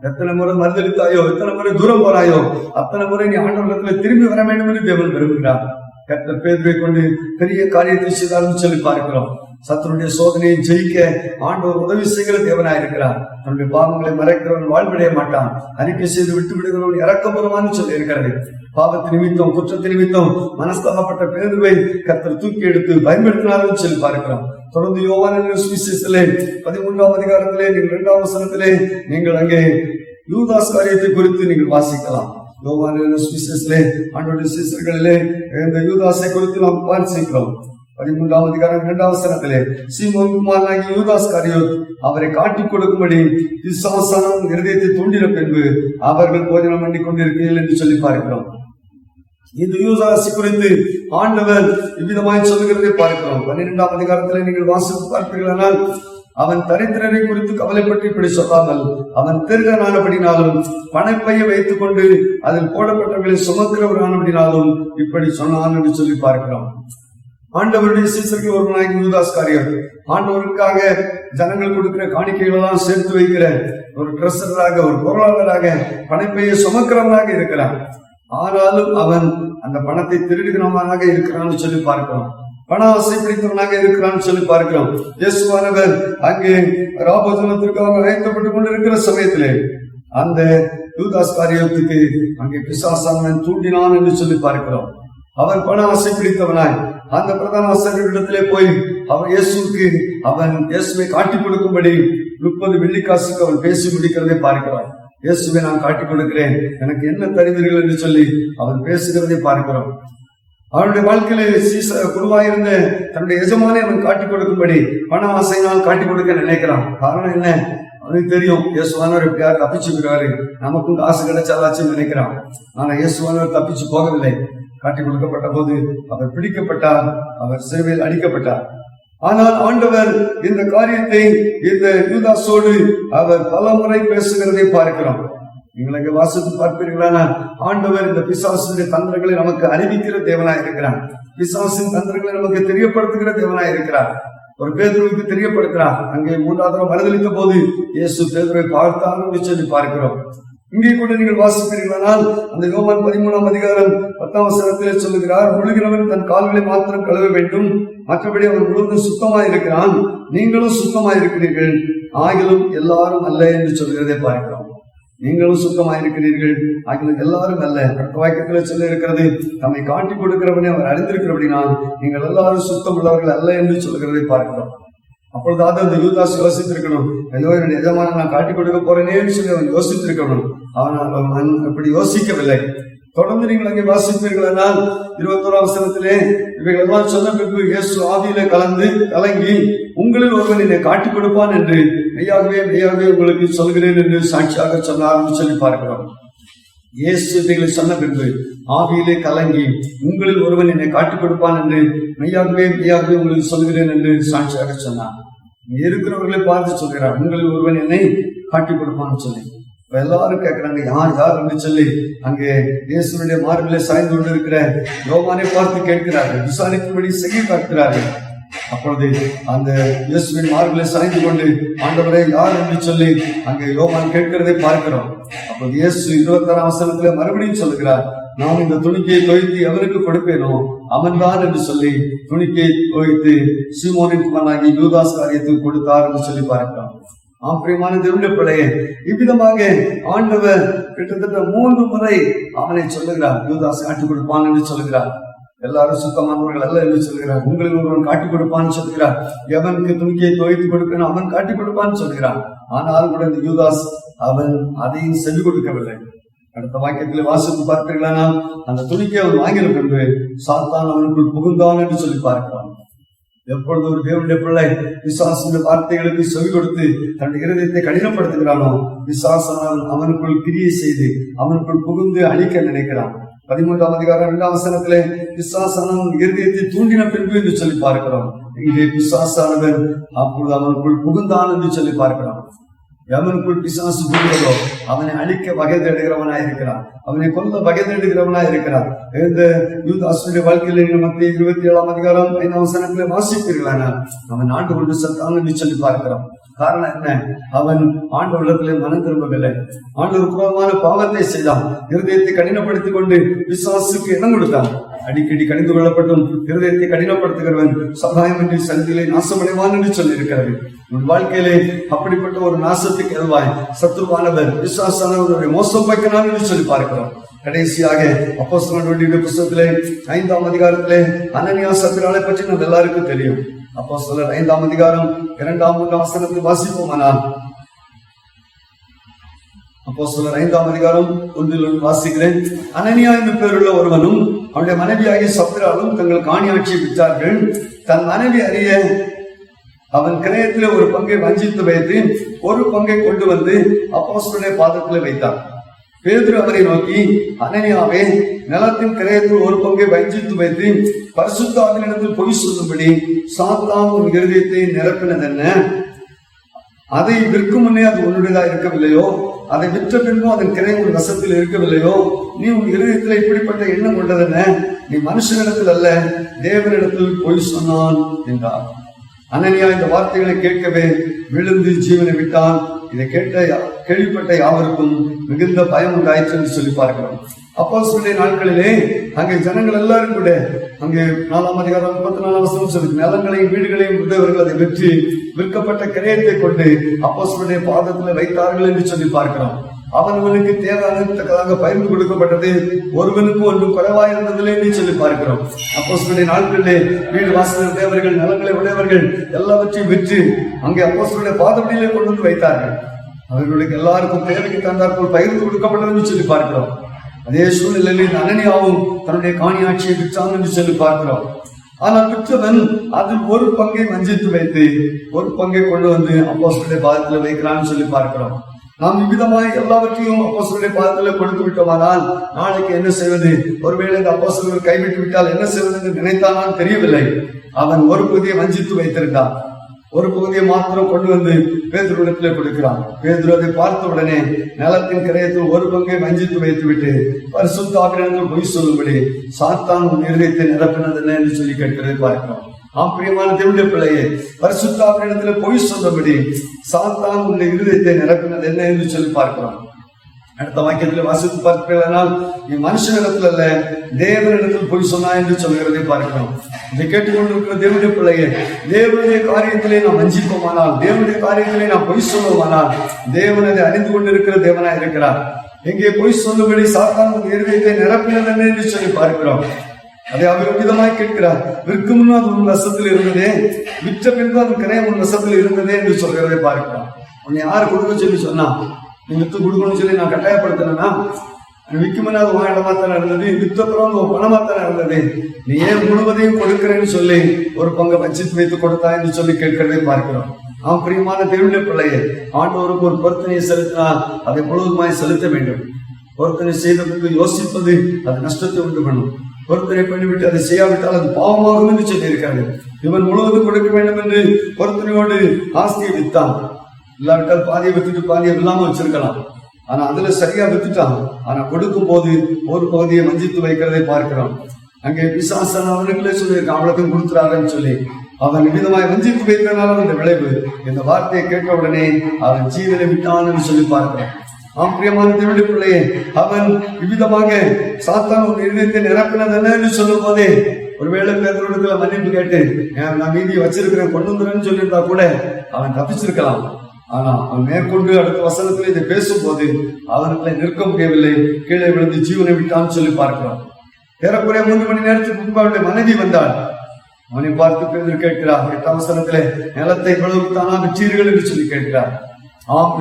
எத்தனை முறை மறுதளித்தாயோ, எத்தனை முறை தூரம் போறாயோ, அத்தனை முறை நீ ஆண்டவரிடத்தில் திரும்பி வர வேண்டும் என்று தேவன் விரும்புகிறார். கர்த்தர் பேதுருவை கொண்டு பெரிய காரியத்தை செய்தாலும் சொல்லி பார்க்கிறோம். சத்துருடைய சோதனையை ஜெயிக்க ஆண்டவர் உதவி செய்கிற தேவனாய் இருக்கிறார். தன்னுடைய பாவங்களை மறைக்கிறவன் வாழ்விடைய மாட்டான், அறிக்கை செய்து விட்டு விடுகிறவன் இறக்கப்படுவான்னு சொல்லி இருக்கிறது. பாவத்து நிமித்தம், குற்றத்து நிமித்தம் மனஸ்தாபப்பட்ட பேதுருவை கர்த்தர் தூக்கி எடுத்து பயன்படுத்தினாலும் சொல்லி பார்க்கிறோம். தொடர்ந்து யோவான் சுவிசேஷத்திலே 13ஆம் அதிகாரத்திலே நீங்கள் 2ஆம் வசனத்திலே நீங்கள் அங்கே யூதாஸ் காரியத்தை குறித்து நீங்கள் வாசிக்கலாம். யோவான் சுவிசேஷத்திலே ஆண்டவருடைய சீசர்களிலே இந்த யூதாஸை குறித்து நாம் வாசிக்கிறோம். 13ஆம் அதிகாரம் 2ஆம் வசனத்திலே சீமோன் குமாரனாகிய யூதாஸ் காரியோத் அவரை காட்டிக் கொடுக்கும்படி விசுவாசம் இருதயத்தை தூண்டின பின்பு அவர்கள் போஜனம் பண்ணி கொண்டிருக்கிறீர்கள் என்று சொல்லி பார்க்கிறோம். இந்த யூதாஸை குறித்து ஆண்டவர் இவ்விதமாய் சொல்லுகிறதை பார்க்கிறோம். 12ஆம் அதிகாரத்திலே நீங்கள் வாசித்து பார்ப்பீர்களானால், அவன் தரித்திரரை குறித்து கவலைப்பட்டு இப்படி சொல்லாமல், அவன் திருடனானபடினாலும் பணப்பையை வைத்துக் கொண்டு அதில் போடப்பட்டவர்களை சுமக்கிறவரானபடினாலும் இப்படி சொன்னான் என்று சொல்லி பார்க்கிறோம். ஆண்டவருடைய சீசர்கள் ஒருவனாகி யூதாஸ் காரியோத் ஆண்டவருக்காக ஜனங்கள் கொடுக்கிற காணிக்கைகளெல்லாம் சேர்த்து வைக்கிற ஒரு ட்ரெஸராக, ஒரு பொருளாளராக, பணப்பையை சுமக்கிறவனாக இருக்கிறான். ஆனாலும் அவன் அந்த பணத்தை திருடுகிறவனாக இருக்கிறான்னு சொல்லி பார்க்கிறோம். பண ஆசை பிடித்தவனாக இருக்கிறான்னு சொல்லி பார்க்கிறோம். இயேசுவானவர் அங்கே ராபோஜனத்திற்காக அழைக்கப்பட்டுக் கொண்டிருக்கிற சமயத்திலே அந்த யூதாஸ் காரியோத்துக்கு அங்கே பிசாசானவன் தூண்டினான் என்று சொல்லி பார்க்கிறோம். அவன் பண ஆசை பிடித்தவனாய் அந்த பிரதான ஆசிரியரிடத்திலே போய் அவன் இயேசுவை காட்டிக் கொடுக்கும்படி 30 வெள்ளிக்காசுக்கு அவன் பேசி முடிக்கிறதை பார்க்கிறான். இயேசுவை நான் காட்டிக் கொடுக்கிறேன், எனக்கு என்ன தருவீர்கள் என்று சொல்லி அவன் பேசுகிறதை பார்க்கிறோம். அவனுடைய வாழ்க்கையில குருவாயிருந்த தன்னுடைய எஜமானை அவன் காட்டிக் கொடுக்கும்படி பண ஆசையினால் காட்டிக் கொடுக்க நினைக்கிறான். காரணம் என்ன? அவனுக்கு தெரியும் இயேசுவானவர் எப்படியாவது தப்பிச்சுக்கிறாரு, நமக்கும் காசு கிடைச்சாதாச்சும் நினைக்கிறான். ஆனா இயேசுவானவர் தப்பிச்சு போகவில்லை. காட்டிக் கொடுக்கப்பட்ட போது அவர் பிடிக்கப்பட்டார், அவர் சிலுவையில் அடிக்கப்பட்டார். ஆனால் ஆண்டவர் இந்த காரியத்தை இந்த யூதாஸோடு அவர் பல முறை பேசுகிறதை பார்க்கிறோம். நீங்களுக்கு வாசித்து பார்ப்பீர்களான ஆண்டவர் இந்த பிசாசுடைய தந்திரங்களை நமக்கு அறிவிக்கிற தேவனாய் இருக்கிறார். பிசாசின் தந்திரங்களை நமக்கு தெரியப்படுத்துகிற தேவனாய் இருக்கிறார். ஒரு பேதுருவுக்கு தெரியப்படுத்துகிறார். அங்கே 3வது மறுதளித்த போது இயேசு பேதுருவை பார்த்தார் என்று சொல்லி பார்க்கிறோம். இங்கே கூட நீங்கள் வாசிப்பீர்களானால் அந்த யோவான் 13ஆம் அதிகாரம் 10ஆம் வசனத்திலே சொல்லுகிறார், ஒழுகிறவன் தன் கால்களை மாத்திரம் கழுவ வேண்டும், மற்றபடி அவன் முழுவதும் சுத்தமாய் இருக்கிறான், நீங்களும் சுத்தமாய் இருக்கிறீர்கள், ஆகிலும் எல்லாரும் அல்ல என்று சொல்கிறதை பார்க்கிறோம். நீங்களும் சுத்தமாய் இருக்கிறீர்கள், ஆகிலும் எல்லாரும் அல்ல. அடுத்த வாக்கியத்துல சொல்ல இருக்கிறது, தம்மை காட்டி கொடுக்கிறவனே அவர் அறிந்திருக்கிறபடினால் நீங்கள் எல்லாரும் சுத்தம் உள்ளவர்கள் அல்ல என்று சொல்கிறதை பார்க்கிறோம். அப்பொழுதாவது அந்த யூதாஸ் யோசித்திருக்கணும், ஏதோ என்னுடைய எஜமான நான் காட்டி கொடுக்க போறேனேன்னு சொல்லி அவன் யோசித்திருக்கணும். அவன் அப்படி யோசிக்கவில்லை. தொடர்ந்து நீங்கள் அங்கே வாசிப்பீர்களானால் 21ஆம் வசனத்திலே இவைகள் எல்லாம் சொன்ன பின்பு இயேசு ஆவியிலே கலங்கி உங்களில் ஒருவன் என்னை காட்டிக் கொடுப்பான் என்று மெய்யாகவே மெய்யாகவே உங்களுக்கு சொல்கிறேன் என்று சாட்சியாக சொன்னார் சொல்லி பார்க்கிறோம். இயேசு இவைகளை சொன்ன பின்பு ஆவியிலே கலங்கி உங்களில் ஒருவன் என்னை காட்டிக் கொடுப்பான் என்று மெய்யாகவே மெய்யாகவே உங்களுக்கு சொல்கிறேன் என்று சாட்சியாக சொன்னார். இருக்கிறவர்களை பார்த்து சொல்கிறார், உங்களில் ஒருவன் என்னை காட்டிக் கொடுப்பான்னு சொல்லி. இப்ப எல்லாரும் கேட்கிறாங்க, யார் யார் என்று சொல்லி அங்கே இயேசுடைய மார்பிலே சாய்ந்து கொண்டு இருக்கிற யோவானை பார்த்து கேட்கிறார்கள், விசாரிக்கும்படி செய்ய பார்க்கிறார்கள். அப்பொழுது அந்த இயேசுவின் மார்பிலே சாய்ந்து கொண்டு ஆண்டவரே யார் என்று சொல்லி அங்கே யோவான் கேட்கிறதை பார்க்கிறோம். அப்போது இயேசு 26ஆம் வசனத்திலே மறுபடியும் சொல்லுகிறார், நான் இந்த துணிக்கையை துவைத்து எவருக்கு கொடுப்பேனோ அவன் தான் என்று சொல்லி துணிக்கையை துவைத்து சீமோனின் குமாரனாகிய யூதாஸ் காரியத்துக்கு கொடுத்தார் என்று சொல்லி பார்க்கிறோம். பிரியமான தேவனுடைய பிள்ளையே, இவ்விதமாக ஆண்டவர் கிட்டத்தட்ட 3 முறை அவனை சொல்லுகிறார், யூதாஸ் காட்டிக் கொடுப்பான் என்று சொல்லுகிறார், எல்லாரும் சுத்தமானவர்கள் அல்ல என்று சொல்கிறார், உங்களில் ஒருவன் காட்டிக் கொடுப்பான்னு சொல்கிறார், எவனுக்கு துணிக்கையை துவைத்து கொடுக்கணும் அவன் காட்டிக் கொடுப்பான்னு சொல்கிறார். ஆனால் கூட இந்த யூதாஸ் அவன் அதையும் செஞ்சு கொடுக்கவில்லை. அடுத்த வாக்கியத்தில் வாசித்து பார்த்தீர்களானா அந்த துணிக்கை அவன் வாங்கின பின்பு சாத்தான் அவனுக்குள் புகுந்தான் என்று சொல்லி பார்க்கிறான். எப்பொழுது ஒரு தேவனுடைய பிள்ளை பிசாசுடைய வார்த்தைகளுக்கு செவி கொடுத்து தன்னுடைய இருதயத்தை கடினப்படுத்துகிறானோ பிசாசானவன் அவனுக்குள் கிரியை செய்து அவனுக்குள் புகுந்து அழிக்க நினைக்கிறான். 13ஆம் அதிகாரம் 2ஆம் வசனத்திலே பிசாசானவன் இருதயத்தை தூண்டின பின்பு என்று சொல்லி பார்க்கிறோம். இங்கே பிசாசானவன் அப்பொழுது அவனுக்குள் புகுந்தான் என்று சொல்லி பார்க்கிறான். எவனுக்குள் பிசாசு புகுந்ததோ அவனை அழிக்க வகை தேடுகிறவனாய் இருக்கிறான், அவனை கொல்ல வகை தேடுகிறவனாய் இருக்கிறான். இந்த யூதாசுடைய வாழ்க்கையில் மத்திய 27ஆம் அதிகாரம் 5ஆம் வசனத்திலே வாசிப்பீர்களான அவன் ஆண்டு கொண்டு சத்தான் என்று சொல்லி பார்க்கிறோம். காரணம் என்ன? அவன் ஆண்டவரிடத்திலே மனம் திரும்பவில்லை, ஆண்டவர் புறமான பாவத்தை செய்தான், இருதயத்தை கடினப்படுத்திக் கொண்டு பிசாசுக்கு இடம் கொடுத்தான். அடிக்கடி கடிந்து கொள்ளப்பட்டும் இருதயத்தை கடினப்படுத்துகிறவன் சகாயமின்றி சந்திலே நாசமடைவான் என்று சொல்லி இருக்கிறது. உன் வாழ்க்கையிலே அப்படிப்பட்ட ஒரு நாசத்துக்கு எல்வாய் சத்ருவானவர் விசுவாசானவருடைய மோசம் வைக்கிறான் என்று சொல்லி பார்க்கிறோம். கடைசியாக அப்போஸ்தலர்களுடைய புத்தகத்திலே 5ஆம் அதிகாரத்திலே அனனியா சத்ராலை பற்றி நம்ம எல்லாருக்கும் தெரியும். அப்போஸ்தலர் 5ஆம் அதிகாரம் 2ஆம் 3ஆம் வசனத்தை வாசிப்போமானால், அப்போஸ்தலர் 5ஆம் அதிகாரம் 1 வாசிக்கிறேன். அனனியா என்று பேருள்ள ஒருவனும் அவனுடைய மனைவியாகிய சப்திராலும் தங்கள் காணி ஆட்சியை விற்றார்கள். தன் மனைவி அறிய அவன் கிரயத்திலே ஒரு பங்கை வஞ்சித்து வைத்து ஒரு பங்கை கொண்டு வந்து அப்போஸ்தலருடைய பாதத்திலே வைத்தான். பேதுரு அவரை நோக்கி, அனனியாவே, நிலத்தின் கிரயத்தில் ஒரு பங்கை வஞ்சித்து வைத்து பரிசுத்த ஆவியினிடத்தில் பொய் சொல்லும்படி சாத்தான் உன் இருதயத்தை நிரப்பினதென்ன? அதை விற்கும் முன்னே அது உன்னுடையதா இருக்கவில்லையோ? அதை விற்ற பின்பும் அதன் கிரயம் உன் வசத்தில் இருக்கவில்லையோ? நீ உன் இருதயத்தில் இப்படிப்பட்ட எண்ணம் கொண்டதென்ன? நீ மனுஷனிடத்தில் அல்ல தேவனிடத்தில் பொய் சொன்னான் என்றார். அனனியா இந்த வார்த்தைகளை கேட்கவே விழுந்து ஜீவனை விட்டான். இதை கேள்விப்பட்ட யாவருக்கும் மிகுந்த பயம் உண்டாயிற்று என்று சொல்லி பார்க்கிறோம். அப்போஸ்தலருடைய நாட்களிலே அங்கே ஜனங்கள் எல்லாரும் கூட அங்கே 4ஆம் அதிகாரம் 34ஆம் வசனம் சொல்லி நிலங்களையும் வீடுகளையும் விட்டவர்கள் அதை வெற்றி விற்கப்பட்ட கிரயத்தை கொண்டு அப்போஸ்தலருடைய பாதத்தில் வைத்தார்கள் என்று சொல்லி பார்க்கிறோம். அவனுக்கு தேவையானதாக பகிர்ந்து கொடுக்கப்பட்டது, ஒருவனுக்கு ஒன்றும் குறைவாயிருந்ததில்லை என்று சொல்லி பார்க்கிறோம். அப்போஸ்தலருடைய நாட்களிலே வீடு வாசல் தேவர்கள் நிலங்களை உடையவர்கள் எல்லாவற்றையும் விற்று அங்கே அப்போஸ்தலருடைய பாதப்படியிலே கொண்டு வந்து வைத்தார்கள். அவர்களுக்கு எல்லாருக்கும் தேவைக்கு தந்தாற்போல் பகிர்ந்து கொடுக்கப்பட்டது என்று சொல்லி பார்க்கிறோம். அதே சூழ்நிலையில் அனனியாவும் தன்னுடைய காணி ஆட்சியை விற்றான் என்று சொல்லி பார்க்கிறோம். ஆனால் விற்றவன் அதில் ஒரு பங்கை வஞ்சித்து வைத்து ஒரு பங்கை கொண்டு வந்து அப்போஸ்தலருடைய பாதத்தில் வைக்கிறான்னு சொல்லி பார்க்கிறோம். நாம் இவ்விதமாய் எல்லாவற்றையும் அப்போஸ்தலருடைய பாதத்தில் கொடுத்து விட்டோமானால் நாளைக்கு என்ன செய்வது? ஒருவேளை இந்த அப்போஸ்தலர்கள் கைவிட்டு விட்டால் என்ன செய்வது என்று நினைத்தானால் தெரியவில்லை. அவன் ஒரு பகுதியை வஞ்சித்து வைத்திருந்தான், ஒரு பகுதியை மாத்திரம் கொண்டு வந்து பேதுருவிடத்திலே கொடுக்கிறான். பேதுரு அதை பார்த்த உடனே நிலத்தின் கிரயத்தில் ஒரு பங்கை வஞ்சித்து வைத்து விட்டு பரிசுத்த ஆவியினிடத்தில் பொய் சொல்லும்படி சாத்தான் உன் இருதயத்தை நிரப்பினதென்ன என்று சொல்லி கேட்கிறதை பார்க்கிறோம். பிரியமான தேவனுடைய பிள்ளையே, பரிசுத்த ஆவியினிடத்தில் பொய் சொல்லும்படி சாத்தான் உன் இருதயத்தை நிரப்பினது என்ன என்று சொல்லி பார்க்கிறோம். அடுத்த வாக்கியத்தில் வாசித்து பார்க்கிறீர்களானால், நீ மனுஷனிடத்தில் அல்ல தேவனிடத்தில் பொய் சொன்னா என்று சொல்கிறதை பார்க்கிறோம். இதை கேட்டுக்கொண்டிருக்கிற தேவனுடைய பிள்ளையே, தேவனுடைய காரியத்திலே நாம் வஞ்சிப்போமானால், தேவனுடைய காரியத்திலே நாம் பொய் சொல்லுவோமானால், தேவன் அதை அறிந்து கொண்டிருக்கிற தேவனா இருக்கிறார். எங்கே பொய் சொல்லும்படி சாத்தான் இருதயத்தை நிரப்பினது என்ன என்று சொல்லி பார்க்கிறோம். அதை அவர் விதமாய் கேட்கிறார். விற்கு முன்னும் அது உன் வசத்தில் இருந்ததே, விற்ற பின்பு அது கிரயம் உன் வசத்தில் இருந்ததே என்று சொல்கிறதை பார்க்கிறோம். உன்னை யாரு கொடுக்க சொல்லி சொன்னா, நீ வித்து கொடுக்கணும்னு சொல்லி நான் கட்டாயப்படுத்தினா, விற்குமுன்னா அது உன் இடமாத்தான இருந்தது, வித்தப்புறம் உன் பணமாத்தான இருந்தது, நீ ஏன் முழுவதையும் கொடுக்கிறேன்னு சொல்லி ஒரு பங்கை வச்சித்து வைத்து கொடுத்தா என்று சொல்லி கேட்கிறதை பார்க்கிறோம். நாம் பிரியமான தேவனுடைய பிள்ளையே, ஆண்டவருக்கு ஒரு பொருத்தனையை செலுத்தினால் அதை முழுவதுமாய் செலுத்த வேண்டும். பொருத்தனை செய்த பின்பு யோசிப்பது அது நஷ்டத்தை உண்டு பண்ணும். பொருத்தனை பண்ணிவிட்டு அதை செய்யாவிட்டால் அது பாவமாகும் என்று சொல்லி இருக்காரு. இவன் முழுவதும் கொடுக்க வேண்டும் என்று பொருத்தனையோடு ஆஸ்தியை வித்தான். இல்லாவிட்டால் பாதியை வித்துட்டு பாதியை இல்லாம வச்சிருக்கலாம். ஆனா அதுல சரியா வித்துட்டான். ஆனா கொடுக்கும் போது ஒரு பகுதியை வஞ்சித்து வைக்கிறதை பார்க்கிறோம். அங்கே பிசாசன் அவனுக்குள்ளே சொல்லியிருக்கான், அவளுக்கும் கொடுத்துறாருன்னு சொல்லி. அவன் விதமாய் வஞ்சித்து வைத்தனால அந்த விளைவு. இந்த வார்த்தையை கேட்ட உடனே அவன் ஜீவனை விட்டான்னு சொல்லி பார்க்கிறான். பிரியமான தேவனுடைய பிள்ளையே, அவன் விவிதமாக சாத்தான் ஒரு இருதயத்தை நிரப்பினது என்னன்னு சொல்லும் போதே, ஒருவேளை பேதரிடத்துல மன்னிப்பு கேட்டு நான் மீதியை வச்சிருக்கிறேன் கொண்டு வந்துறேன்னு சொல்லியிருந்தா கூட அவன் தப்பிச்சிருக்கலாம். ஆனா அவன் மேற்கொண்டு அடுத்த வசனத்துல இதை பேசும் போது அவனுக்குள்ள நிற்க முடியவில்லை, கீழே விழுந்து ஜீவனை விட்டான்னு சொல்லி பார்க்கிறான். ஏறக்குறைய 3 மணி நேரத்துக்கு முன்பு அவனுடைய மனைவி வந்தாள். அவனை பார்த்து பேதர் கேட்கிறார், 8ஆம் வசனத்திலே, நிலத்தை இவ்வளவுக்கு தானா விற்றீர்கள் என்று சொல்லி கேட்கிறார்.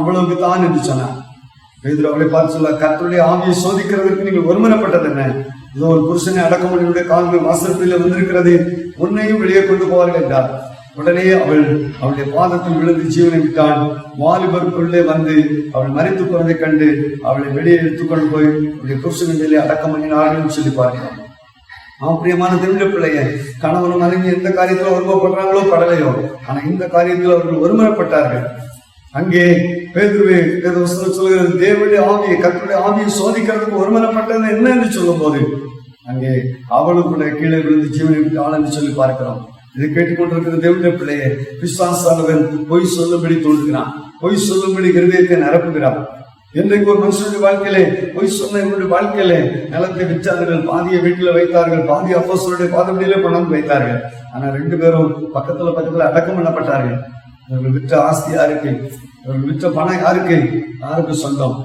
இவ்வளவுக்கு தான் என்று சொன்னார். பேதுரு அவளை பார்த்து சொல்ல, கர்த்தருடைய ஆவியை சோதிக்கிறதற்கு நீங்கள் ஒருமனப்பட்டது என்ன? இதோ ஒரு புருஷனை அடக்கமணியுடைய கால்கள் வாசற்படியில வந்திருக்கிறது, உன்னையும் வெளியே கொண்டு போவார்கள் என்றார். உடனே அவளுடைய பாதத்தில் விழுந்து ஜீவனை விட்டாள். வாலிபருக்குள்ளே வந்து அவள் மரித்து போனதை கண்டு அவளை வெளியே எடுத்துக்கொண்டு போய் அவளுடைய புருஷன் மேலே அடக்கம் பண்ணினார்கள் சொல்லி பார்க்கிறோம். பிரியமான திருவிழா பிள்ளைய, கணவனும் மனைவி எந்த காரியத்துல ஒருமைப்படுறாங்களோ படலையோ, ஆனா இந்த காரியத்தில் அவர்கள் ஒருமுறைப்பட்டார்கள். அங்கே பேதுருவே சொல்கிறது, தேவனுடைய ஆவியை கர்த்தருடைய ஆவியை சோதிக்கிறதுக்கு ஒருமனப்பட்டது என்ன என்று சொல்லும் போது அங்கே அவளுக்குள்ள கீழே விழுந்து ஜீவனை விட்டாள் என்று சொல்லி பார்க்கிறோம். இதை கேட்டுக்கொண்டிருக்கிற தேவனுடைய பிள்ளையே, பிசாசானவன் பொய் சொல்லும்படி தோன்றுகிறான், பொய் சொல்லும்படி இருதயத்தை நிரப்புகிறான். இன்றைக்கு ஒரு மனுஷனுடைய வாழ்க்கையிலே பொய் சொன்ன இவருடைய வாழ்க்கையிலே நிலத்தை விற்றார்கள், பாதியை வீட்டில வைத்தார்கள், பாதி அப்போஸ்தலருடைய பாதப்படியிலே கொண்டாந்து வைத்தார்கள். ஆனா 2 பேரும் பக்கத்துல அடக்கம் பண்ணப்பட்டார்கள். இவர்கள் விற்ற ஆஸ்தி யாருக்கு? இவர்கள் விற்ற பணம் யாருக்கு? யாருக்கு சொந்தம்?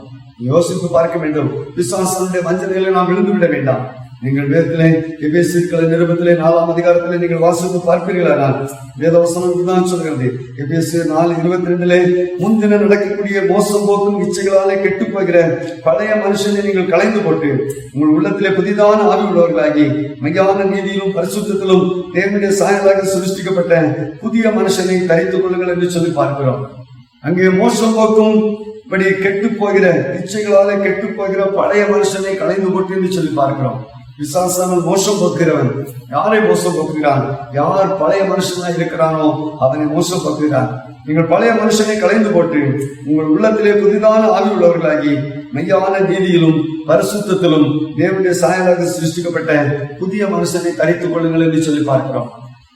யோசித்து பார்க்க வேண்டும். பிசாசனுடைய வஞ்சனையில நாம் விழுந்து விட வேண்டாம். நீங்கள் வேதத்திலே எபேசியர் நிருபத்திலே 4ஆம் அதிகாரத்திலே நீங்கள் வாசித்து பார்ப்பீர்களானால் வேதவசனம் தான் சொல்கிறது. எபேசியர் 4:22 முன்தின நடக்கக்கூடிய மோசம் போக்கும் இச்சைகளாலே கெட்டு போகிற பழைய மனுஷனை நீங்கள் களைந்து போட்டு உங்கள் உள்ளத்திலே புதிதான ஆவி உள்ளவர்களாகி மெய்யான நீதியிலும் பரிசுத்தத்திலும் தேவனுடைய சாயலாக சிருஷ்டிக்கப்பட்ட புதிய மனுஷனை தரித்துக் கொள்ளுங்கள் என்று சொல்லி பார்க்கிறோம். அங்கே மோசம் போக்கும் இப்படி கெட்டு போகிற இச்சைகளாலே கெட்டு போகிற பழைய மனுஷனை களைந்து போட்டு என்று சொல்லி பார்க்கிறோம். பிசாசானவன் மோசம் போக்குகிறவன். யாரை மோசம் போக்குகிறான்? யார் பழைய மனுஷனாய் இருக்கிறானோ அவனை மோசம் போக்குகிறான். நீங்கள் பழைய மனுஷனை களைந்து போட்டு உங்கள் உள்ளத்திலே புதிதான ஆவி உள்ளவர்களாகி மெய்யான நீதியிலும் பரிசுத்தத்திலும் தேவனுடைய சாயலாக சிருஷ்டிக்கப்பட்ட புதிய மனுஷனை தரித்துக் கொள்ளுங்கள் என்று சொல்லி பார்க்கிறோம்.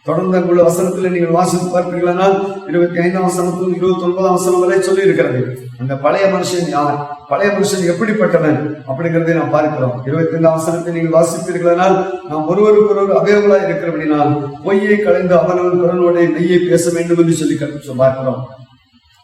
தொடர்ந்து அங்குள்ள வசனத்தில் நீங்கள் வாசித்து பார்ப்பீர்களானால் 25ஆம் வசனத்தில் 29ஆம் வசனம் வரை சொல்லி இருக்கிறது. அந்த பழைய மனுஷன் யார், பழைய மனுஷன் எப்படிப்பட்டவன் அப்படிங்கிறதை நாம் பார்க்கிறோம். 25ஆம் வசனத்தை நீங்கள் வாசிப்பீர்களானால், நாம் ஒருவருக்கொருவர் அவயவங்களா இருக்கிறபடினால் பொய்யை களைந்து அவனவன் பிறனோட மெய்யை பேச வேண்டும் என்று சொல்லி பார்க்கிறோம்.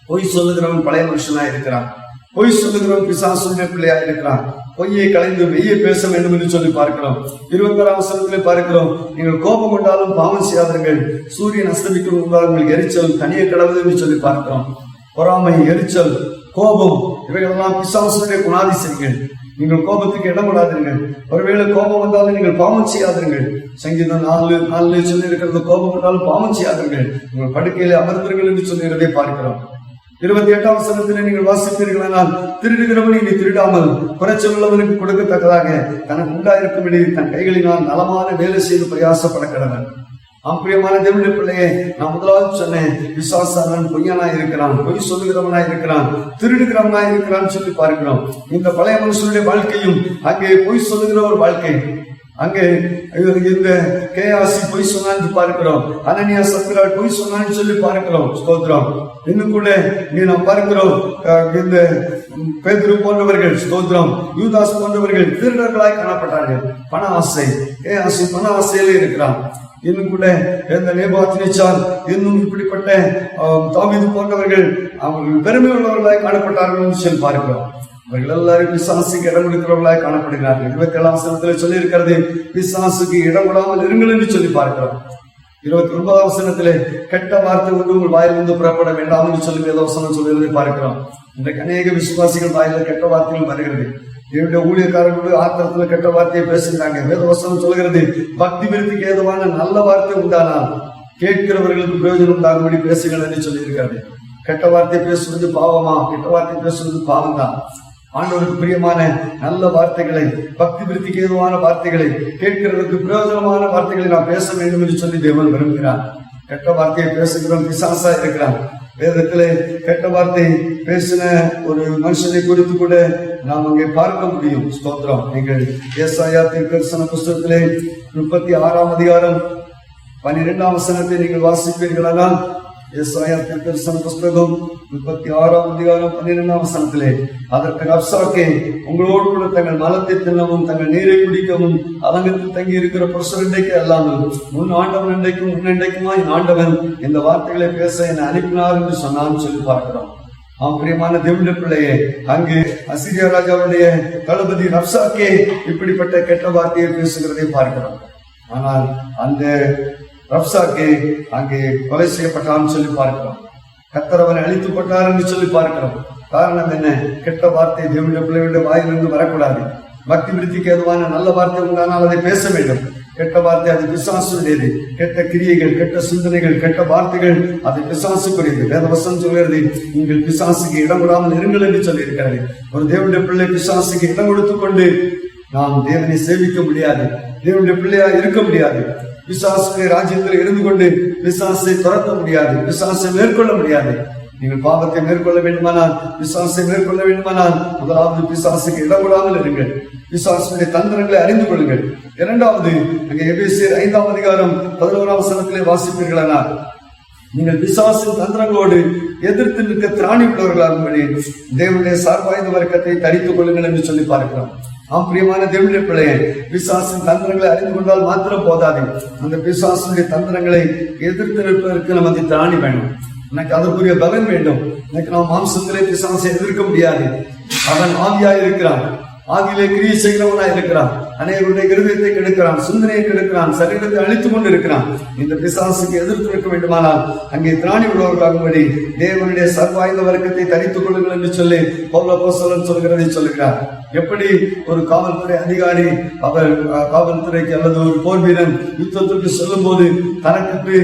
பொய் சொல்லுகிறவன் பழைய மனுஷனா இருக்கிறான். பொய் சொல்லுகிறவன் பிசாசுடைய பிள்ளையா இருக்கிறான். பொய்யை களைந்து மெய்யை பேச வேண்டும் என்று சொல்லி பார்க்கிறோம். 26ஆம் வசனத்திலே பார்க்கிறோம், நீங்கள் கோபம் கொண்டாலும் பாவம் செய்யாதீர்கள், சூரியன் அஸ்தமிக்கும் முன்பாக உங்களுக்கு எரிச்சல் தனியே கடவுள் என்று சொல்லி பார்க்கிறோம். பொறாமை, எரிச்சல், கோபம் இவைகளெல்லாம் பிசாசுடைய குணாதிசயங்கள். நீங்கள் கோபத்துக்கு இடம் விடாதீர்கள். ஒருவேளை கோபம் வந்தாலும் நீங்கள் பாவம் செய்யாதீர்கள். சங்கீதம் 4:4 சொல்லி இருக்கிறது, கோபம் வந்தாலும் பாவம் செய்யாதீர்கள், உங்கள் படுக்கையிலே அமர்ந்தீர்கள் என்று சொல்லுகிறதை பார்க்கிறோம். 28ஆம் வசனத்திலே நீங்கள் வாசிப்பீர்களானால், திருடுகிறவனை நீ திருடாமல் குறைச்சல் உள்ளவனுக்கு கொடுக்கத்தக்கதாக தனக்கு உண்டாயிருக்கும்படி தன் கைகளினால் நலமான வேலை செய்து பிரயாசப்பட கடவன். பிரியமான தேவனுடைய பிள்ளையே, நான் முதலாவது சொன்னேன், பிசாசானவன் பொய்யனாய் இருக்கிறான், பொய் சொல்லுகிறவனாய் இருக்கிறான், திருடுகிறவனாய் இருக்கிறான் சொல்லி பார்க்கிறோம். இந்த பழைய மனுஷனுடைய வாழ்க்கையும் அங்கே பொய் சொல்லுகிற ஒரு வாழ்க்கை. அங்கே இந்த கேயாசி பொய் சொன்னான்னு பார்க்கிறோம். அனனியா சப்பிரால் பொய் சொன்னான்னு சொல்லி பார்க்கிறோம். ஸ்தோத்திரம். இன்னும் கூட இங்கே நாம் பார்க்கிறோம், இந்த பேதுரு போன்றவர்கள், ஸ்தோத்திரம், யூதாஸ் போன்றவர்கள் திருடர்களாய் காணப்பட்டார்கள். பண ஆசை, கேயாசி பண ஆசையிலே இருக்கிறான். இன்னும் கூட இந்த நேபாத்தினிச்சால் இன்னும் இப்படிப்பட்ட தாவீது போன்றவர்கள் அவர்கள் பெருமை உள்ளவர்களாய் காணப்பட்டார்கள் என்று சொல்லி பார்க்கிறோம். அவர்கள் எல்லாரும் பிசாசுக்கு இடம் கொடுக்கிறவர்களாய் காணப்படுகிறார்கள். 27ஆம் வசனத்தில் சொல்லி இருக்கிறது, பிசாசுக்கு இடம் கொடாமல் இருங்கள் என்று சொல்லி பார்க்கிறோம். 29ஆம் வசனத்திலே கெட்ட வார்த்தை ஒன்று உங்கள் வாயிலிருந்து புறப்பட வேண்டாம் என்று சொல்லி வேதவசனம் சொல்லுவதை பார்க்கிறோம். இன்றைக்கு அநேக விசுவாசிகள் வாயில கெட்ட வார்த்தைகள் வருகிறது. என்னுடைய ஊழியக்காரர்களோடு ஆத்திரத்துல கெட்ட வார்த்தையை பேசுகிறாங்க. வேதவசனம் சொல்கிறது, பக்தி விருத்திக்கு ஏதுவான நல்ல வார்த்தை உண்டானால் கேட்கிறவர்களுக்கு பிரயோஜனம் உண்டாகும்படி பேசுங்கள் என்று சொல்லி இருக்கிறது. கெட்ட வார்த்தை பேசுவது பாவமா? கெட்ட வார்த்தை பேசுவது பாவம் தான். ஆண்டவருக்கு பிரியமான நல்ல வார்த்தைகளை, பக்தி விருத்திக்கு ஏதுவான வார்த்தைகளை, கேட்கிறவருக்கு பிரயோஜனமான வார்த்தைகளை நாம் பேச வேண்டும் என்று சொல்லி தேவன் விரும்புகிறார். கெட்ட வார்த்தையை பேசுகிறோம், பிசாசா இருக்கிறான். வேதத்திலே கெட்ட வார்த்தை பேசின ஒரு மனுஷனை குறித்து கூட நாம் அங்கே பார்க்க முடியும். ஸ்தோத்திரம். நீங்கள் ஏசாயா தீர்க்கதரிசன புஸ்தகத்திலே 36ஆம் அதிகாரம் 12ஆம் வசனத்தை நீங்கள் வாசிப்பீர்களானால், ஏசாயா தீர்க்கதரிசன புஸ்தகம் 36ஆம் அதிகாரம் 12ஆம் வசனத்திலே, அதற்கு ரப்சாக்கே, உங்களோடு கூட தங்கள் மலத்தை தின்னவும் தங்கள் நீரை குடிக்கவும் அலங்கத்தில் தங்கி இருக்கிற புருஷருண்டைக்கு அல்லாமல் முன் ஆண்டவன் இன்றைக்கும் முன்னெண்டைக்குமாய் ஆண்டவன் இந்த வார்த்தைகளை பேச என்னை அனுப்பினார் என்று சொன்னான்னு சொல்லி பார்க்கிறோம். பிரியமான தேவனுடைய பிள்ளையே, அங்கு அசீரியா ராஜாவுடைய தளபதி ரப்சாக்கே இப்படிப்பட்ட கெட்ட வார்த்தையை பேசுகிறதை பார்க்கிறோம். ஆனால் அந்த ரப்சாக்கே அங்கே கொலை செய்யப்பட்டான்னு சொல்லி பார்க்கிறோம். கர்த்தர் அவனை அழித்துப்பட்டார் என்று சொல்லி பார்க்கிறோம். காரணம் என்ன? கெட்ட வார்த்தை தேவனுடைய பிள்ளைகளுடைய வாயிலிருந்து வரக்கூடாது. பக்தி விருத்திக்கு ஏதுவான நல்ல வார்த்தை உண்டானால் அதை பேச வேண்டும். கெட்ட வார்த்தை அது பிசாசுடையது. கெட்ட கிரியைகள், கெட்ட சிந்தனைகள், கெட்ட வார்த்தைகள் அது பிசாசுக்குரியது. வேதவசனம் சொல்கிறது, நீங்கள் பிசாசுக்கு இடம் விடாமல் இருங்கள் என்று சொல்லி இருக்கிறது. ஒரு தேவனுடைய பிள்ளை பிசாசுக்கு இடம் கொடுத்துக் கொண்டு நாம் தேவனை சேவிக்க முடியாது, தேவனுடைய பிள்ளையா இருக்க முடியாது. பிசாசுடைய ராஜ்யத்தில் இருந்து கொண்டு பிசாசை துரத்த முடியாது, பிசாசை மேற்கொள்ள முடியாது. நீங்கள் பாவத்தை மேற்கொள்ள வேண்டுமானால், பிசாசை மேற்கொள்ள வேண்டுமானால், முதலாவது பிசாசுக்கு இடம் விடாமல் இருங்கள். பிசாசுடைய தந்திரங்களை அறிந்து கொள்ளுங்கள். இரண்டாவது, அங்கே எபேசியர் 5ஆம் அதிகாரம் 11ஆம் வசனத்திலே வாசிப்பீர்களானால், நீங்கள் பிசாசின் தந்திரங்களோடு எதிர்த்து நிற்க திராணி உள்ளவர்களாகும்படி தேவனுடைய சார்பாய்ந்த வர்க்கத்தை தரித்துக் கொள்ளுங்கள் என்று சொல்லி பார்க்கிறோம். பிரியமான தேவனுடைய பிள்ளையை, பிசாசின் தந்திரங்களை அறிந்து கொண்டால் மாத்திரம் போதாது, அந்த பிசாசுடைய தந்திரங்களை எதிர்த்து நிற்பதற்கு நமக்கு திராணி வேணும். எனக்கு அதற்குரிய பலன் வேண்டும். எனக்கு நாம் மாம்சத்திலே பிசாசை எதிர்க்க முடியாது. அவன் ஆவியாய் இருக்கிறான், ஆவியிலே கிரியை செய்கிறவனாய் இருக்கிறான். அநேகருடைய இருதயத்தை கெடுக்கிறான், சிந்தனையை கெடுக்கிறான், சரீரத்தை அழித்துக் கொண்டு இருக்கிறான். இந்த பிசாசுக்கு எதிர்த்து நிற்க வேண்டுமானால் அங்கே திராணி உள்ளவர்களாகும்படி தேவனுடைய சர்வாயுத வர்க்கத்தை தரித்துக் கொள்ளுங்கள் என்று சொல்லி பவுல் அப்போஸ்தலன் சொல்கிறதை சொல்லுகிறார். எப்படி ஒரு காவல்துறை அதிகாரி அவர் காவல்துறைக்கு அல்லது ஒரு போர் வீரன் யுத்தத்திற்கு செல்லும் போது தனக்கென்று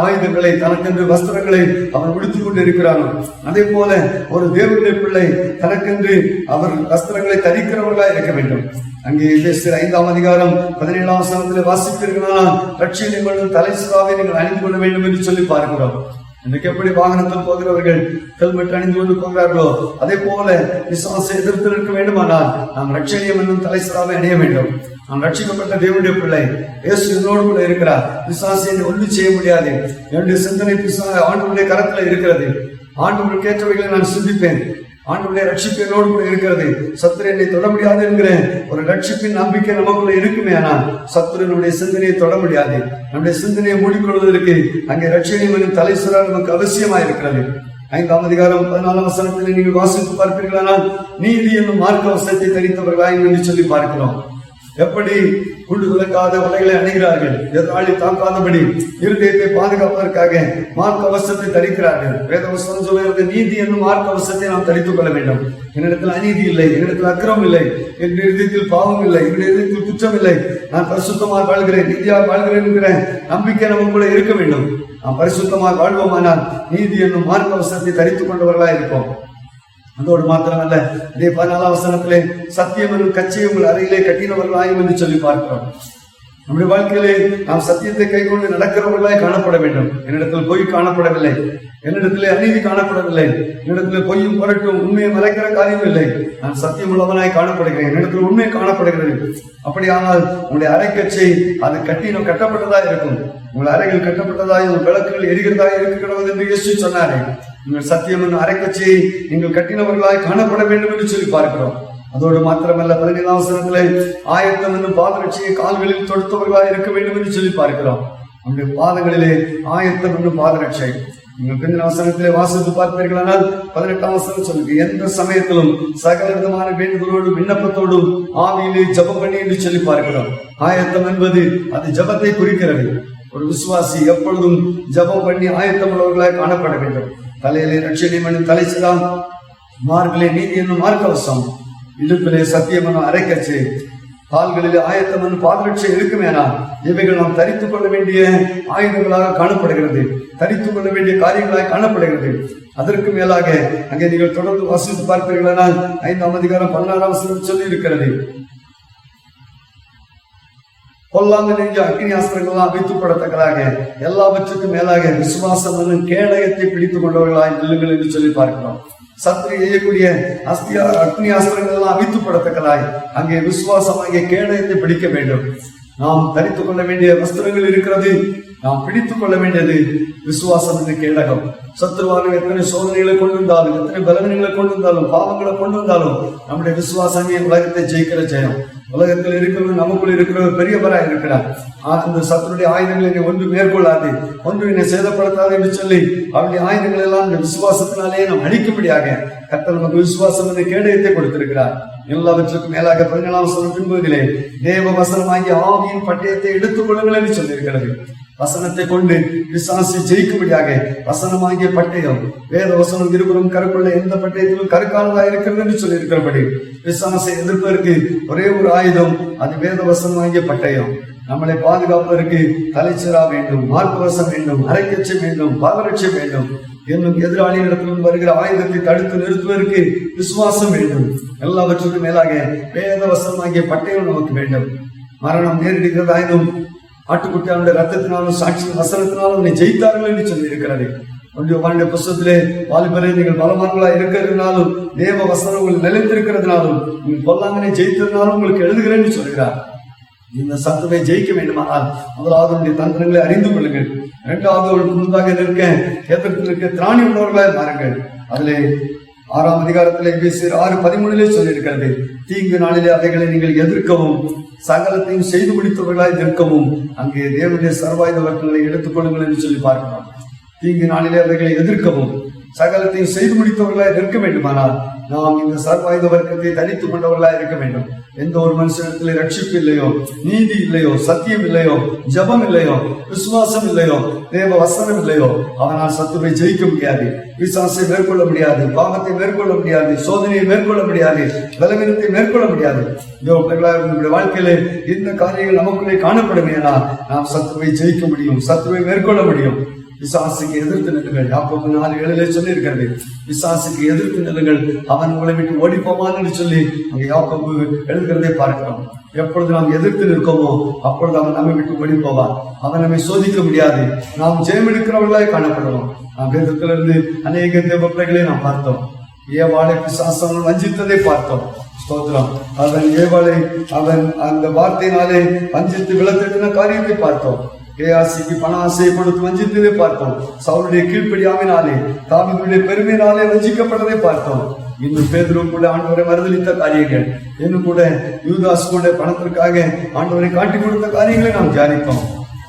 ஆயுதங்களை, தனக்கென்று வஸ்திரங்களை அவர் விடுத்துக் கொண்டு இருக்கிறார். அதே போல ஒரு தேவனுடைய பிள்ளை தனக்கென்று அவர் வஸ்திரங்களை தரிக்கிறவர்களாக இருக்க வேண்டும். அங்கே எபேசியர் 5ஆம் அதிகாரம் 17ஆம் வசனத்தில் வாசிப்பீர்களானால், ரட்சியை கொள்ளும் தலைசுறாவை நீங்கள் அணிந்து கொள்ள வேண்டும் என்று சொல்லி பார்க்கிறோம். இன்றைக்கு எப்படி வாகனத்தில் போகிறவர்கள் ஹெல்மெட் அணிந்து கொண்டு போகிறார்களோ, அதே போல விசுவாசத்தை எதிர்த்து நிற்க வேண்டுமானால் நாம் ரட்சணியம் என்னும் தலைசுறாவை அணிய வேண்டும். நான் ரட்சிக்கப்பட்ட தேவனுடைய பிள்ளை, இயேசு என்னோடு கூட இருக்கிறார். விசுவாசியை ஒன்றும் செய்ய முடியாது. என்னுடைய சிந்தனை ஆண்டவருடைய கரத்துல இருக்கிறது. ஆண்டவருக்கு ஏற்றவைகளை நான் சிந்திப்பேன். ஆண்டவருடைய ரட்சிப்பு என்னோடு கூட இருக்கிறது. சத்துரு என்னை தொட முடியாது என்கிற ஒரு ரட்சிப்பின் நம்பிக்கை நமக்குள்ள இருக்குமே, ஆனால் சத்துருனுடைய சிந்தனையை தொட முடியாது. நம்முடைய சிந்தனையை மூடிக்கொள்வதற்கு அங்கே ரட்சணியம் என்னும் தலைசுறா நமக்கு அவசியமா இருக்கிறது. 5ஆம் அதிகாரம் 14ஆம் வசனத்தில் நீங்கள் வாசித்து பார்ப்பீர்களானால், நீதி என்னும் மார்க்க வஸ்திரத்தை தரித்தவர்களாய் என்று சொல்லி பார்க்கிறோம். எப்படி குண்டு துளைக்காத உலைகளை அணுகிறார்கள், எதிராளி தாக்காதபடி இருதயத்தை பாதுகாப்பதற்காக மார்க்க வஸ்திரத்தை தரிக்கிறார்கள். வேதவசனம் சொல்கிறது, நீதி என்னும் மார்க்க வஸ்திரத்தை நாம் தரித்துக் கொள்ள வேண்டும். என்னிடத்தில் அநீதி இல்லை, என்னிடத்தில் அக்கிரமம் இல்லை, என்னுடைய இதயத்தில் பாவம் இல்லை, என்னுடைய இதயத்தில் குற்றம் இல்லை, நான் பரிசுத்தமாக வாழ்கிறேன், நீதியாக வாழ்கிறேன் என்கிற நம்பிக்கை நமக்குள்ள இருக்க வேண்டும். நாம் பரிசுத்தமாக வாழ்வோமானால் நீதி என்னும் மார்க்க வஸ்திரத்தை தரித்துக் கொண்டவர்களா இருப்போம். அதோடு மாத்திரமல்ல, இதே 14ஆம் வசனத்திலே சத்தியம் என்னும் கட்சியை உங்கள் அறையிலே கட்டினவர்களாயும் என்று சொல்லி பார்க்கிறோம். நம்முடைய வாழ்க்கையிலே நாம் சத்தியத்தை கைக்கொண்டு நடக்கிறவர்களாய் காணப்பட வேண்டும். என்னிடத்தில் பொய் காணப்படவில்லை, என்னிடத்திலே அநீதி காணப்படவில்லை, என்னிடத்திலே பொய்யும் புரட்டும் உண்மையை மறைக்கிற காரியம் இல்லை. நான் சத்தியம் உள்ளவனாய் காணப்படுகிறேன், என்னிடத்தில் உண்மை காணப்படுகிறது. அப்படியானால் உங்களுடைய அரைக்கச்சை அது கட்டப்பட்டதா இருக்கும். உங்கள் அறைகள் கட்டப்பட்டதாய் உங்கள் விளக்குகள் எரிகிறதா இருக்கிறது என்று இயேசு சொன்னாரே. உங்கள் சத்தியம் என்னும் அரைக்கச்சையை நீங்கள் கட்டினவர்களாய் காணப்பட வேண்டும் என்று சொல்லி பார்க்கிறோம். அதோடு மாத்திரமல்ல 17ஆம் வசனத்திலே ஆயத்தம் என்னும் பாதரட்சியை கால்களில் தொடுத்தவர்களாய் இருக்க வேண்டும் என்று சொல்லி பார்க்கிறோம். நம்முடைய பாதங்களிலே ஆயத்தம் என்னும் பாதரட்சை நீங்கள் பிந்தின வசனத்திலே வாசித்து பார்ப்பீர்களானால் 18ஆம் வசனம் சொல்லுங்க, எந்த சமயத்திலும் சகல விதமான வேண்டுதலோடும் விண்ணப்பத்தோடும் ஆவியிலே ஜபம் பண்ணி என்று சொல்லி பார்க்கிறோம். ஆயத்தம் என்பது அது ஜபத்தை குறிக்கிறது. ஒரு விசுவாசி எப்பொழுதும் ஜபம் பண்ணி ஆயத்தம் உள்ளவர்களாய் காணப்பட வேண்டும். தலையிலே ரட்சணை என்னும் தலைச்சிதான், மார்பிலே நீதி என்னும் மார்க்கவசம், இடுப்பிலே சத்தியம் என்னும் அரைக்கச்சை, கால்களிலே ஆயத்தம் என்னும் பாதரட்சை இருக்குமேனா இவைகள் நாம் தரித்துக் கொள்ள வேண்டிய ஆயுதங்களாக காணப்படுகிறது, தரித்துக் கொள்ள வேண்டிய காரியங்களாக காணப்படுகிறது. அதற்கு மேலாக அங்கே நீங்கள் தொடர்ந்து வாசித்து பார்ப்பீர்களானால் 5ஆம் அதிகாரம் 16ஆம் வசனம் சொல்லி இருக்கிறது, பொல்லாங்க நெஞ்ச அக்னி அஸ்திரங்கள்லாம் வைத்துப்படத்தக்கதாக எல்லாவற்றுக்கும் மேலாக விசுவாசம் என்னும் கேடயத்தை பிடித்துக் கொண்டவர்களாய் நில்லுங்கள் என்று சொல்லி பார்க்கிறோம். சத்ரு எய்யக்கூடிய அக்னி அஸ்திரங்கள் எல்லாம் அவித்துப்படத்தக்கதாய் அங்கே விசுவாசம் அங்கே கேடயத்தை பிடிக்க வேண்டும். நாம் தரித்துக் கொள்ள வேண்டிய வஸ்திரங்கள் இருக்கிறது. நாம் பிடித்துக் கொள்ள வேண்டியது விசுவாசம் என்ற கேடகம். சத்ருவான எத்தனை சோதனைகளை கொண்டு வந்தாலும், எத்தனை பலவீனங்களை கொண்டு வந்தாலும், பாவங்களை கொண்டு வந்தாலும் நம்முடைய விசுவாசமே உலகத்தை ஜெயிக்கிற ஜெயம். உலகத்தில் இருக்கிறவர் நமக்குள் இருக்கிறவர் பெரியவராய் இருக்கிறார். அந்த சத்துருடைய ஆயுதங்களை ஒன்று மேற்கொள்ளாது, ஒன்று என்னை சேதப்படுத்தாது என்று சொல்லி அவருடைய ஆயுதங்கள் எல்லாம் இந்த விசுவாசத்தினாலே நாம் அழிக்கும்படியாக கர்த்தர் நமக்கு விசுவாசம் என்ற கேடயத்தை கொடுத்திருக்கிறார். எல்லாவற்றுக்கும் மேலாக 17ஆம் வசனம் பின்பகுதியிலே தேவ வசனமாகிய ஆவியின் பட்டயத்தை எடுத்துக் கொள்ளுங்கள் என்று சொல்லியிருக்கிறது. வசனத்தை கொண்டு விசுவாசி ஜெயிக்கும்படியாக வசனமாகிய பட்டயம், வேத வசனம் இருபுறம் கருக்குள்ள எந்த பட்டயத்திலும் கருக்கானதா இருக்கிறது என்று சொல்லி இருக்கிறபடி விசுவாசை எதிர்ப்பதற்கு ஒரே ஒரு ஆயுதம், அது வேத வசனமாகிய பட்டயம். நம்மளை பாதுகாப்பதற்கு தலைச்சிரா வேண்டும், மார்க்கவசம் வேண்டும், அரைக்கச்சை வேண்டும், பாதரட்சை வேண்டும். என்னும் எதிராளியிடத்திலும் வருகிற ஆயுதத்தை தடுத்து நிறுத்துவதற்கு விசுவாசம் வேண்டும். எல்லாவற்றுக்கும் மேலாக வேத வசனமாகிய பட்டயம் நமக்கு வேண்டும். மரணம் நேரிடுகிறதாயினும் ஆட்டுக்குட்டியானுடைய ரத்தத்தினாலும் சாட்சியின் வசனத்தினாலும் நீ ஜெயித்தார்கள் என்று சொல்லி இருக்கிறது. ஒன்றிய புஸ்தகத்திலே வாலிபரே நீங்கள் பலவான்களா இருக்கிறதுனாலும் தேவ வசனம் உங்களுக்கு நிலைத்திருக்கிறதுனாலும் நீங்கள் பொல்லாங்கனை ஜெயித்ததுனாலும் உங்களுக்கு எழுதுகிறேன் என்று சொல்கிறார். இந்த சத்துவை ஜெயிக்க வேண்டுமானால் முதலாவது உடைய தந்திரங்களை அறிந்து கொள்ளுங்கள். இரண்டாவது அவளுக்கு முன்பாக எதிர்க்க திராணி உள்ளவர்களாக மாறுங்கள். அதிலே 6ஆம் அதிகாரத்திலே எபேசியர் 6:13 சொல்லியிருக்கிறது, தீங்கு நாளிலே அவைகளை நீங்கள் எதிர்க்கவும் சகலத்தையும் செய்து முடித்தவர்களாய் நிற்கவும் அங்கே தேவனுடைய சர்வாயுத வர்க்கங்களை எடுத்துக் கொள்ளுங்கள் என்று சொல்லி பார்க்கலாம். தீங்கு நாளிலே அவைகளை எதிர்க்கவும் சகலத்தையும் செய்து முடித்தவர்களாய் நிற்க வேண்டுமானால் நாம் இந்த சர்வாயுத வர்க்கத்தை தரித்துக் கொண்டவர்களாய் இருக்க வேண்டும். எந்த ஒரு மனுஷனிடத்திலே ரட்சிப்பு இல்லையோ, நீதி இல்லையோ, சத்தியம் இல்லையோ, ஜபம் இல்லையோ, விசுவாசம் இல்லையோ, தேவ வசனம் இல்லையோ, அவனால் சத்துவை ஜெயிக்க முடியாது, விசுவாசத்தை மேற்கொள்ள முடியாது, பாவத்தை மேற்கொள்ள முடியாது, சோதனையை மேற்கொள்ள முடியாது, பலவீனத்தை மேற்கொள்ள முடியாது. நம்முடைய வாழ்க்கையிலே இந்த காரியங்கள் நமக்குள்ளே காணப்படுமேனால் நாம் சத்துவை ஜெயிக்க முடியும், சத்துவை மேற்கொள்ள முடியும். விசுவாசிக்கு எதிர்த்து நில்லுங்கள். யாக்கோபு 4:7 சொல்லி இருக்கிறது, விசுவாசிக்கு எதிர்த்து நில்லுங்கள், அவன் உங்களை விட்டு ஓடி போவான் என்று சொல்லி அங்க யாக்கோபு எழுதுகிறதை பார்க்கிறோம். எப்பொழுது நாம் எதிர்த்து நிற்கோமோ அப்பொழுது அவன் நம்மை விட்டு ஓடி போவான். அவன் நம்மை சோதிக்க முடியாது. நாம் ஜெயம் எடுக்கிறவர்களாய் காணப்படுவோம். நாம் வேதத்திலிருந்து அநேக தேவ பிள்ளைகளை நாம் பார்த்தோம். ஏவாளை பிசாசு வஞ்சித்ததை பார்த்தோம். ஸ்தோத்திரம். அவன் ஏவாளை அவன் அந்த வார்த்தையினாலே வஞ்சித்து விளத்தின காரியத்தை பார்த்தோம். கேயாசிக்கு பண ஆசையை கொடுத்து வஞ்சித்ததை பார்த்தோம். சவுளுடைய கீழ்ப்படியாவினாலே, தாவீதுடைய பெருமையினாலே வஞ்சிக்கப்பட்டதை பார்த்தோம். இன்னும் பேதுரு கூட ஆண்டவரை மறுதலித்த காரியங்கள், இன்னும் கூட யூதாஸ் கூட பணத்திற்காக ஆண்டவரை காட்டி கொடுத்த காரியங்களை நாம் தியானித்தோம்.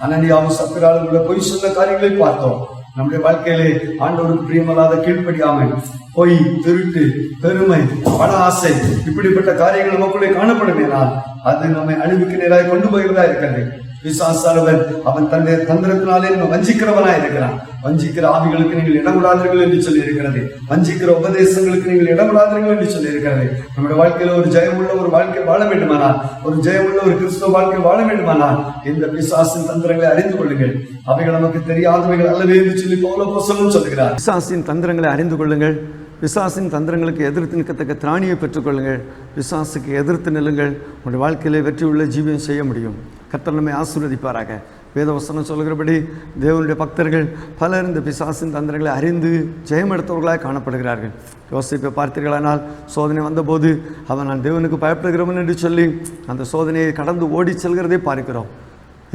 அனனியாவும் சப்பிராலும் கூட பொய் சொன்ன காரியங்களை பார்த்தோம். நம்முடைய வாழ்க்கையிலே ஆண்டவருக்கு பிரியமல்லாத கீழ்ப்படியாமல், பொய், திருட்டு, பெருமை, பண ஆசை, இப்படிப்பட்ட காரியங்கள் நமக்குள்ளே காணப்படுமேனால் அது நம்மை அழிவுக்கு நேராக கொண்டு போகிறதா இருக்கிறது. பிசாசானவன் அவன் தன்னுடைய தந்திரத்தினாலே நம்ம வஞ்சிக்கிறவனா இருக்கிறான். வஞ்சிக்கிற ஆவிகளுக்கு நீங்கள் இடமிடாதீர்கள் என்று சொல்லி இருக்கிறது. வஞ்சிக்கிற உபதேசங்களுக்கு நீங்கள் இடமிடாதீர்கள் என்று சொல்லி இருக்கிறது. நம்முடைய வாழ்க்கையில ஒரு ஜெயமுள்ள ஒரு வாழ்க்கை வாழ வேண்டுமானால், ஒரு ஜெயமுள்ள ஒரு கிறிஸ்துவ வாழ்க்கை வாழ வேண்டுமானால் இந்த பிசாசின் தந்திரங்களை அறிந்து கொள்ளுங்கள். அவைகள் நமக்கு தெரியாதவைகள் அல்லவே என்று சொல்லி பவுல் அப்போஸ்தலன் சொல்கிறார். பிசாசின் தந்திரங்களை அறிந்து கொள்ளுங்கள். பிசாசின் தந்திரங்களுக்கு எதிர்த்து நிற்கத்தக்க திராணியை பெற்றுக்கொள்ளுங்கள். பிசாசுக்கு எதிர்த்து நில்லுங்கள். உங்களுடைய வாழ்க்கையிலே வெற்றி உள்ள ஜீவியம் செய்ய முடியும். கர்த்தர் நம்மை ஆசீர்வதிப்பாராக. வேதவசனம் சொல்கிறபடி தேவனுடைய பக்தர்கள் பலர் இந்த பிசாசின் தந்திரங்களை அறிந்து ஜெயமெடுத்தவர்களாக காணப்படுகிறார்கள். யோசிப்பை பார்த்தீர்களானால் சோதனை வந்தபோது அவன் நான் தேவனுக்கு பயப்படுகிறவன் என்று சொல்லி அந்த சோதனையை கடந்து ஓடி செல்கிறதை பார்க்கிறோம்.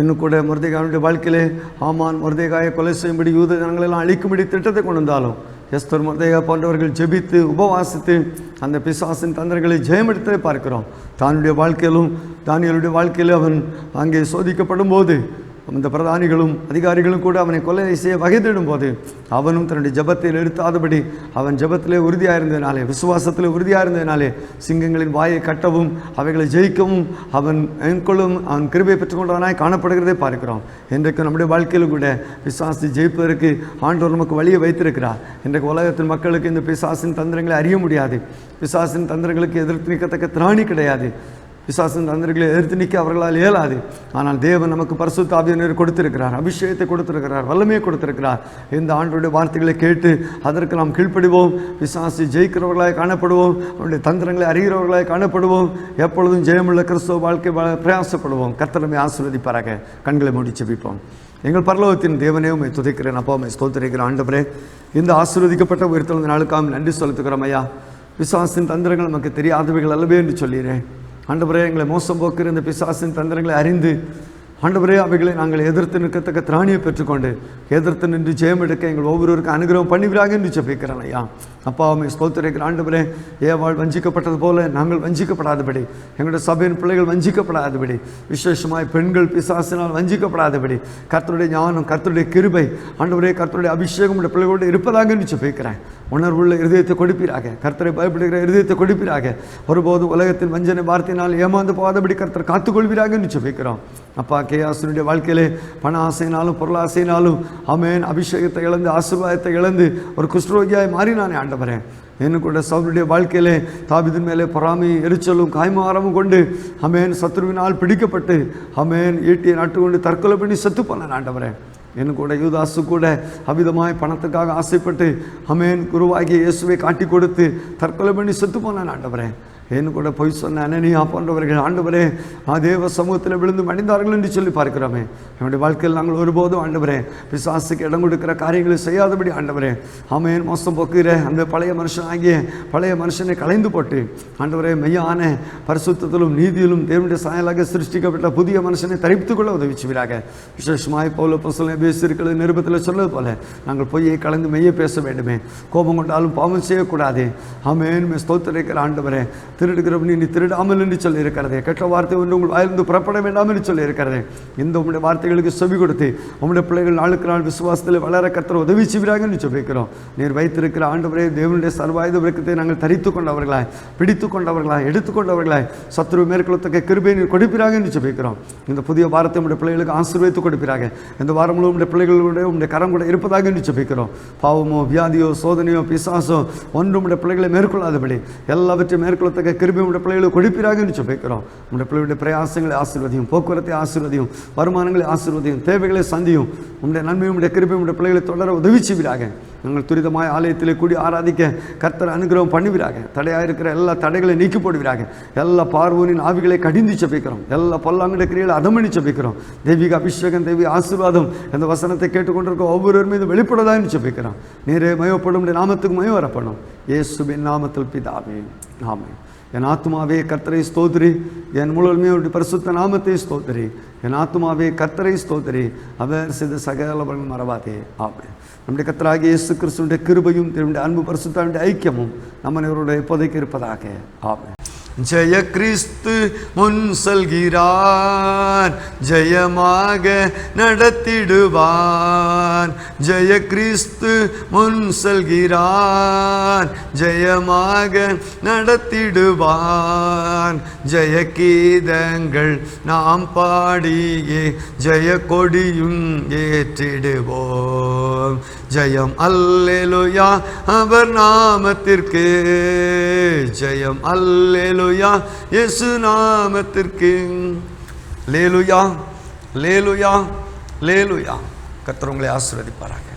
இன்னும் கூட மொர்தெகாயுடைய வாழ்க்கையிலே ஆமான் மொர்தெகாயை கொலை செய்யும்படி யூத ஜனங்களெல்லாம் அழிக்கும்படி திட்டத்தை கொண்டு வந்தாலும் எஸ்தர் மொர்தெகா போன்றவர்கள் ஜெபித்து உபவாசித்து அந்த பிசாசின் தந்திரங்களை ஜெயமெடுத்ததை பார்க்கிறோம். தானுடைய வாழ்க்கையிலும் தானியேலுடைய வாழ்க்கையிலும் அவன் அங்கே சோதிக்கப்படும் போது அந்த பிரதானிகளும் அதிகாரிகளும் கூட அவனை கொலை செய்ய வகை தேடும் போது அவனும் தன்னுடைய ஜெபத்தை நிறுத்தாதபடி அவன் ஜெபத்திலே உறுதியாக இருந்ததினாலே, விசுவாசத்திலே உறுதியாக இருந்ததினாலே சிங்கங்களின் வாயை கட்டவும் அவைகளை ஜெயிக்கவும் அவன் மேற்கொள்ளும் அவன் கிருபை பெற்றுக்கொண்டவனாய் காணப்படுகிறதை பார்க்கிறோம். இன்றைக்கு நம்முடைய வாழ்க்கையிலும் கூட பிசாசை ஜெயிப்பதற்கு ஆண்டவர் நமக்கு வழியை வைத்திருக்கிறார். இன்றைக்கு உலகத்தின் மக்களுக்கு இந்த பிசாசின் தந்திரங்களை அறிய முடியாது. பிசாசின் தந்திரங்களுக்கு எதிர்த்து நிற்கத்தக்க திராணி கிடையாது. பிசாசின் தந்திரங்களை எதிர்த்து நிற்க அவர்களால் இயலாது. ஆனால் தேவன் நமக்கு பரிசுத்த ஆவியானவரை கொடுத்திருக்கிறார், அபிஷேகத்தை கொடுத்திருக்கிறார், வல்லமையை கொடுத்திருக்கிறார். இந்த ஆண்டவருடைய வார்த்தைகளை கேட்டு அதற்கு நாம் கீழ்ப்படிவோம். பிசாசை ஜெயிக்கிறவர்களாய் காணப்படுவோம். அவருடைய தந்திரங்களை அறிகிறவர்களாய் காணப்படுவோம். எப்பொழுதும் ஜெயமுள்ள கிறிஸ்தவ வாழ்க்கை பிரயாசப்படுவோம். கர்த்தர் நம்மை ஆசீர்வதிப்பாராக. கண்களை மூடி ஜெபிப்போம். எங்கள் பரலோகத்தின் தேவனே உம்மை துதிக்கிறேன். அப்பா உம்மை ஸ்தோத்திரிக்கிறேன். ஆண்டவரே, இந்த ஆசீர்வதிக்கப்பட்ட உயிர்த்தெழுந்த நாளுக்காக நன்றி செலுத்துகிறோம் ஐயா. பிசாசின் தந்திரங்கள் நமக்கு தெரியாதவைகள் அல்லவே என்று சொல்லிடுறேன். ஆண்டவரே, எங்களை மோசம் போக்குற இந்த பிசாசின் தந்திரங்களை அறிந்து ஆண்டவரே அவைகளை நாங்கள் எதிர்த்து நிற்கத்தக்க திராணியை பெற்றுக்கொண்டு எதிர்த்து நின்று ஜெயம் எடுக்க எங்கள் ஒவ்வொருவருக்கும் அனுகிரகம் பண்ணிவிடாக என்று ஜெபிக்கிறேன் ஐயா. அப்பா உம்மை ஸ்தோத்திரிக்கிற ஆண்டவரே, ஏவாள் வஞ்சிக்கப்பட்டது போல நாங்கள் வஞ்சிக்கப்படாதபடி, எங்களுடைய சபையின் பிள்ளைகள் வஞ்சிக்கப்படாதபடி, விசேஷமாய் பெண்கள் பிசாசினால் வஞ்சிக்கப்படாதபடி கர்த்தருடைய ஞானம், கர்த்தருடைய கிருபை, ஆண்டவரே கர்த்தருடைய அபிஷேகம் உடைய பிள்ளைகளோடு இருப்பதாக என்று ஜெபிக்கிறேன். உணர்வுள்ள இருதயத்தை கொடுப்பீராக. கர்த்தரை பயப்படுகிற இருதயத்தை கொடுப்பீராக. ஒருபோது உலகத்தின் வஞ்சனை வார்த்தையினால் ஏமாந்து போகாதபடி கர்த்தர் காத்துக்கொள்வீராக என்று ஜெபிக்கிறோம். அப்பா, கேயாசனுடைய வாழ்க்கையிலே பண ஆசையினாலும் பொருளாசையினாலும் ஆமென் அபிஷேகத்தை இழந்து ஆசீர்வாதத்தை இழந்து ஒரு குஷ்டரோகியாய் மாறினானே ஆண்டவரே. இன்னும் கூட சவுலுடைய வாழ்க்கையிலே தாவீதின் மேலே பொறாமை எரிச்சலும் காய்மாரமும் கொண்டு ஆமென் சத்துருவினால் பிடிக்கப்பட்டு ஆமென் ஈட்டியை நட்டுக்கொண்டு தற்கொலை பண்ணி செத்து போனான் ஆண்டவரே. இன்னும் கூட யூதாசு கூட அவிதமாய் பணத்துக்காக ஆசைப்பட்டு ஆமென் குருவாகிய இயேசுவை காட்டி கொடுத்து தற்கொலை பண்ணி செத்து போனான் ஆண்டவரே. இன்னும் கூட பொய் சொன்ன அனனியா போன்றவர்கள் ஆண்டவரே தேவ சமூகத்தில் விழுந்து மடிந்தார்கள் என்று சொல்லி பார்க்கிறோமே. என்னுடைய வாழ்க்கையில் நாங்கள் ஒருபோதும் ஆண்டவரே பிசாசுக்கு இடம் கொடுக்கிற காரியங்களை செய்யாதபடி ஆண்டவரே ஆமென் மோசம் போக்குகிற அந்த பழைய மனுஷனை களைந்து போட்டு ஆண்டவரே மெய்யான பரிசுத்தத்திலும் நீதியிலும் தேவனுடைய சாயலாக சிருஷ்டிக்கப்பட்ட புதிய மனுஷனை தரித்துக் கொள்ள உதவிச்சுவீராக. விசேஷமாய் பவுல் அப்போஸ்தலன் எபேசியர்கள் நிருபத்தில் சொன்னது போல நாங்கள் பொய்யை கலந்து மெய்யை பேச வேண்டுமே, கோபம் கொண்டாலும் பாவம் செய்யக்கூடாது. ஆமென் ஸ்தோத்திரிக்கிற ஆண்டவரே, திருடுகிறவன் நீ திருடாமல் என்று சொல்லி இருக்கிறதே, கெட்ட வார்த்தை ஒன்று உங்கள் வாயிலிருந்து புறப்பட வேண்டாம் என்று சொல்லி இருக்கிறதே. இந்த உங்களுடைய வார்த்தைகளுக்கு செவி கொடுத்து உங்களுடைய பிள்ளைகள் நாளுக்கு நாள் விசுவாசத்தில் வளர கர்த்தர் உதவி செய்வீராக என்று சொல்லிக்கிறோம். நீர் வைத்திருக்கிற ஆண்டவரே தேவனுடைய சர்வாயுத விரக்கத்தை நாங்கள் தரித்து கொண்டவர்களாய், பிடித்து கொண்டவர்களாய், எடுத்துக்கொண்டவர்களாய் சத்துரு மேற்கொள்ளத்தக்க கிருபையை நீர் கொடுப்பீராக என்று சொல்லிக்கிறோம். இந்த புதிய வாரத்தை உங்களுடைய பிள்ளைகளுக்கு ஆசீர்வதித்து கொடுப்பீராக. இந்த வாரம் முழுவதும் உங்களுடைய பிள்ளைகளுடைய உங்களுடைய கரம் கூட இருப்பதாக என்று சொல்லிக்கிறோம். பாவமோ வியாதியோ சோதனையோ பிசாசோ ஒன்று உங்களுடைய பிள்ளைகளை மேற்கொள்ளாதபடி எல்லாவற்றையும் மேற்கொள்ளத்தக்க கிருபை உடைய பிள்ளைகளுக்கு கொடுப்பீராக என்று சொல்லிக்கிறோம். உங்களுடைய பிள்ளைகளுடைய பிரயாசங்களை ஆசீர்வதியும், போக்குவரத்தை ஆசீர்வதியும், வருமானங்களை ஆசீர்வதியும், தேவைகளை சந்தியும், உங்களுடைய நன்மையும் உடைய கிருபை உடைய பிள்ளைகளை தொடர உதவி செய்வீராக. நாங்கள் துரிதமாய் ஆலயத்திலே கூடி ஆராதிக்க கர்த்தர் அனுகிரகம் பண்ணுவீராக. தடையாக இருக்கிற எல்லா தடைகளை நீக்கி போடுவீராக. எல்லா பார்வோனின் ஆவிகளை கடிந்து செபிக்கிறோம். எல்லா பொல்லாங்குடைய கிரியைகளை அதமணி செபிக்கிறோம். தெய்வீக அபிஷேகம், தெய்வீக ஆசீர்வாதம் இந்த வசனத்தை கேட்டுக்கொண்டிருக்க ஒவ்வொருவர் மீது வெளிப்படுவதாக செபிக்கிறோம். நீரே மயப்படும் நாமத்துக்கு மயம் வரப்படும். இயேசுவின் நாமத்தில் பிதாவே, ஆமென். என் ஆத்துமாவே கர்த்தரை ஸ்தோத்திரி, என் முழுமையுடைய பரிசுத்த நாமத்தை ஸ்தோத்திரி. என் ஆத்துமாவே கர்த்தரை ஸ்தோத்திரி, அவர் செய்த சகலவர்கள் மறவாதே. ஆமென். நம்முடைய கர்த்தராகிய இயேசு கிறிஸ்துவினுடைய கிருபையும் தேவனுடைய அன்பு பரிசுத்தமுடைய ஐக்கியமும் நம்ம இவருடைய இப்போதைக்கு இருப்பதாக. ஆமென். ஜெய கிறிஸ்து முன் செல்கிறார், ஜெயமாக நடத்திடுவார். ஜெய கிறிஸ்து முன் செல்கிறார், ஜெயமாக நடத்திடுவார். ஜெய கீதங்கள் நாம் பாடியே ஜெய கொடியும் ஏற்றிடுவோம். ஜெயம் அல்லேலூயா அவர் நாமத்திற்கு, ஜெயம் அல்லேலூயா இயேசு நாமத்திற்கு. லேலுயா லேலுயா லேலுயா. கர்த்தர் உங்களை ஆசீர்வதிப்பாராக.